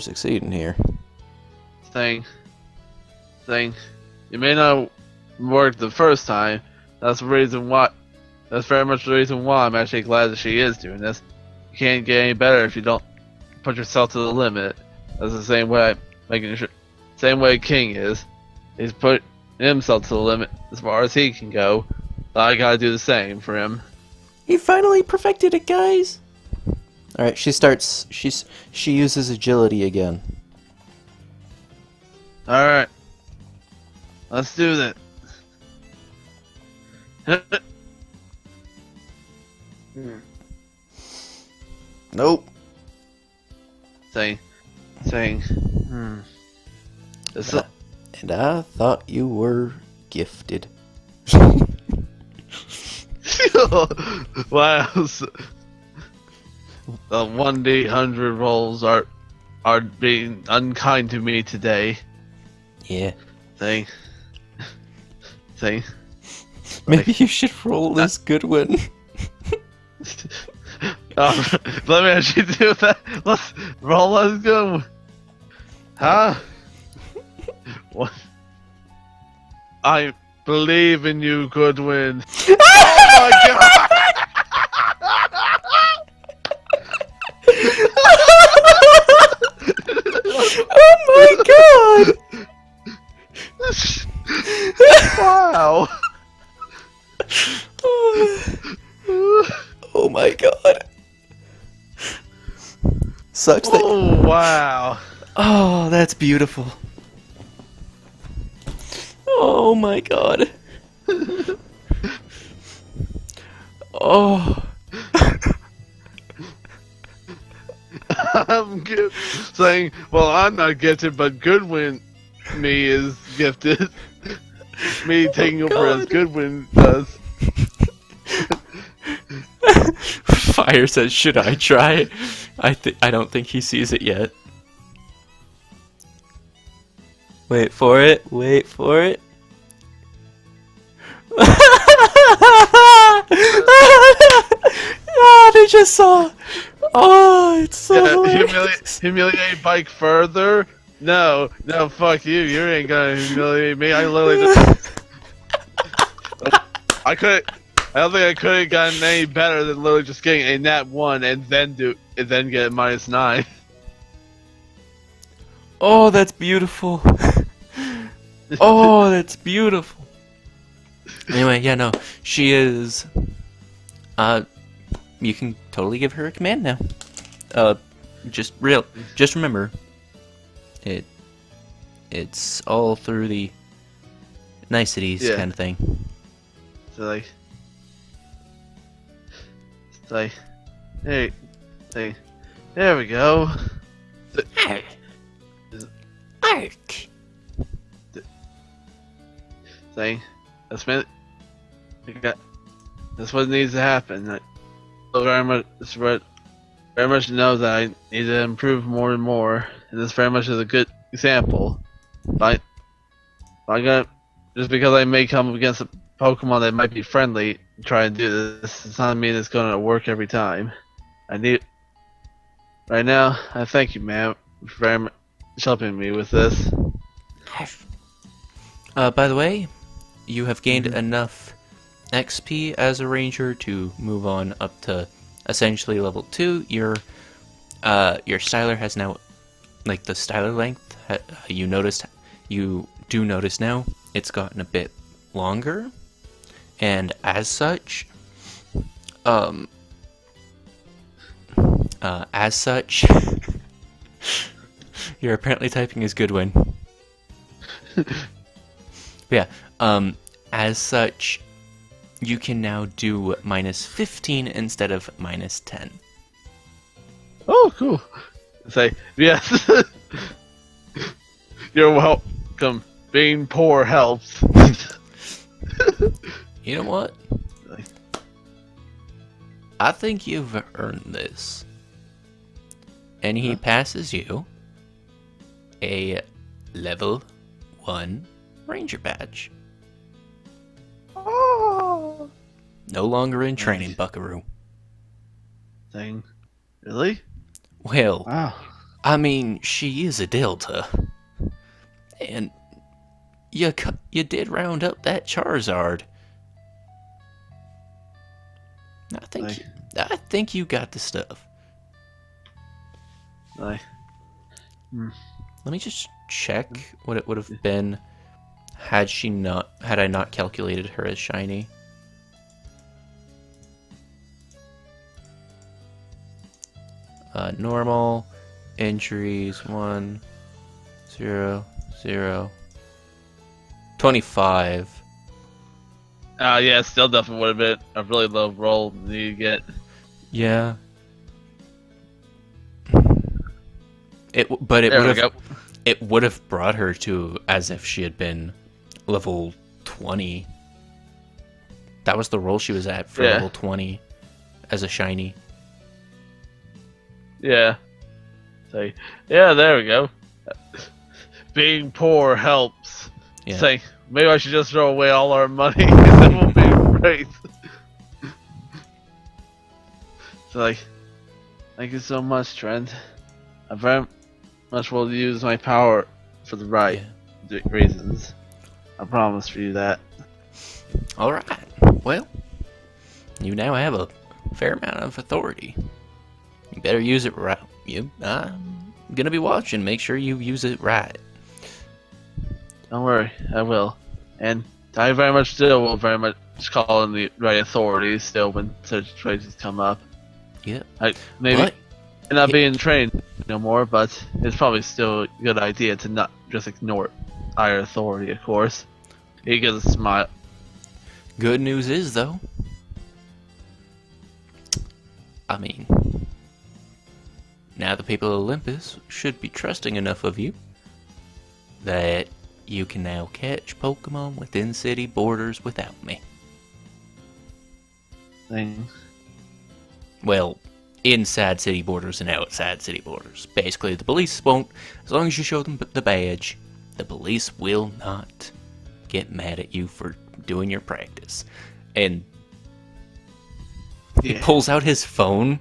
S3: succeeding here.
S1: Thing. You may not work the first time. That's the reason why. That's very much the reason why I'm actually glad that she is doing this. You can't get any better if you don't put yourself to the limit. That's the same way same way King is. He's put himself to the limit as far as he can go. I gotta do the same for him.
S3: He finally perfected it, guys. All right, she uses agility again.
S1: All right, let's do that.
S3: Nope.
S1: Saying.
S3: And I thought you were gifted.
S1: Wow. The 1d100 rolls are being unkind to me today.
S3: Yeah.
S1: Thing.
S3: Maybe you should roll this good one.
S1: Let me actually do that. Let's roll. Let's go. Huh? What? I believe in you, Goodwin. Oh my god!
S3: Oh my god!
S1: Wow!
S3: Oh my god! Sucks that.
S1: Oh wow!
S3: Oh, that's beautiful. Oh my god. Oh.
S1: I'm saying, well, I'm not gifted, but Goodwin me is gifted. Me taking over as Goodwin does.
S2: Fire says, should I try? I don't think he sees it yet. Wait for it. Wait for it. Oh, they just saw. Oh, it's so hilarious.
S1: Humiliate Bike further. No, fuck you. You ain't gonna humiliate me. I literally just. I don't think I could have gotten any better than literally just getting a nat 1 and then get a -9.
S2: Oh, that's beautiful. Oh, that's beautiful. Anyway, yeah, no, she is. You can totally give her a command now. Just remember, it's all through the niceties kind of thing.
S1: So hey, there we go.
S2: Ark.
S1: That's what needs to happen. I very much know that I need to improve more and more, and this very much is a good example. But just because I may come up against a Pokemon that might be friendly and try and do this, does not mean it's going to work every time. Right now, I thank you, ma'am, for very much helping me with this.
S2: By the way, you have gained enough XP as a ranger to move on up to essentially level 2. Your styler has now, like the styler length, you do notice now, it's gotten a bit longer, and as such, you're apparently typing as Goodwin. Yeah, as such, you can now do -15 instead of -10.
S1: Oh, cool. Yes. You're welcome. Being poor helps.
S2: You know what? I think you've earned this. And he passes you a level 1 ranger badge.
S1: Oh.
S2: No longer in training, buckaroo.
S1: Really?
S2: Well,
S1: Wow.
S2: I mean, she is a delta. And you did round up that Charizard. I think you got the stuff. Let me just check what it would have been had I not calculated her as shiny. Normal, injuries, 1, 0, 0, 25.
S1: Yeah, still definitely would have been a really low roll to get.
S2: Yeah. It would have brought her to as if she had been level 20. That was the roll she was at for level 20 as a shiny.
S1: Yeah. Yeah, there we go. Being poor helps.
S2: Yeah.
S1: Maybe I should just throw away all our money and then we'll be great. Thank you so much, Trent. I very much will use my power for the right reasons. I promise for you that.
S2: Alright. Well, you now have a fair amount of authority. You better use it right. I'm gonna be watching. Make sure you use it right.
S1: Don't worry, I will. And I very much still will very much call in the right authorities still when such situations come up.
S2: Yep.
S1: Maybe not being trained no more, but it's probably still a good idea to not just ignore higher authority, of course. He gives a smile.
S2: Good news is, though, I mean, now the people of Olympus should be trusting enough of you that you can now catch Pokemon within city borders without me.
S1: Thing.
S2: Well, inside city borders and outside city borders. Basically, the police won't, as long as you show them the badge, the police will not get mad at you for doing your practice. And he pulls out his phone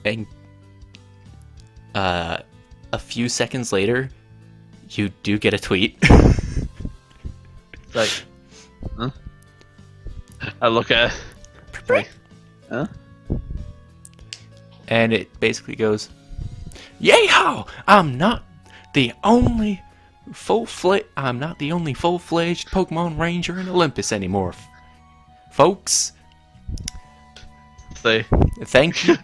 S2: and a few seconds later, you do get a tweet.
S1: It's like, huh? I look at it. It's like, huh?
S2: And it basically goes, "Yay-ho! I'm not the only full-fledged Pokemon Ranger in Olympus anymore, folks.
S1: Say,
S2: Thank you."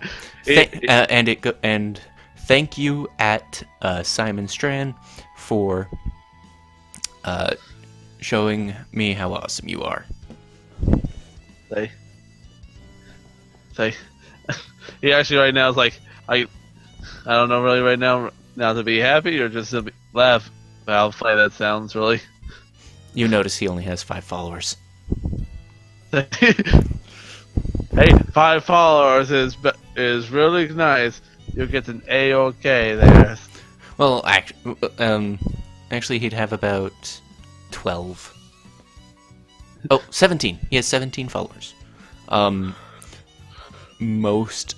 S2: And thank you at Simon Strand for showing me how awesome you are.
S1: say. He actually right now is like, I don't know really right now to be happy or just to laugh. How funny that sounds, really.
S2: You notice he only has 5 followers.
S1: Hey, 5 followers is really nice. You'll get an A-OK there.
S2: Well, actually, he'd have about 12. Oh, 17. He has 17 followers. Most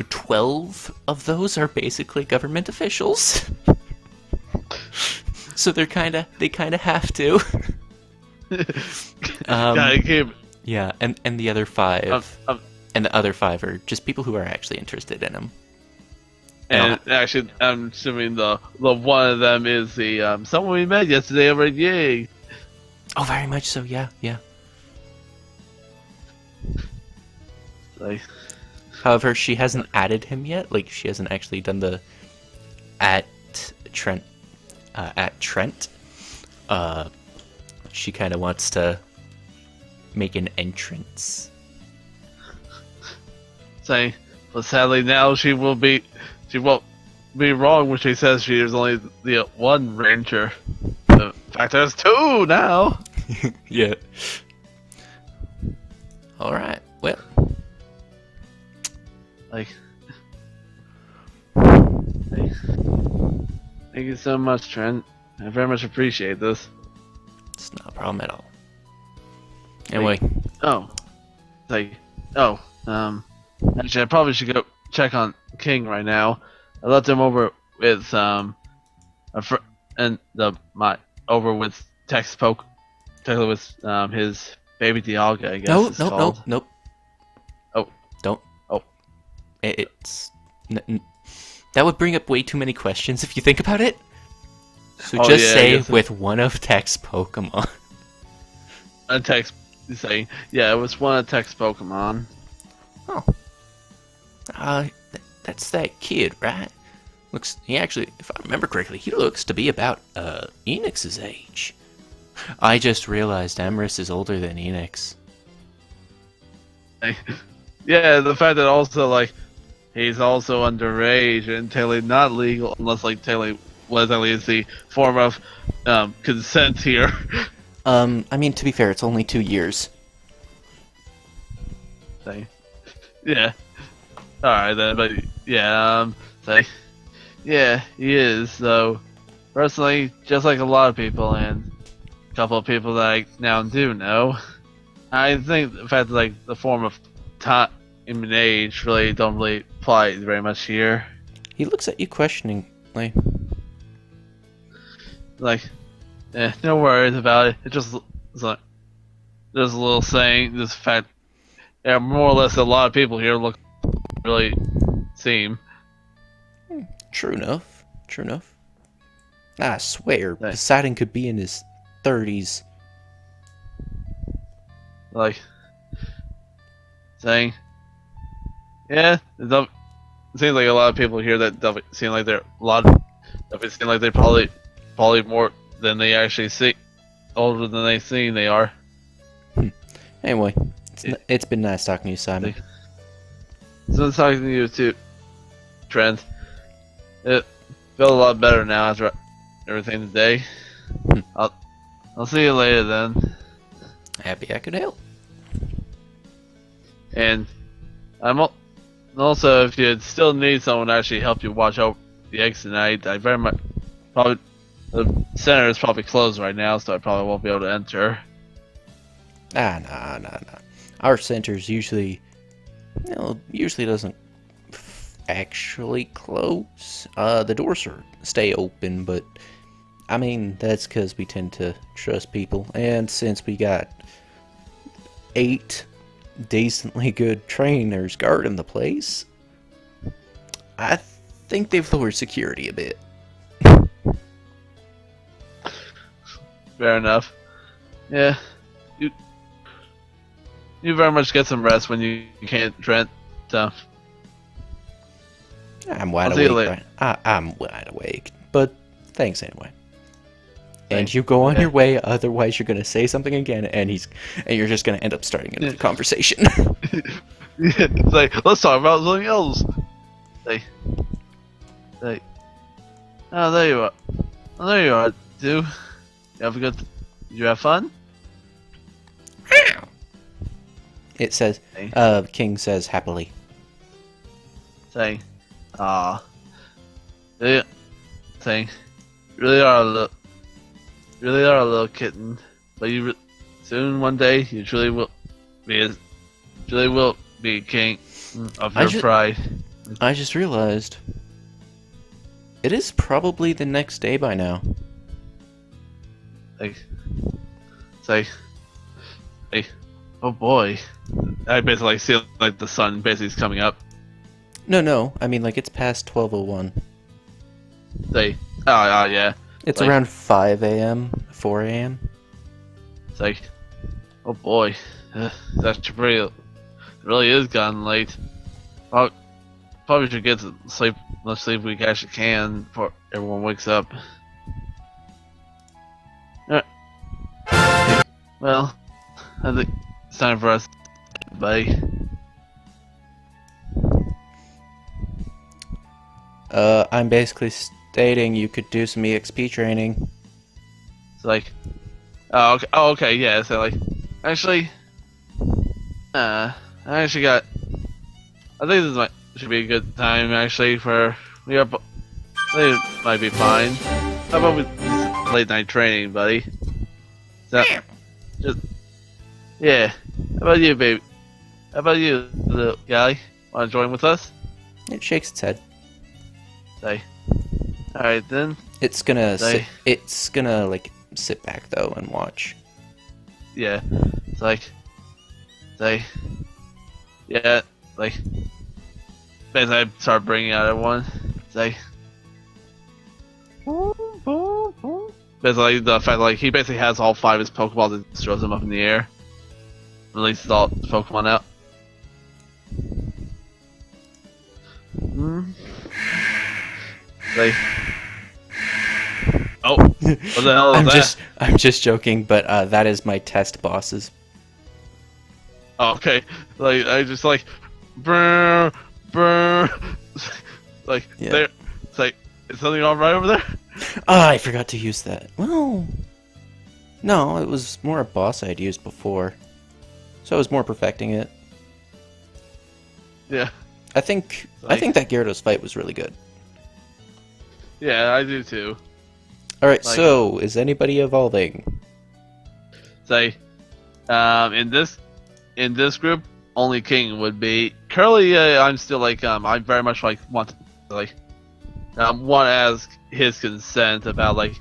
S2: 12 of those are basically government officials. So they kind of have to.
S1: Gotta keep.
S2: Yeah, and the other 5 and the other 5 are just people who are actually interested in him.
S1: And actually, I'm assuming the one of them is the someone we met yesterday over at Yay.
S2: Oh, very much so. Yeah.
S1: Like,
S2: However, she hasn't added him yet. Like, she hasn't actually done the at Trent. She kind of wants to make an entrance.
S1: saying, but sadly now she won't be wrong when she says she is only the one ranger. In fact, there's 2 now.
S2: Yeah. All right. Well.
S1: Like, thank you so much, Trent. I very much appreciate this.
S2: It's not a problem at all. Anyway.
S1: Actually, I probably should go check on King right now. I left him over with over with Tex Poke, with his baby Dialga, I guess.
S2: Nope.
S1: Oh.
S2: Don't.
S1: Oh.
S2: That would bring up way too many questions if you think about it. So say with one of Tech's Pokemon.
S1: Saying, yeah, it was one of Tech's Pokemon.
S2: Oh. That's that kid, right? He actually, if I remember correctly, he looks to be about Enix's age. I just realized Emrys is older than Enix.
S1: Yeah, the fact that also, like, he's also underage and technically not legal unless, like, technically what exactly is the form of consent here.
S2: I mean, to be fair, it's only 2 years.
S1: Yeah. Alright then, but yeah, yeah, he is, though. Personally, just like a lot of people, and a couple of people that I now do know, I think the fact that, like, the form of time and age really don't really apply very much here.
S2: He looks at you questioningly.
S1: Like, no worries about it. It's just like, there's a little saying, this fact, yeah, more or less a lot of people here look really seem.
S2: True enough. I swear, Poseidon could be in his 30s.
S1: Like, saying, yeah, it seems like a lot of people here that seem like they're they're probably more than they actually see, older than they seem they are.
S2: Anyway, it's been nice talking to you, Simon.
S1: So nice talking to you too, Trent. It felt a lot better now after everything today. I'll see you later then.
S2: Happy I could help.
S1: And also, if you still need someone to actually help you watch over the eggs tonight, I very much probably the center is probably closed right now, so I probably won't be able to enter.
S2: Nah. Our center's usually doesn't
S3: actually close. The doors stay open, but I mean, that's because we tend to trust people. And since we got 8 decently good trainers guarding the place, I think they've lowered security a bit.
S1: Fair enough. Yeah. You very much get some rest when you can't Trent. So.
S3: I'm wide
S1: I'll see you
S3: awake.
S1: later.
S3: I'm wide awake. But thanks anyway. And
S1: Thanks.
S3: you go on your way, otherwise you're gonna say something again, and you're just gonna end up starting another conversation.
S1: Yeah, it's like, let's talk about something else. Like, oh, there you are. Oh, there you are, dude. You have a good. Did you have fun?
S3: It says,
S1: Hey.
S3: King says happily.
S1: Saying, ah, yeah, saying, really are a little kitten, but soon one day you truly will be king of your pride.
S3: I just realized it is probably the next day by now.
S1: Like, oh boy, I basically see like the sun basically is coming up.
S3: No, I mean like it's past 12:01.
S1: Yeah.
S3: It's
S1: like,
S3: around 5 a.m., 4 a.m.
S1: It's like, oh boy, that's pretty. It really is gotten late. Probably should get to sleep. Much sleep we actually can before everyone wakes up. Well, I think it's time for us, buddy.
S3: I'm basically stating you could do some EXP training.
S1: It's like, okay, yeah. So like, actually, I actually got. I think should be a good time actually for we are. I think it might be fine. How about we late night training, buddy? So, yeah. How about you, baby? How about you, little guy? Want to join with us?
S3: It shakes its head.
S1: Say. All right then.
S3: It's gonna like sit back though and watch.
S1: Yeah. It's like. Say. Yeah. Like. Basically, I start bringing out everyone. Say. Basically, the fact like he basically has all 5 of his Pokeballs and throws them up in the air. Releases all his Pokemon out. Say. Oh, what the hell is that?
S3: I'm just joking, but that is my test bosses.
S1: Oh, okay. Like I just like, brr, brr. Like
S3: Yeah.
S1: there. It's like, is something all right over there?
S3: I forgot to use that. Well, no, it was more a boss I'd used before, so I was more perfecting it.
S1: Yeah.
S3: I think that Gyarados fight was really good.
S1: Yeah, I do too.
S3: All right,
S1: Like-
S3: so is anybody evolving?
S1: Say, in this group, only King would be. Currently, I'm still like, I very much like want to like, want to ask his consent about like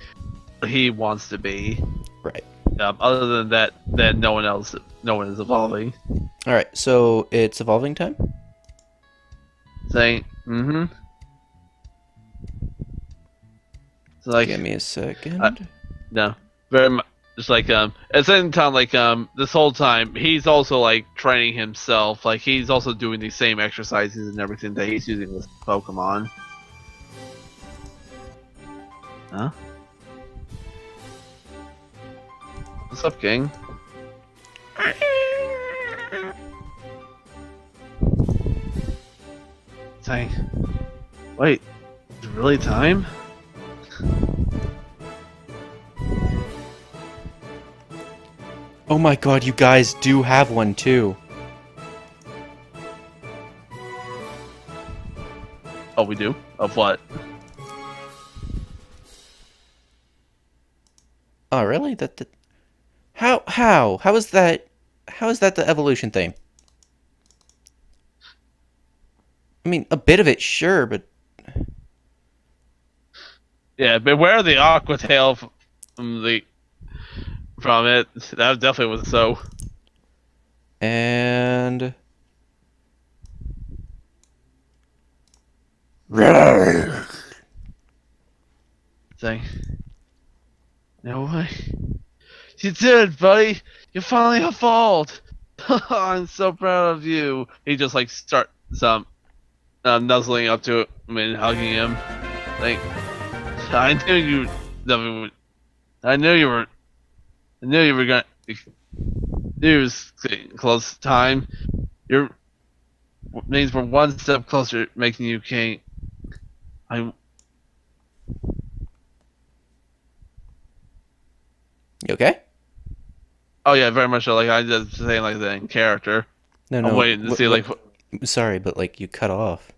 S1: what he wants to be.
S3: Right.
S1: Other than that, then no one is evolving.
S3: All right, so it's evolving time.
S1: Saying, mm-hmm. So like,
S3: Give me a second.
S1: no, very much. Just like at the same time, like this whole time, he's also like training himself. Like he's also doing these same exercises and everything that he's using with Pokemon. Huh? What's up, King? Saying, wait, is it really time?
S3: Oh my god, you guys do have one too.
S1: Oh, we do? Of what?
S3: Oh, really? How is that the evolution thing? I mean, a bit of it, sure, but
S1: Yeah, beware the aqua tail from it. That definitely was so.
S3: and
S1: Thing. No way. You did, buddy. You finally evolved. I'm so proud of you. He just like starts nuzzling up to him and hugging him. Like, I knew you. I knew you were. I knew you were gonna. Knew it was close time. You're means we're one step closer to making you king. I.
S3: you okay?
S1: Oh yeah, very much so. Like I just saying like that in character.
S3: No,
S1: I'm
S3: no.
S1: waiting to see like.
S3: Sorry, but like you cut off.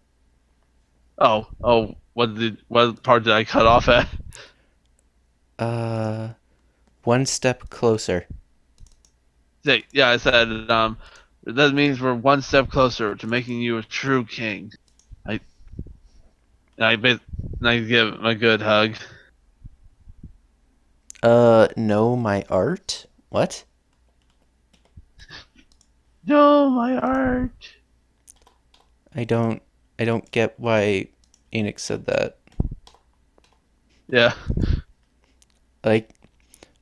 S1: Oh, what part did I cut off at?
S3: One step closer.
S1: Yeah, I said that means we're one step closer to making you a true king. I I bet I give him a good hug.
S3: No, my art? What?
S1: No, my art.
S3: I don't get why Enix said that.
S1: Yeah.
S3: Like,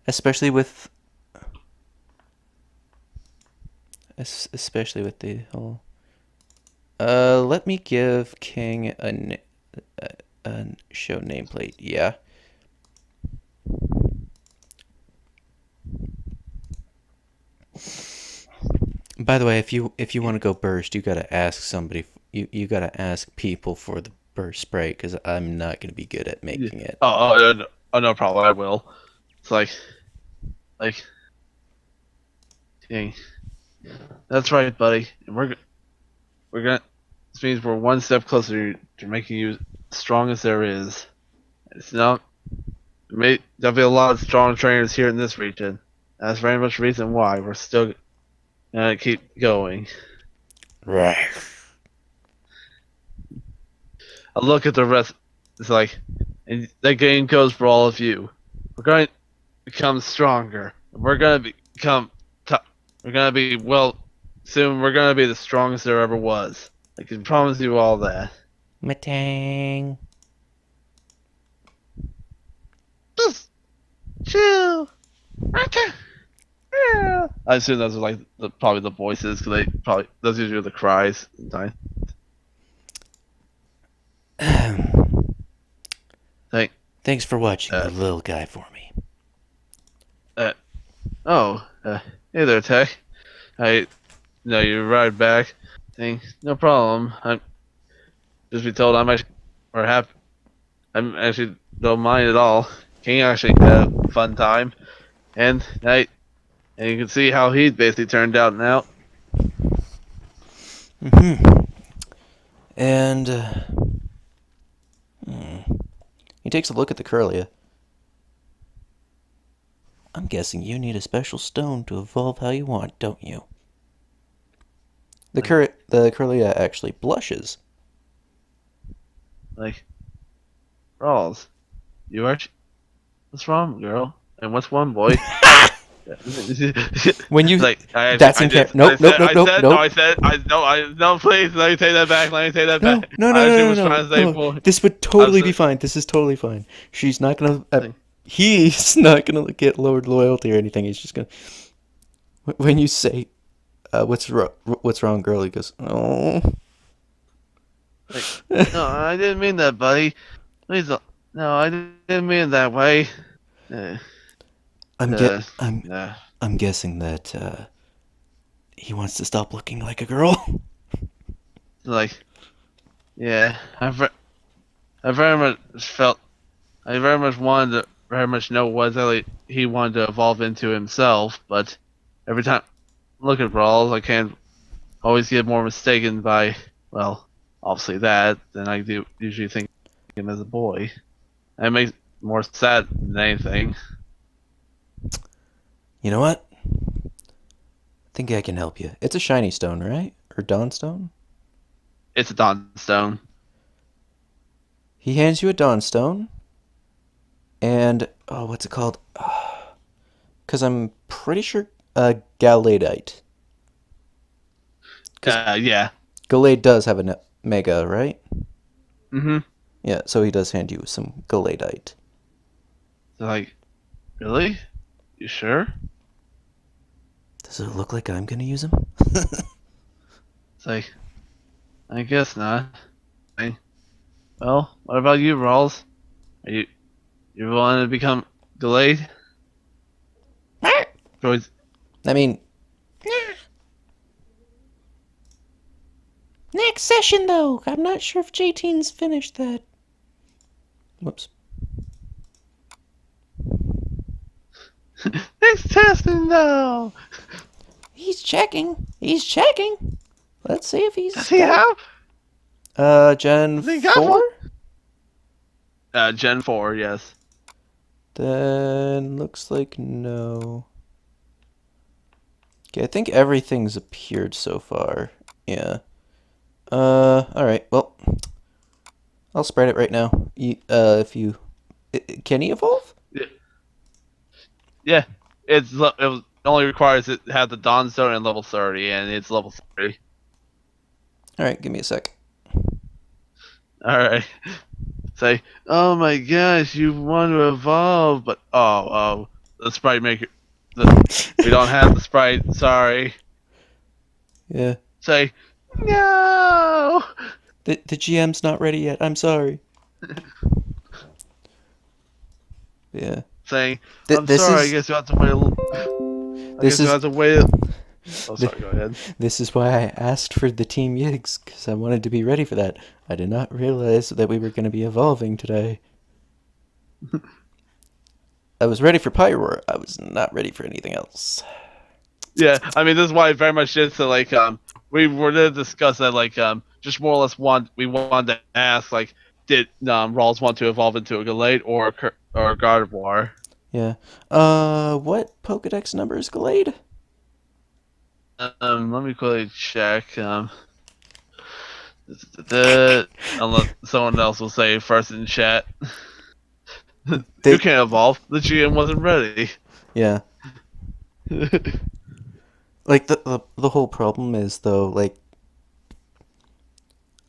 S3: especially with the whole let me give King a show nameplate. Yeah. By the way, if you want to go burst, you gotta ask somebody. You gotta ask people for the burst spray because I'm not gonna be good at making it.
S1: No problem. I will. It's like, dang. That's right, buddy. We're gonna. This means we're one step closer to making you the strongest there is. It's not. There'll be a lot of strong trainers here in this region. That's very much the reason why we're still gonna keep going.
S3: Right.
S1: I look at the rest. It's like, and that game goes for all of you. We're going to become stronger. We're going to become tough. We're going to be, well, soon we're going to be the strongest there ever was. I can promise you all that.
S3: Matang.
S1: Just chill. I assume those are like probably the voices, because those usually are the cries.
S3: Thanks for watching the little guy for me.
S1: Hey there, Tech. I know you ride back. No problem. I'm just be told I'm actually or happy. I'm actually don't mind at all. King actually had a fun time, and you can see how he basically turned out now.
S3: And he takes a look at the Curlia. I'm guessing you need a special stone to evolve how you want, don't you? The Curlia actually blushes.
S1: Like, Rawls, you are. What's wrong, girl? And what's one boy?
S3: When you
S1: like,
S3: that's in character. Nope.
S1: No, please, let me take that back.
S3: No. This would totally be fine. This is totally fine. She's not gonna. He's not gonna get lowered loyalty or anything. He's just gonna. When you say, "What's wrong, girl?" He goes, "Oh."
S1: No, I didn't mean that, buddy. Please don't. No, I didn't mean it that way. I'm
S3: guessing that he wants to stop looking like a girl.
S1: Like, yeah, I very much wanted to very much know what exactly he wanted to evolve into himself, but every time I look at Brawls, I can't always get more mistaken by, well, obviously that than I do usually think him as a boy. And it makes more sad than anything.
S3: You know what? I think I can help you. It's a shiny stone, right? Or dawn stone?
S1: It's a Dawn Stone.
S3: He hands you a Dawnstone, and what's it called? Because I'm pretty sure Galadite.
S1: Yeah.
S3: Galade does have a mega, right?
S1: Mm-hmm.
S3: Yeah, so he does hand you some Galadite.
S1: So like, really? You sure?
S3: Does it look like I'm gonna use him?
S1: It's like, I guess not. Hey, well, what about you, Rawls? Are you want to become Glade? Droids.
S3: I mean, next session though. I'm not sure if JT's finished that. Whoops.
S1: Next testing now.
S3: He's checking. He's checking. Let's see if he's.
S1: Does he have?
S3: Gen
S1: Does he got
S3: 4?
S1: Gen 4, yes.
S3: Then looks like no. Okay, I think everything's appeared so far. Yeah. Alright, well. I'll spread it right now. If you... Can he evolve?
S1: Yeah. It only requires it to have the Dawn Stone and level 30, and it's level 30.
S3: Alright, give me a sec.
S1: Alright. Say, oh my gosh, you want to evolve, but the sprite maker, we don't have the sprite. Sorry.
S3: Yeah.
S1: Say, no.
S3: The GM's not ready yet. I'm sorry. Yeah.
S1: Saying,
S3: Th-
S1: I'm
S3: this
S1: sorry.
S3: is-
S1: I guess you have to wait. I
S3: This
S1: guess you
S3: is-
S1: have to wait. Oh, sorry. Go ahead.
S3: This is why I asked for the Team Yigs, because I wanted to be ready for that. I did not realize that we were going to be evolving today. I was ready for Pyroar. I was not ready for anything else.
S1: Yeah, I mean, this is why I very much did. So, like, we were to discuss that, like, just more or less we wanted to ask, like, did Rawls want to evolve into a Gallade or a Gardevoir?
S3: Yeah. What Pokedex number is Glade?
S1: Let me quickly check. Unless someone else will say first in chat. You can't evolve. The GM wasn't ready.
S3: Yeah. Like, the whole problem is, though, like,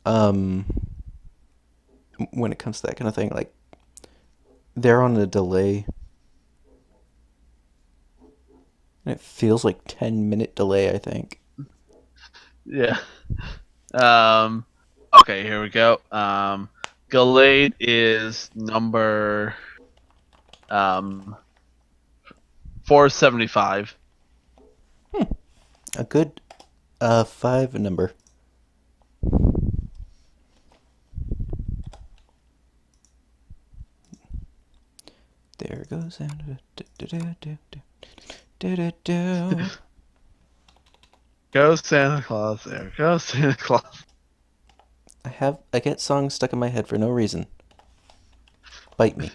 S3: when it comes to that kind of thing, like, they're on a delay. And it feels like 10-minute delay, I think.
S1: Yeah. Okay, here we go. Gallade is number 475.
S3: A good 5 number. There goes
S1: Go Santa Claus, there goes Santa Claus.
S3: I get songs stuck in my head for no reason. Bite me.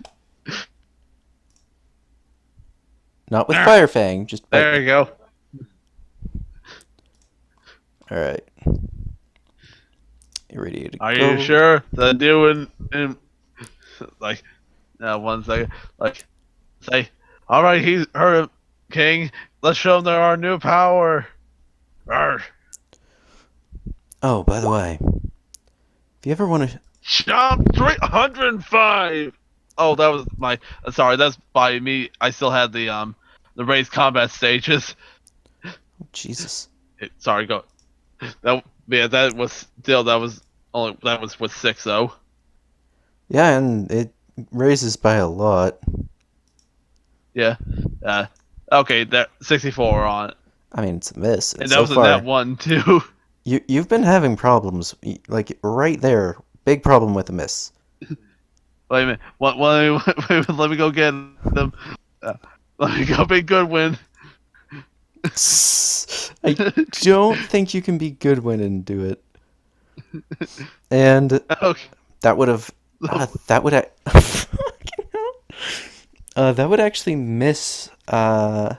S3: Not with Firefang, just bite
S1: There
S3: me.
S1: you go.
S3: Alright. Irradiated.
S1: Are
S3: go.
S1: you sure? The new in like 1 second. Like say, alright, he's heard him, King. Let's show him there our new power. Arr.
S3: Oh, by the way, if you ever want to...
S1: Jump 305. Oh, that was my. Sorry, that's by me. I still had the raised combat stages.
S3: Jesus.
S1: Sorry, go. That was with 6 though.
S3: Yeah, and it raises by a lot.
S1: Yeah. Okay, that 64 on it.
S3: I mean, it's a miss.
S1: And that
S3: so
S1: was in
S3: far,
S1: that one too.
S3: You've been having problems, like right there. Big problem with a miss.
S1: Wait a minute. Let me go get them. Let me go be Goodwin.
S3: I don't think you can be Goodwin and do it. And
S1: Okay.
S3: that would have that would that would actually miss a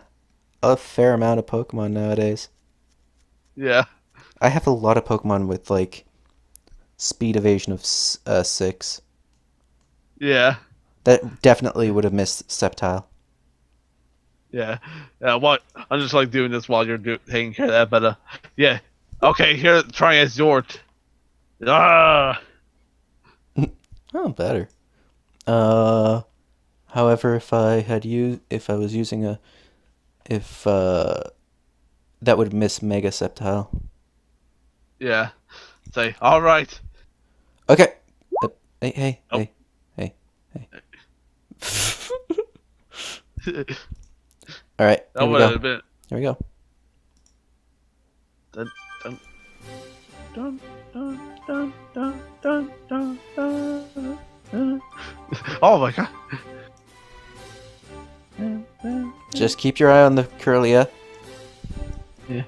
S3: fair amount of Pokemon nowadays.
S1: Yeah.
S3: I have a lot of Pokemon with like speed evasion of 6.
S1: Yeah.
S3: That definitely would have missed Sceptile.
S1: Yeah. Yeah. What? I'm just like doing this while you're taking care of that, but yeah. Okay, here, try as Zort. Ah.
S3: Oh, better. However, if I was using that would miss Mega Sceptile.
S1: Yeah. Say, all right.
S3: Okay. Hey.
S1: Oh.
S3: All right.
S1: That
S3: Here we
S1: would
S3: go.
S1: have been.
S3: Here we go.
S1: Dun, dun, dun, dun, dun, dun, dun, dun, dun, dun. Oh my god.
S3: Just keep your eye on the Curlia.
S1: Yeah.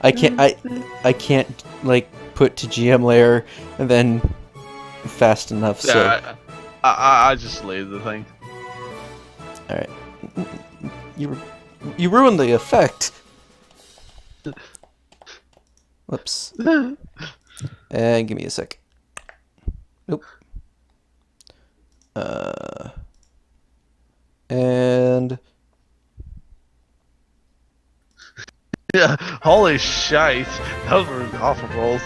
S3: I can't like put to GM layer and then fast enough. So
S1: Yeah, I just leave the thing.
S3: all right, you ruined the effect. Whoops. And give me a sec. Nope. And
S1: Yeah, holy shite. Those were awful rolls.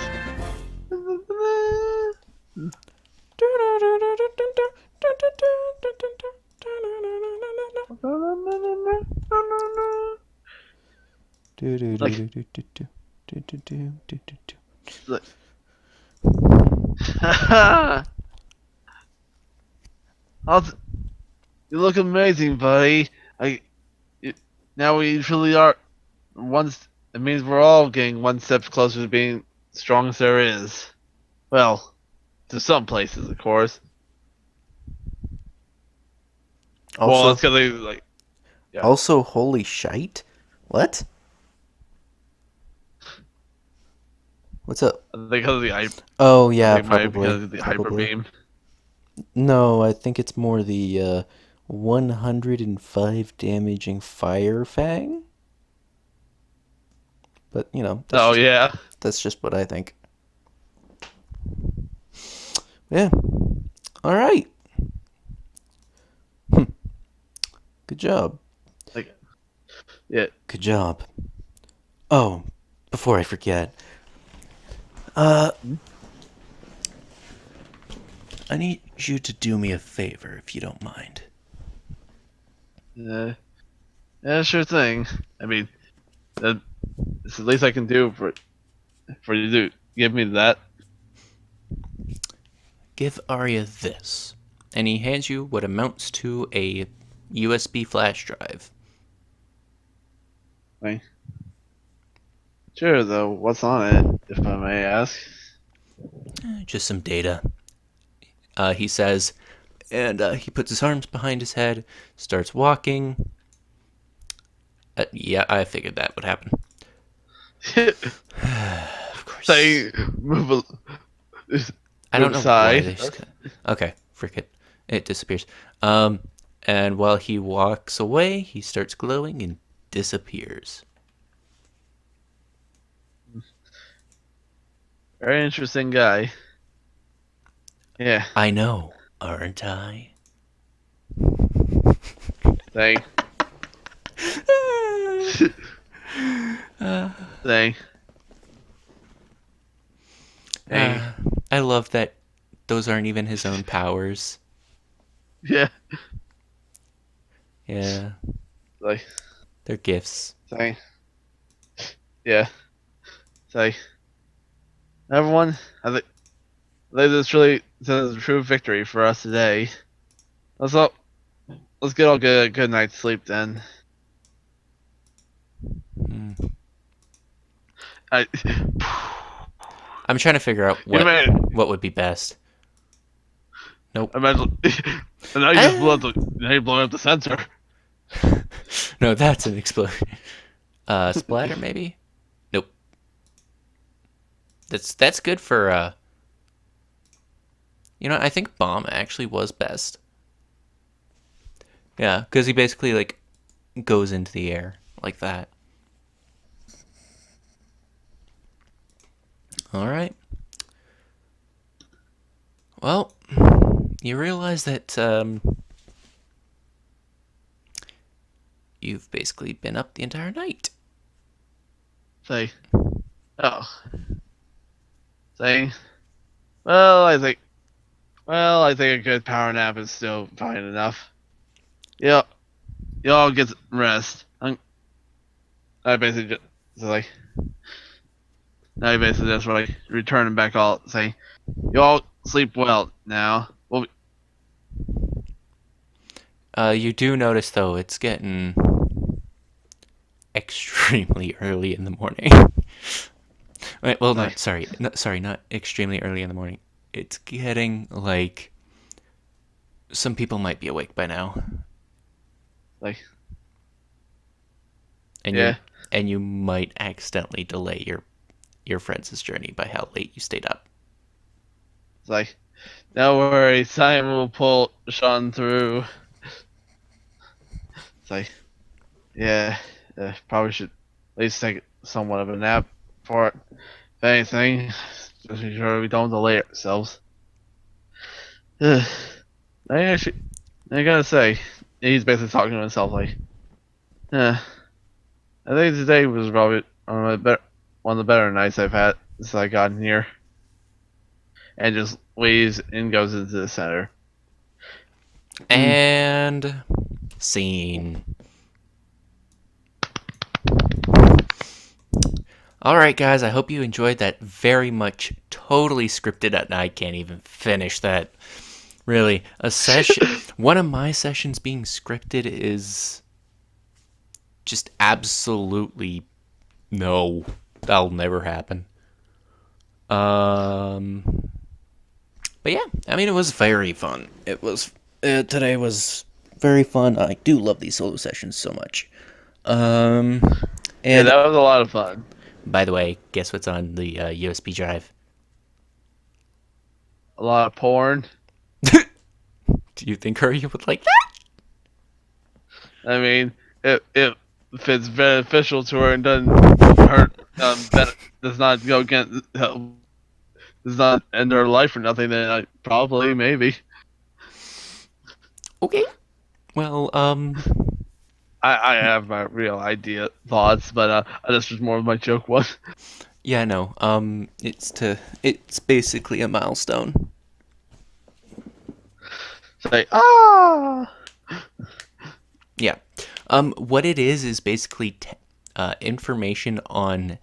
S1: You look amazing, buddy. Now we truly are it means we're all getting one step closer to being strong as there is. Well, to some places, of course. Well,
S3: also,
S1: it's because they like. Yeah.
S3: also, holy shite! What? What's up?
S1: Because of the
S3: Oh yeah,
S1: because of the hyper
S3: probably.
S1: beam.
S3: No, I think it's more the 105 damaging Fire Fang. But you know,
S1: Oh yeah.
S3: that's just what I think. Yeah. All right. Good job.
S1: Like, yeah.
S3: Good job. Oh, before I forget, I need you to do me a favor if you don't mind.
S1: Yeah, sure thing. I mean, it's the least I can do for you to give me that.
S2: Give Arya this. And he hands you what amounts to a USB flash drive.
S1: Right. Sure, though. What's on it, if I may ask?
S2: Just some data. He says, and he puts his arms behind his head, starts walking. Yeah, I figured that would happen. Of course.
S1: Say, move
S2: I don't know
S1: aside.
S2: why they just... Okay, frick it. It disappears. And while he walks away, he starts glowing and disappears.
S1: Very interesting guy. Yeah.
S2: I know, aren't I?
S1: Thing. Thing. Hey.
S2: I love that those aren't even his own powers.
S1: Yeah.
S2: Yeah,
S1: Like.
S2: they're gifts.
S1: Say. Yeah. Say. Everyone, I think this really is a true victory for us today. Let's get all get a good night's sleep then. I,
S2: I'm trying to figure out what would be best. Nope.
S1: imagine, and now you just now you blowing up the sensor.
S2: No, that's an explosion. Splatter maybe? Nope. That's good for you know, I think bomb actually was best. Yeah, because he basically like goes into the air like that. All right. Well, you realize that you've basically been up the entire night.
S1: Say, oh, say, well, I think a good power nap is still fine enough. Yep, y'all get some rest. I basically just like, I basically just like returning back all saying, y'all sleep well now. Well,
S2: You do notice, though, it's getting extremely early in the morning. Wait, well,
S1: like,
S2: not extremely early in the morning. It's getting like some people might be awake by now,
S1: like,
S2: and
S1: yeah,
S2: you might accidentally delay your friends' journey by how late you stayed up.
S1: it's like, no worry, Simon will pull Sean through. It's like, yeah, probably should at least take somewhat of a nap for it. If anything, just be sure we don't delay ourselves. I actually, I gotta say, he's basically talking to himself like, I think today was probably one of the better nights I've had since I got in here. And just leaves and goes into the center.
S2: And scene. Alright guys, I hope you enjoyed that very much totally scripted. I can't even finish that. Really, a session, one of my sessions being scripted is just absolutely no. That'll never happen. But yeah, I mean, it was very fun. It was, today was very fun. I do love these solo sessions so much.
S1: Yeah,
S2: And
S1: that was a lot of fun.
S2: by the way, guess what's on the USB drive?
S1: A lot of porn.
S2: Do you think Hurry would like that?
S1: I mean, if it's beneficial to her and doesn't hurt, does not go against, does not end her life or nothing, then probably, maybe.
S2: Okay. Well,
S1: I have my real thoughts, but this was more of my joke one.
S2: yeah, no. It's basically a milestone.
S1: Say, ah!
S2: Yeah. What it is basically information on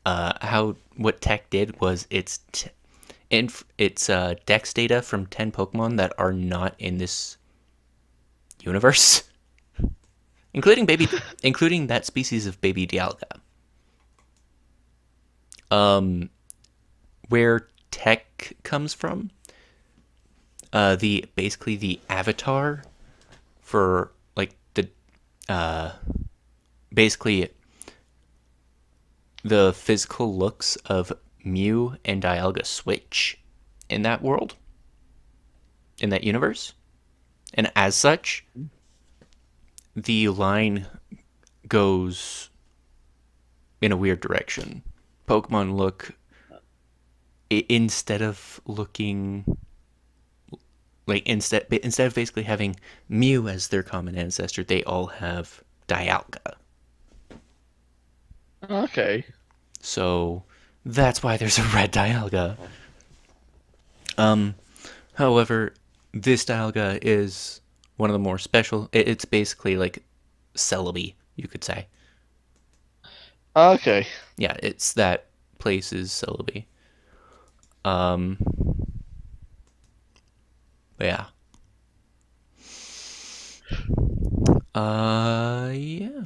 S2: what Tech did was it's Dex data from 10 Pokemon that are not in this universe, including that species of baby Dialga. Where Tech comes from, basically the avatar for like the basically the physical looks of Mew and Dialga switch in that world, in that universe, and as such, the line goes in a weird direction. Pokemon look, instead of looking like instead of basically having Mew as their common ancestor, they all have Dialga.
S1: Okay.
S2: So that's why there's a red Dialga. However, this Dialga is one of the more special. It's basically like Celebi, you could say.
S1: Okay.
S2: Yeah, it's that place is Celebi. Yeah. Yeah.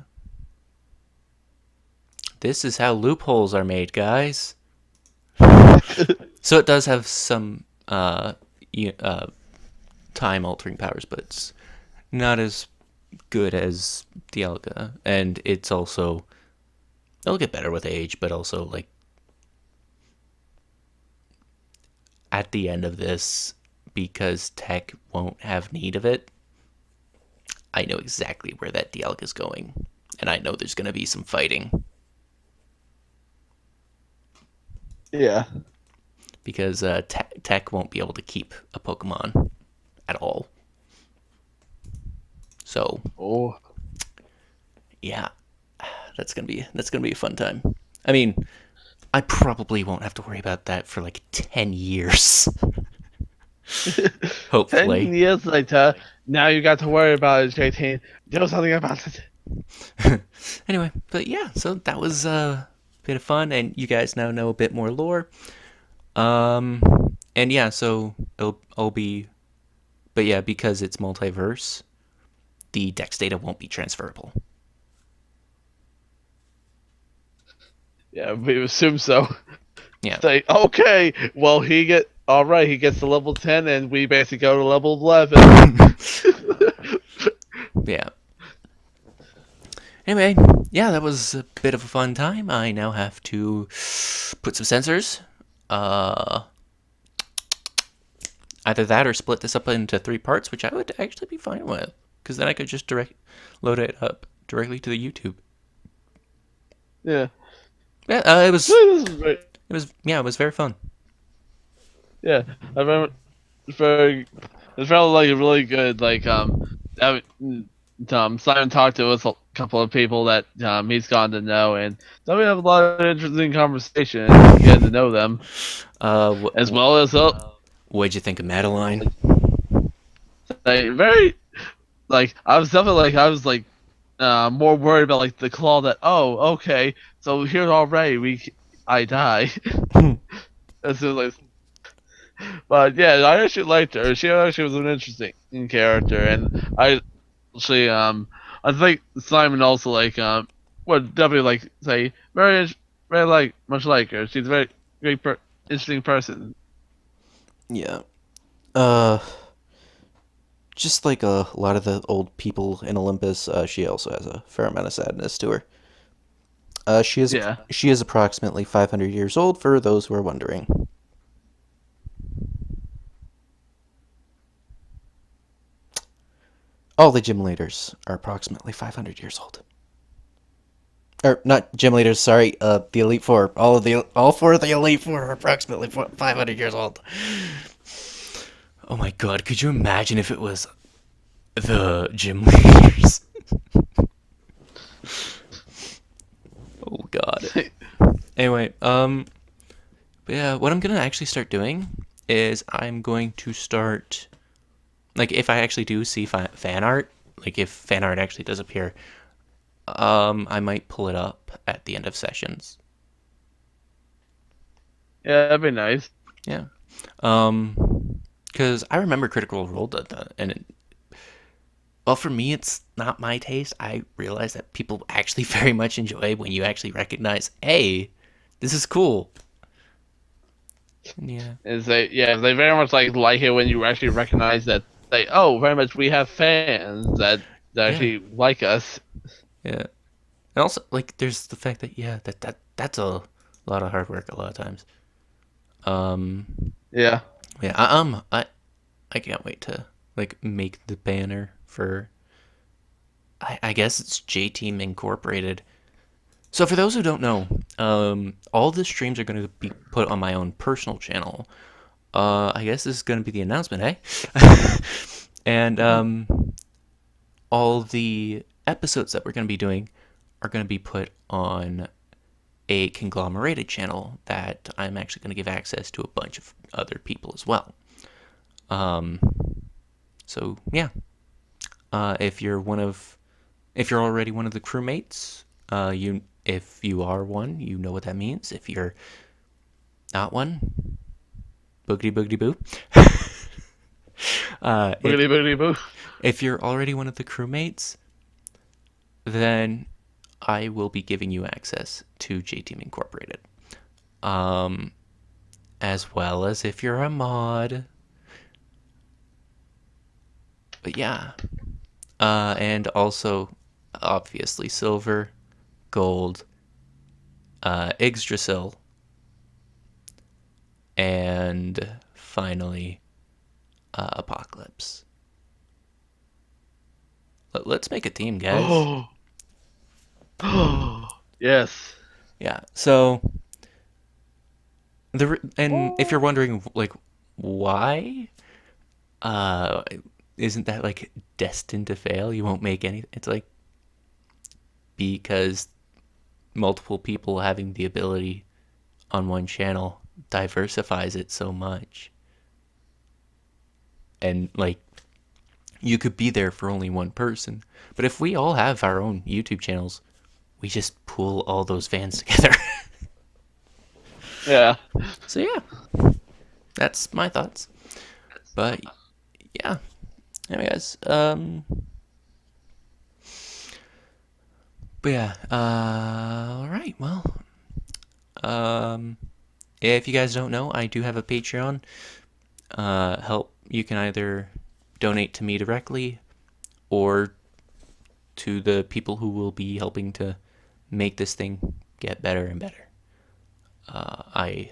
S2: This is how loopholes are made, guys. So it does have some time-altering powers, but it's not as good as Dialga, and it's also, it'll get better with age, but also like at the end of this, because Tech won't have need of it, I know exactly where that Dialga's going, and I know there's gonna be some fighting.
S1: Yeah.
S2: because tech won't be able to keep a Pokemon at all. So
S1: Oh.
S2: yeah, that's gonna be a fun time. I mean, I probably won't have to worry about that for like 10 years.
S1: 10
S2: Hopefully.
S1: years later, now you got to worry about it, JT. Do something about it.
S2: Anyway, but yeah, so that was a bit of fun, and you guys now know a bit more lore. Um, and yeah, so I'll be, but yeah, because it's multiverse, the dex data won't be transferable.
S1: Yeah, we assume so.
S2: Yeah,
S1: Say, okay, well, he gets to level 10, and we basically go to level 11.
S2: yeah. Anyway, yeah, that was a bit of a fun time. I now have to put some sensors. Either that or split this up into 3 parts, which I would actually be fine with, because then I could just load it up directly to the YouTube.
S1: Yeah.
S2: Yeah,
S1: This is great.
S2: it was very fun.
S1: Yeah, I remember it felt like a really good, that, Simon talked to us a couple of people that he's gotten to know, and so we have a lot of interesting conversation and getting to know them, as well as
S2: What'd you think of Madeline?
S1: very I was definitely more worried about the claw that, oh, okay, so here already I die. As soon as But yeah, I actually liked her. She actually was an interesting character, and I think Simon also would definitely say very much like her. She's a very interesting person.
S3: Yeah. Uh, just like a lot of the old people in Olympus, she also has a fair amount of sadness to her.
S1: Yeah.
S3: She is approximately 500 years old, for those who are wondering. All the gym leaders are approximately 500 years old. Or not gym leaders, sorry. The Elite Four. All 4 of the Elite Four are approximately 500 years old.
S2: Oh my god, could you imagine if it was the gym leaders? Oh god. Anyway, but yeah, what I'm gonna actually start doing is I'm going to start, if I actually do see fan art, if fan art actually does appear, I might pull it up at the end of sessions.
S1: Yeah, that'd be nice.
S2: Yeah. Because I remember Critical Role did that, and well, for me, it's not my taste. I realize that people actually very much enjoy when you actually recognize, hey, this is cool. Yeah.
S1: They very much like it when you actually recognize that very much we have fans that actually like us.
S2: Yeah. And also, there's the fact that, that's a lot of hard work a lot of times.
S1: Yeah.
S2: Yeah, I can't wait to, make the banner for, I guess it's J-Team Incorporated. So for those who don't know, all the streams are going to be put on my own personal channel. I guess this is going to be the announcement, eh? And all the episodes that we're going to be doing are going to be put on a conglomerated channel that I'm actually going to give access to a bunch of other people as well. So yeah, if you're already one of the crewmates, if you are one, you know what that means. If you're not one, boogity boogity boo.
S1: Boogity boogity boo.
S2: If you're already one of the crewmates, then I will be giving you access to J-Team Incorporated. As well as if you're a mod. But yeah. And also, obviously, silver, gold, Yggdrasil, and finally, Apocalypse. Let's make a team, guys.
S1: Oh, yes.
S2: Yeah, so And if you're wondering, like, why, uh, isn't that like destined to fail? You won't make any. It's like because multiple people having the ability on one channel diversifies it so much, and like you could be there for only one person. But if we all have our own YouTube channels, we just pool all those fans together.
S1: Yeah.
S2: So yeah, that's my thoughts. But yeah, anyway, guys. But yeah. All right. Well. If you guys don't know, I do have a Patreon. Help. You can either donate to me directly or to the people who will be helping to make this thing get better and better. I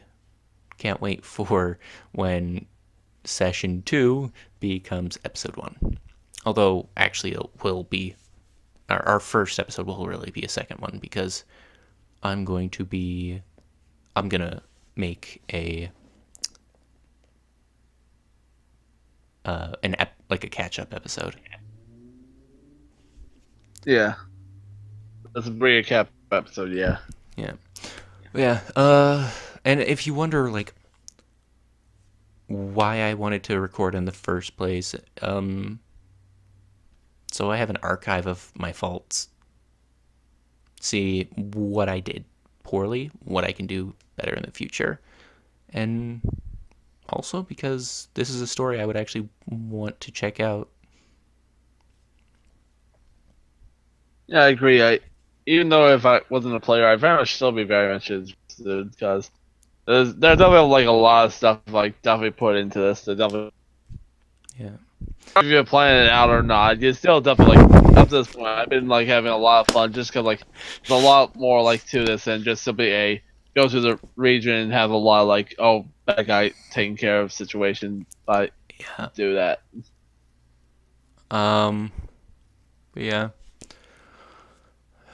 S2: can't wait for when session 2 becomes episode 1. Although, actually, it will be our first episode will really be a second one because I'm going to make like a catch up episode.
S1: Yeah. That's a bring a cap episode, yeah.
S2: Yeah. Yeah. And if you wonder like why I wanted to record in the first place, so I have an archive of my faults. See what I did poorly, what I can do better in the future. And also because this is a story I would actually want to check out.
S1: Yeah, I agree. Even though if I wasn't a player, I very much still be very much interested because there's definitely like a lot of stuff like definitely put into this. There's definitely
S2: Yeah.
S1: if you're planning it out or not, you still definitely like up to this point. I've been like having a lot of fun just because like there's a lot more like to this than just simply a go to the region and have a lot of like that guy taking care of situation. But
S2: Yeah.
S1: do that.
S2: But yeah.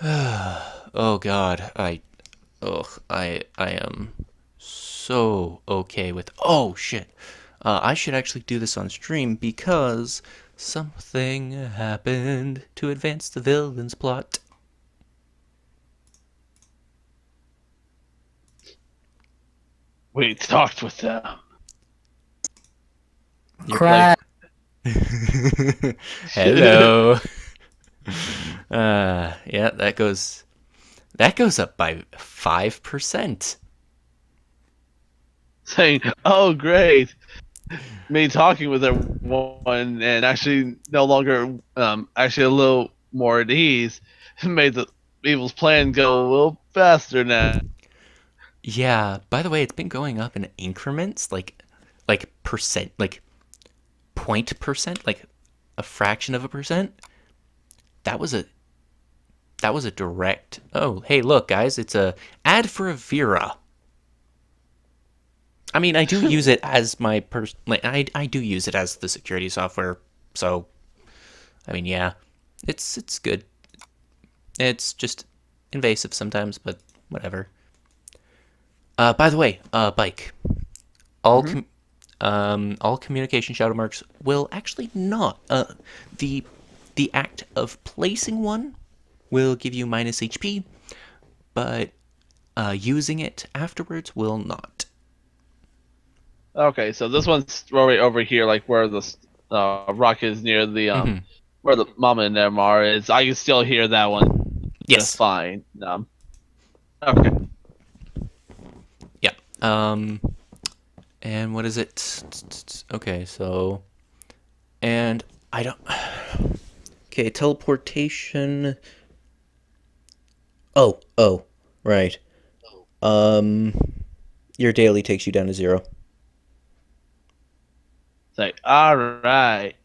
S2: Oh God, I am so okay with. Oh shit, I should actually do this on stream because something happened to advance the villain's plot.
S1: We talked with them.
S4: Crap.
S2: Hello. Yeah, that goes up by 5%.
S1: Saying, "Oh, great." Me talking with everyone and actually no longer, actually a little more at ease, made the evil's plan go a little faster now.
S2: Yeah, by the way, it's been going up in increments, like percent, like 0.%, like a fraction of a percent. That was a direct. Oh, hey, look, guys, it's a ad for a Vera. I mean, I do use it as my I do use it as the security software. So, I mean, yeah, it's good. It's just invasive sometimes, but whatever. By the way, Bike. All communication shadow marks will actually not. The act of placing one will give you minus HP, but using it afterwards will not.
S1: Okay, so this one's right over here, like where the rock is near the where the mama and them are. Is I can still hear that one.
S2: Yes.
S1: Just fine. Okay.
S2: Yeah. And what is it? Okay, so, and I don't. Okay, teleportation. Oh, right. Your daily takes you down to 0.
S1: It's like, all right.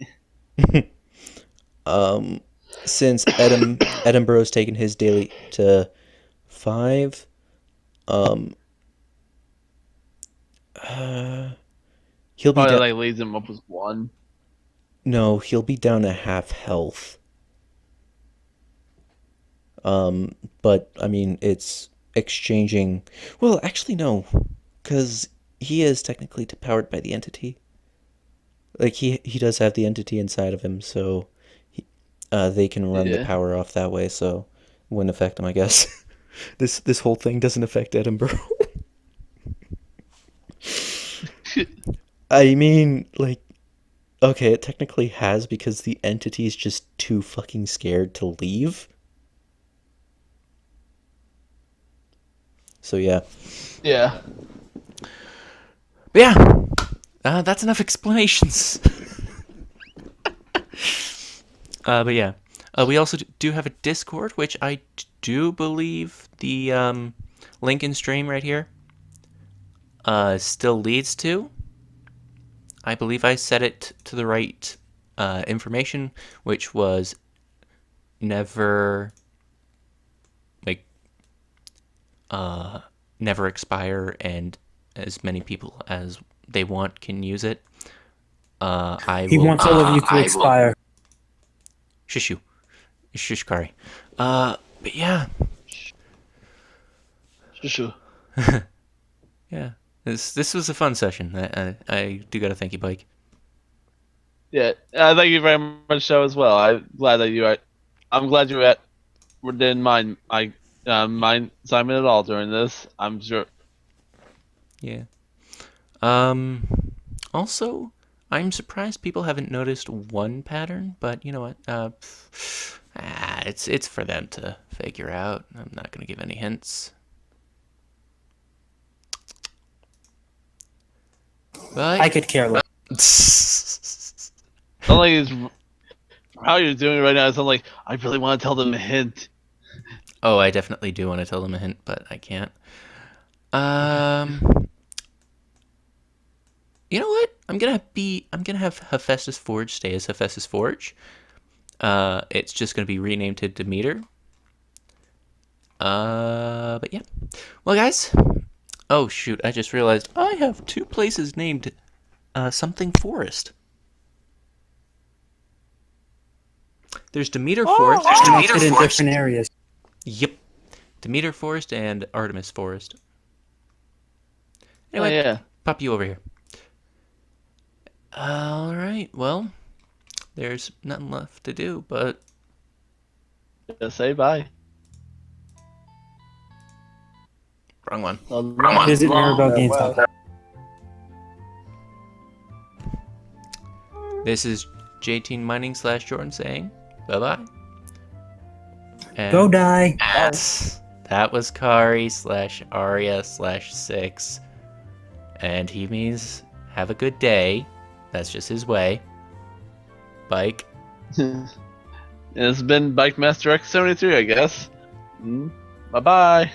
S2: Since Edinburgh's taken his daily to 5, he'll be
S1: Probably
S2: down.
S1: like leads him up with 1.
S2: No, he'll be down to half health. But I mean, it's exchanging. Well, actually, no.
S3: Because he is technically powered by the entity. Like, he does have the entity inside of him, so they can run the
S1: Yeah.
S3: power off that way, so it wouldn't affect him, I guess. This whole thing doesn't affect Edinburgh. I mean, like, okay, it technically has because the entity's just too fucking scared to leave. So yeah.
S1: Yeah.
S2: But yeah, that's enough explanations. But yeah, we also do have a Discord, which I do believe the link in stream right here still leads to. I believe I set it to the right information, which was never never expire, and as many people as they want can use it.
S4: He wants all of you to expire.
S2: Shush you. Shushkari. But yeah.
S1: Sure.
S2: Yeah. This was a fun session. I do gotta thank you, Pike.
S1: Yeah. Thank you very much, so as well. I'm glad that you are. I'm glad you didn't mind my mind Simon at all during this. I'm sure.
S2: Yeah. Also, I'm surprised people haven't noticed one pattern, but you know what? It's for them to figure out. I'm not gonna give any hints. But
S4: I could care less.
S1: It's not like it's how you're doing it right now. It's not like I really want to tell them a hint.
S2: Oh, I definitely do want to tell them a hint, but I can't. You know what? I'm gonna have Hephaestus Forge stay as Hephaestus Forge. It's just gonna be renamed to Demeter. But yeah. Well, guys. Oh shoot! I just realized I have two places named something Forest. There's Demeter Forest.
S4: There's Demeter Forest in different areas.
S2: Yep. Demeter Forest and Artemis Forest. Anyway,
S1: Yeah.
S2: pop you over here. Alright, well, there's nothing left to do, but...
S1: Just say bye.
S2: Wrong one.
S1: Wrong one.
S4: Visit Maribel GameStop.
S2: This is J-Teen Mining / Jordan saying bye-bye. And
S4: Go die.
S2: that was Kari / Arya / 6. And he means have a good day. That's just his way. Bike.
S1: It's been Bike Master X73, I guess. Bye-bye.